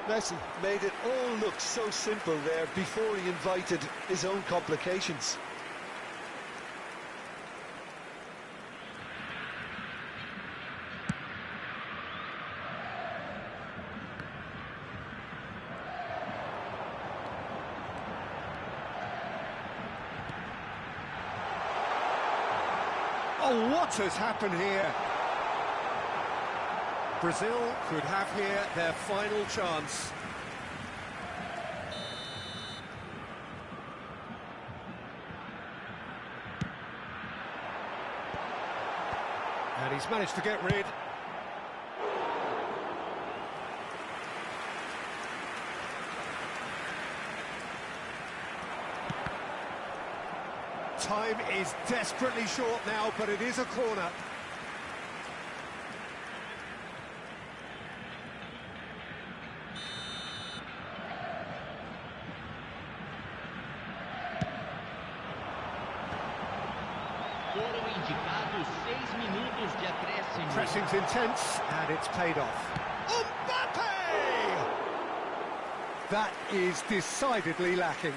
Messi made it all look so simple there before he invited his own complications. Oh, what has happened here? Brazil could have here their final chance. And he's managed to get rid. Time is desperately short now, but it is a corner. Foram indicados 6 minutos de acréscimo. Pressing's intense, and it's paid off. Mbappe! That is decidedly lacking.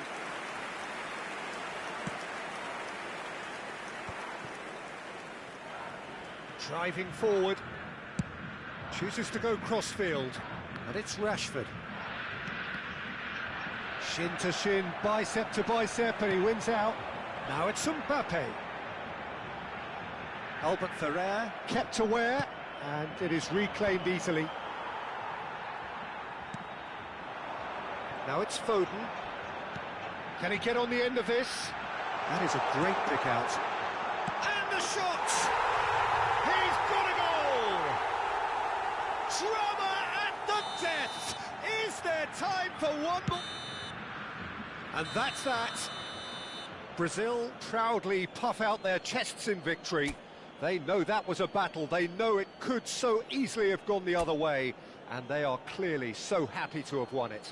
Driving forward. Chooses to go crossfield. And it's Rashford. Shin to shin, bicep to bicep, and he wins out. Now it's Mbappe. Albert Ferrer kept aware, and it is reclaimed easily. Now it's Foden. Can he get on the end of this? That is a great pick out. And the shot! He's got a goal! Drama at the death! Is there time for one more? And that's that. Brazil proudly puff out their chests in victory. They know that was a battle. They know it could so easily have gone the other way. And they are clearly so happy to have won it.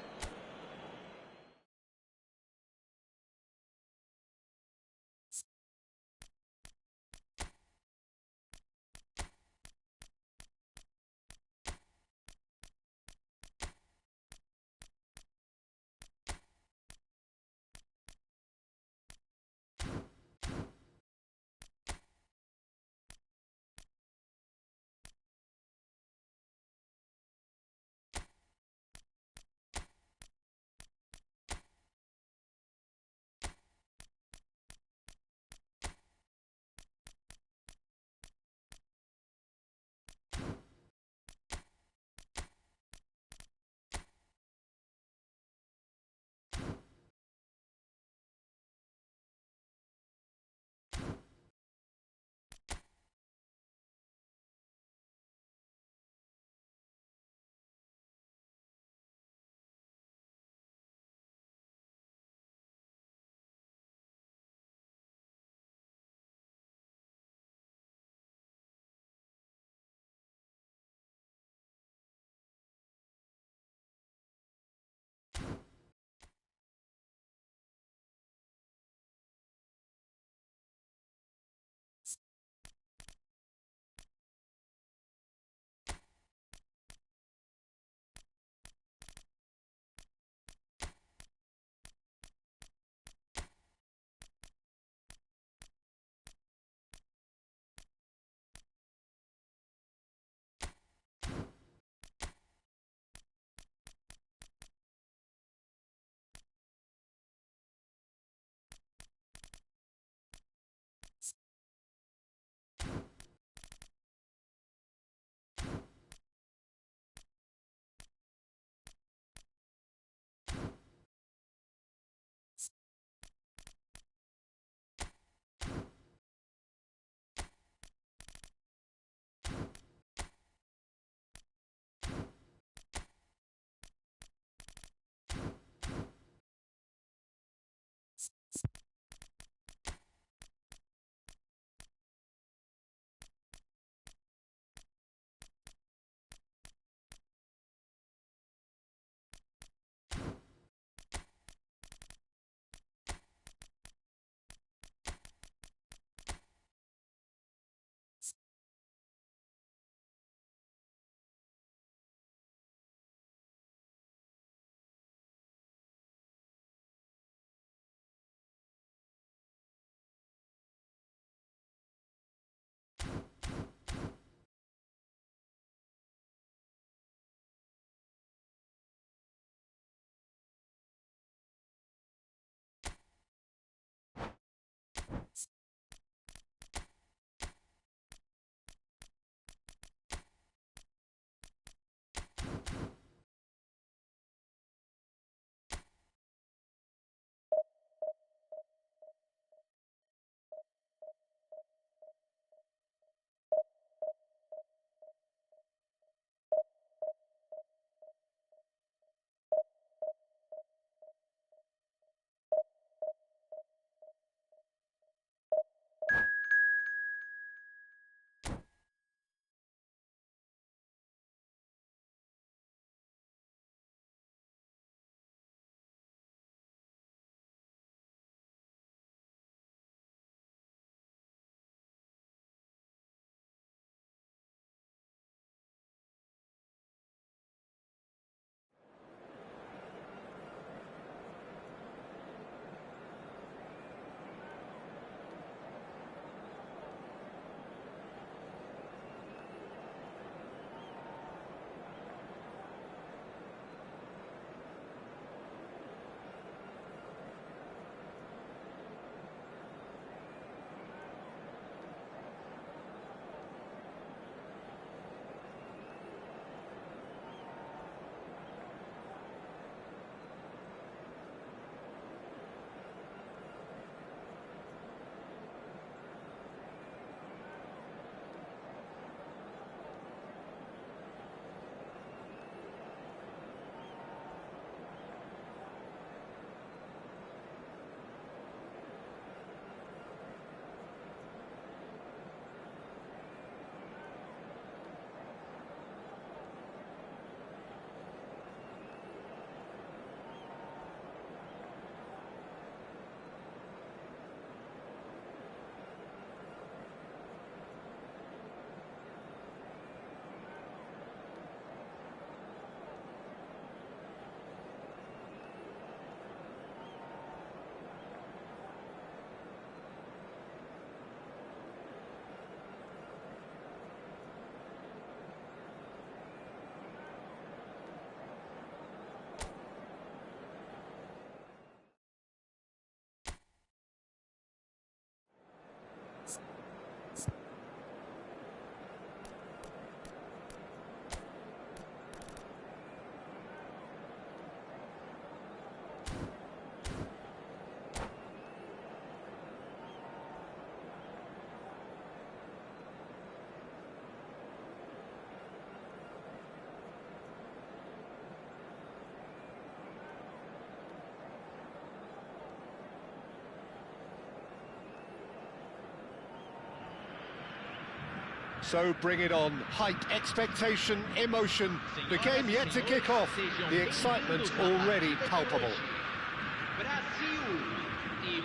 So bring it on. Hype, expectation, emotion. The game yet to kick off. The excitement already palpable.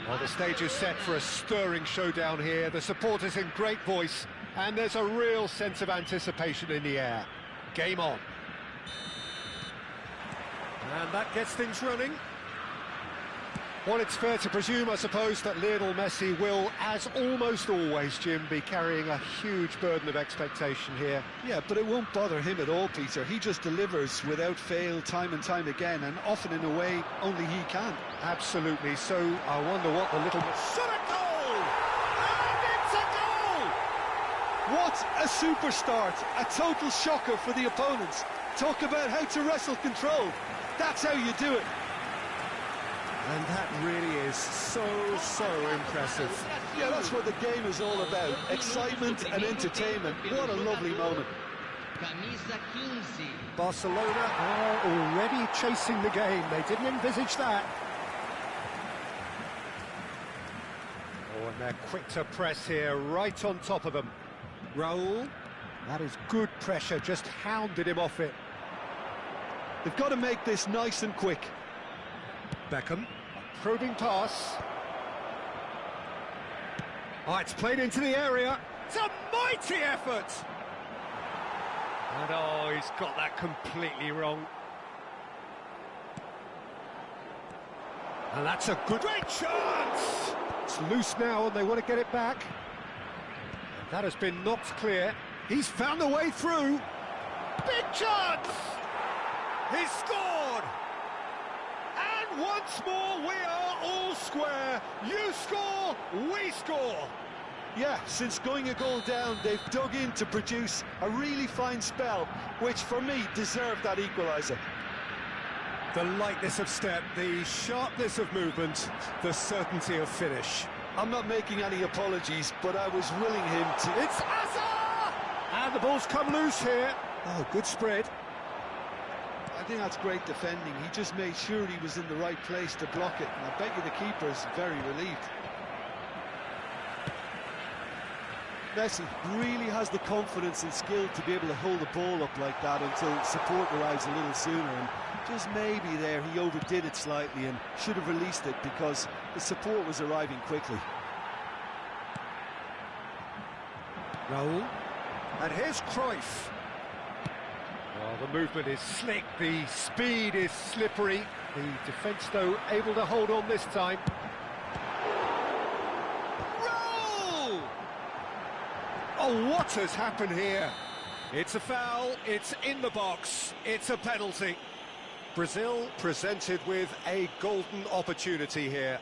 Well, the stage is set for a stirring showdown here. The supporters in great voice, and there's a real sense of anticipation in the air. Game on. And that gets things running. Well, it's fair to presume, I suppose, that Lionel Messi will, as almost always, Jim, be carrying a huge burden of expectation here. Yeah, but it won't bother him at all, Peter. He just delivers without fail time and time again, and often in a way only he can. Absolutely. So I wonder what the little... Shot a goal! And it's a goal! What a super start. A total shocker for the opponents. Talk about how to wrestle control. That's how you do it. And that really is so impressive. Yeah, that's what the game is all about. Excitement and entertainment. What a lovely moment. Barcelona are already chasing the game. They didn't envisage that. Oh, and they're quick to press here, right on top of them. Raul, that is good pressure, just hounded him off it. They've got to make this nice and quick. Beckham, a probing pass. Oh, it's played into the area. It's a mighty effort. And oh, he's got that completely wrong. And that's a good great chance. It's loose now and they want to get it back. And that has been knocked clear. He's found the way through. Big chance. He's scored. And once more we are all square. You score, we score. Yeah, since going a goal down, they've dug in to produce a really fine spell, which for me deserved that equaliser. The lightness of step, the sharpness of movement, the certainty of finish. I'm not making any apologies, but I was willing him to... It's Hazard! And the ball's come loose here. Oh, good spread. I think that's great defending. He just made sure he was in the right place to block it, and I bet you the keeper's very relieved. Messi really has the confidence and skill to be able to hold the ball up like that until support arrives a little sooner, and just maybe there he overdid it slightly and should have released it because the support was arriving quickly. Raul, and here's Cruyff. Well, the movement is slick, the speed is slippery. The defence, though, able to hold on this time. Roll! Oh, what has happened here? It's a foul, it's in the box, it's a penalty. Brazil presented with a golden opportunity here.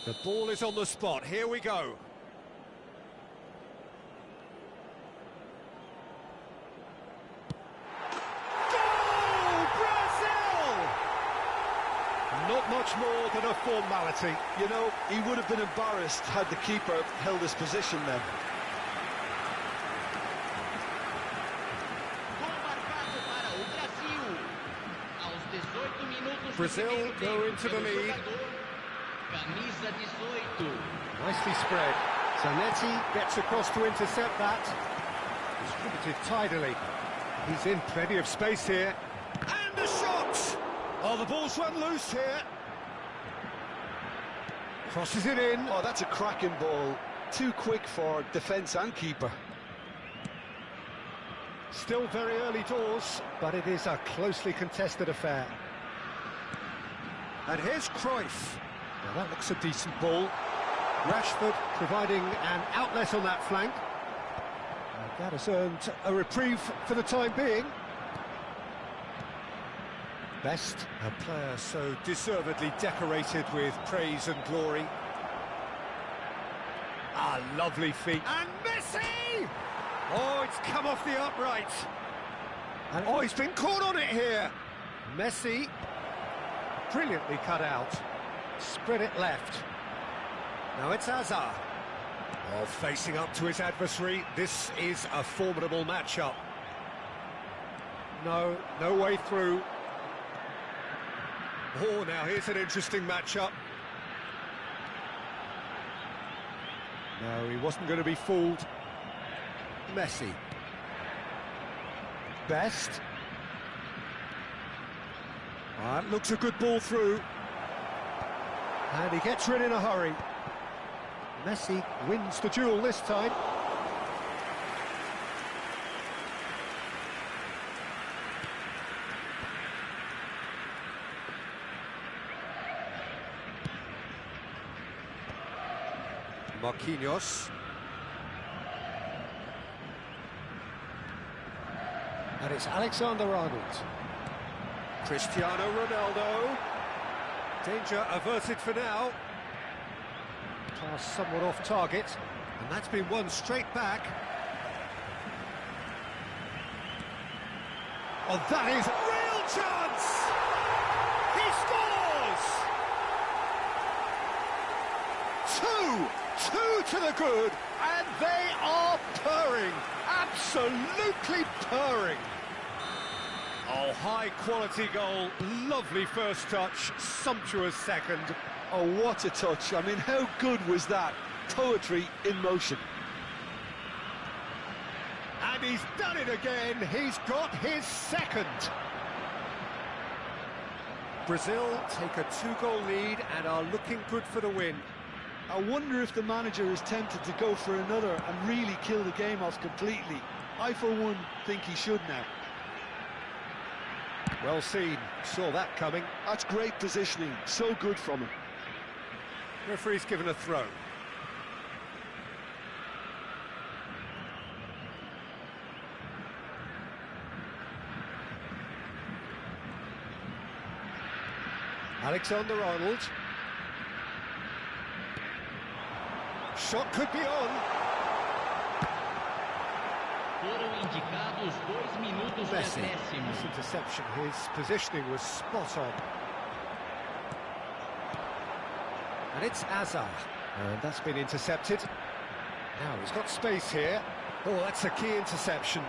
The ball is on the spot, here we go. Not much more than a formality. You know, he would have been embarrassed had the keeper held his position then. Brazil go into the lead. Nicely spread. Zanetti gets across to intercept that. Distributed tidily. He's in plenty of space here. And a shot! Oh, the ball's run loose here. Crosses it in. Oh, that's a cracking ball. Too quick for defence and keeper. Still very early doors, but it is a closely contested affair. And here's Cruyff. Now that looks a decent ball. Rashford providing an outlet on that flank. And that has earned a reprieve for the time being. Best, a player so deservedly decorated with praise and glory. Ah, lovely feat. And Messi! Oh, it's come off the upright. And oh, he's been caught on it here. Messi, brilliantly cut out. Spread it left. Now it's Hazard. Oh, facing up to his adversary. This is a formidable matchup. No way through. Oh, now here's an interesting matchup. No, he wasn't going to be fooled. Messi. Best. Looks a good ball through. And he gets rid in a hurry. Messi wins the duel this time. Marquinhos. And it's Alexander-Arnold. Cristiano Ronaldo. Danger averted for now. Pass somewhat off target, and that's been won straight back. Oh, that is a real chance! He scores! Two to the good, and they are purring, absolutely purring. Oh, high-quality goal, lovely first touch, sumptuous second. Oh, what a touch. I mean, how good was that? Poetry in motion. And he's done it again, he's got his second. Brazil take a 2-goal lead and are looking good for the win. I wonder if the manager is tempted to go for another and really kill the game off completely. I, for one, think he should now. Well seen, saw that coming. That's great positioning, so good from him. Referee's given a throw. Alexander-Arnold. Shot could be on. Messi. This interception, his positioning was spot on. And it's Azar. And that's been intercepted. Now he's got space here. Oh, that's a key interception.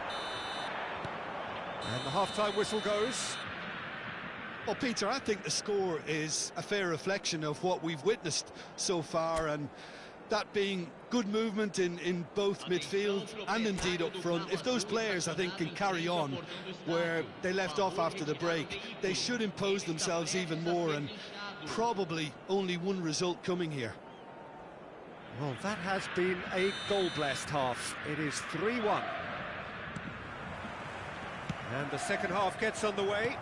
And the half-time whistle goes. Well, Peter, I think the score is a fair reflection of what we've witnessed so far, and that being good movement in both midfield and indeed up front. If those players, I think, can carry on where they left off after the break, they should impose themselves even more, and probably only one result coming here. Well, that has been a goal-blessed half. It is 3-1. And the second half gets underway.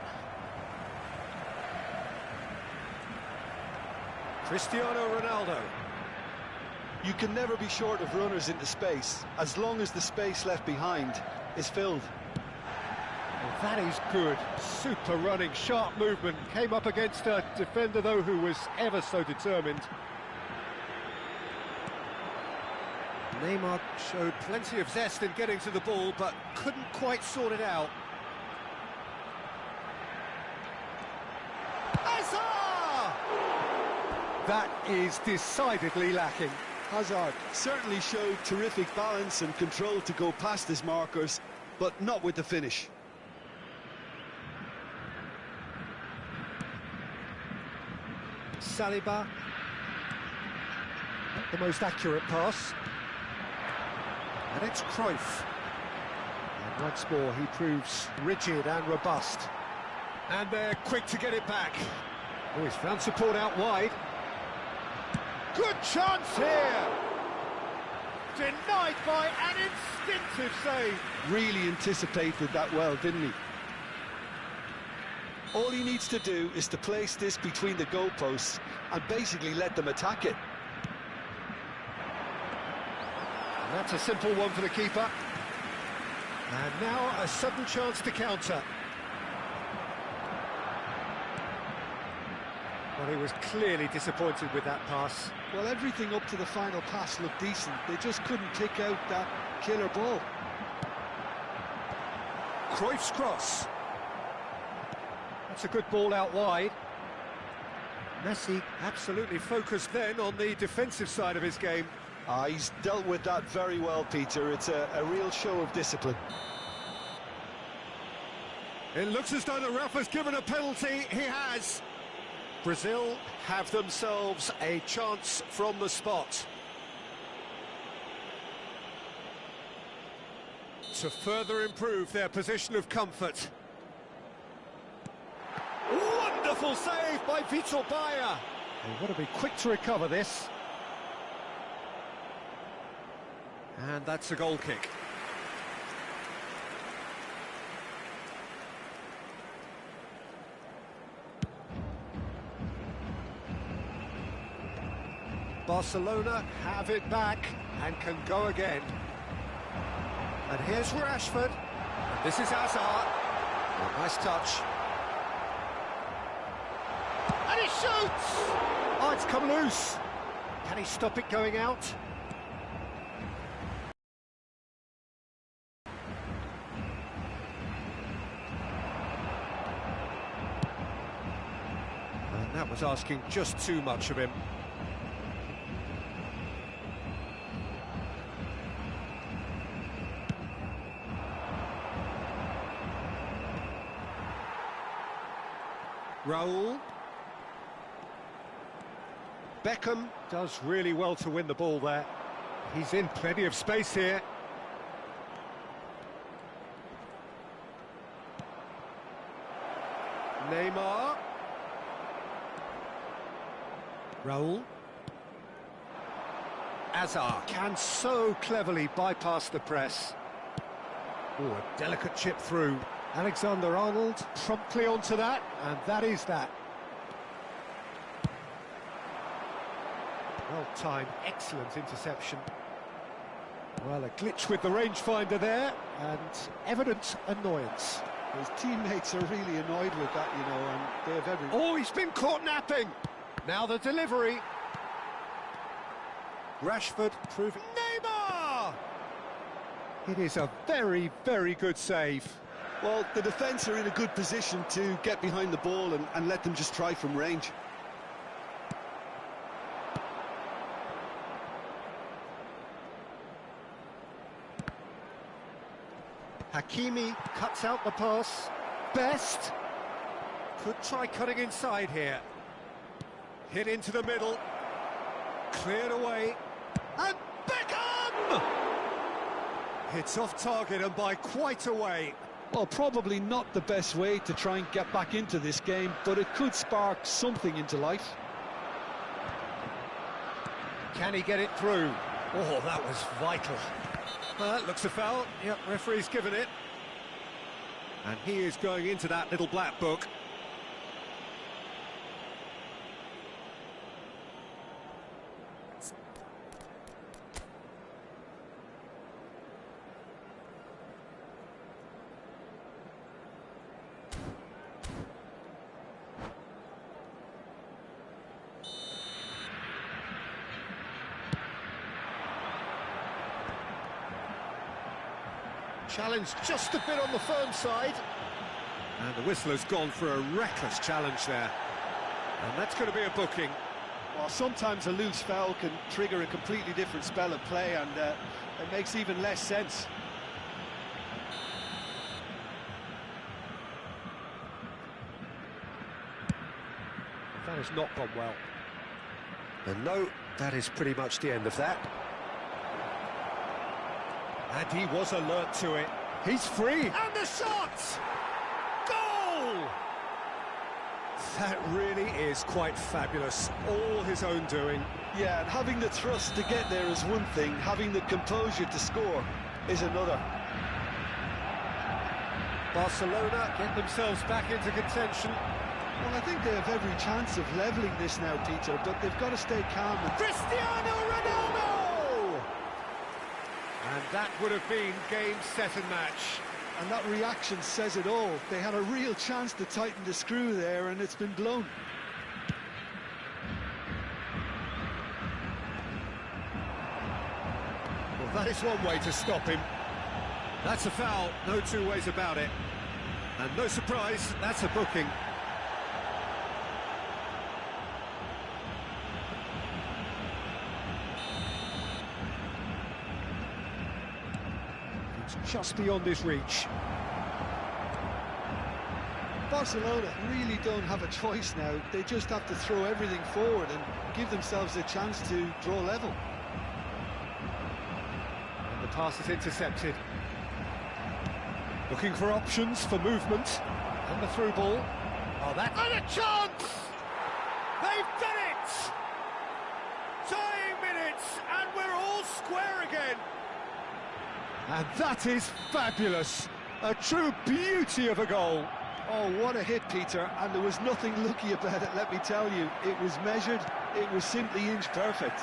Cristiano Ronaldo. You can never be short of runners into space, as long as the space left behind is filled. Well, that is good. Super running, sharp movement. Came up against a defender, though, who was ever so determined. Neymar showed plenty of zest in getting to the ball, but couldn't quite sort it out. Hazard! That is decidedly lacking. Hazard certainly showed terrific balance and control to go past his markers, but not with the finish. Saliba. Not the most accurate pass. And it's Cruyff. And once more he proves rigid and robust. And they're quick to get it back. Oh, he's found support out wide. Good chance here! Denied by an instinctive save. Really anticipated that well, didn't he? All he needs to do is to place this between the goalposts and basically let them attack it. And that's a simple one for the keeper. And now a sudden chance to counter. Well, he was clearly disappointed with that pass. Well, everything up to the final pass looked decent. They just couldn't pick out that killer ball. Cruyff's cross. That's a good ball out wide. Messi absolutely focused then on the defensive side of his game. He's dealt with that very well, Peter. It's a real show of discipline. It looks as though the ref has given a penalty. He has. Brazil have themselves a chance from the spot. to further improve their position of comfort. Wonderful save by Vitor Baia. They've got to be quick to recover this. And that's a goal kick. Barcelona have it back and can go again. And here's Rashford. And this is Hazard. Oh, nice touch. And he shoots! Oh, it's come loose. Can he stop it going out? And that was asking just too much of him. Raul. Beckham does really well to win the ball there. He's in plenty of space here. Neymar. Raul. Hazard can so cleverly bypass the press. Oh, a delicate chip through. Alexander-Arnold promptly onto that, and that is that. Well-timed, excellent interception. Well, a glitch with the rangefinder there, and evident annoyance. His teammates are really annoyed with that, you know, and they have every... Oh, he's been caught napping! Now the delivery. Rashford proving... Neymar! It is a very, very good save. Well, the defence are in a good position to get behind the ball and let them just try from range. Hakimi cuts out the pass. Best. Could try cutting inside here. Hit into the middle. Cleared away. And Beckham! Hits off target and by quite a way. Well, probably not the best way to try and get back into this game, but it could spark something into life. Can he get it through? Oh, that was vital. That looks a foul. Yep, referee's given it. And he is going into that little black book. Challenge just a bit on the firm side. And the whistle has gone for a reckless challenge there. And that's going to be a booking. Well, sometimes a loose foul can trigger a completely different spell of play, and it makes even less sense. That has not gone well. And no, that is pretty much the end of that. And he was alert to it. He's free. And the shot! Goal! That really is quite fabulous. All his own doing. Yeah, and having the thrust to get there is one thing. Having the composure to score is another. Barcelona get themselves back into contention. Well, I think they have every chance of levelling this now, Peter, but they've got to stay calm. Cristiano Ronaldo! And that would have been game, set and match. And that reaction says it all. They had a real chance to tighten the screw there, and it's been blown. Well, that is one way to stop him. That's a foul, no two ways about it. And no surprise, that's a booking. Just beyond his reach. Barcelona really don't have a choice now. They just have to throw everything forward and give themselves a chance to draw level. And the pass is intercepted. Looking for options for movement. And the through ball. Oh, that's... And a chance! They've done it! Dying minutes, and we're all square again. And that is fabulous. A true beauty of a goal. Oh, what a hit, Peter, and there was nothing lucky about it, let me tell you. It was measured, it was simply inch perfect.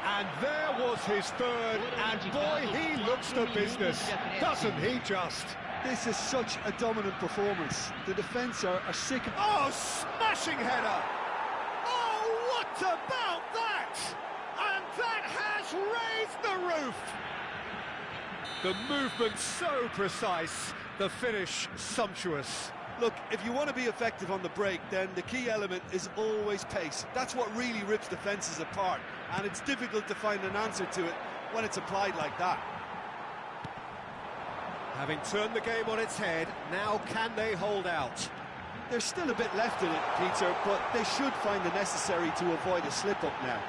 And there was his third, and boy, he looks the business, doesn't he just? This is such a dominant performance. The defence are sick of... Oh, smashing header! Oh, what about that? And that has raised the roof! The movement so precise, the finish sumptuous. Look, if you want to be effective on the break, then the key element is always pace. That's what really rips defences apart, and it's difficult to find an answer to it when it's applied like that. Having turned the game on its head, now can they hold out? There's still a bit left in it, Peter, but they should find the necessary to avoid a slip-up now.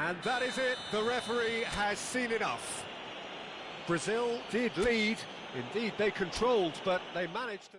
And that is it, the referee has seen enough. Brazil did lead, indeed they controlled, but they managed to...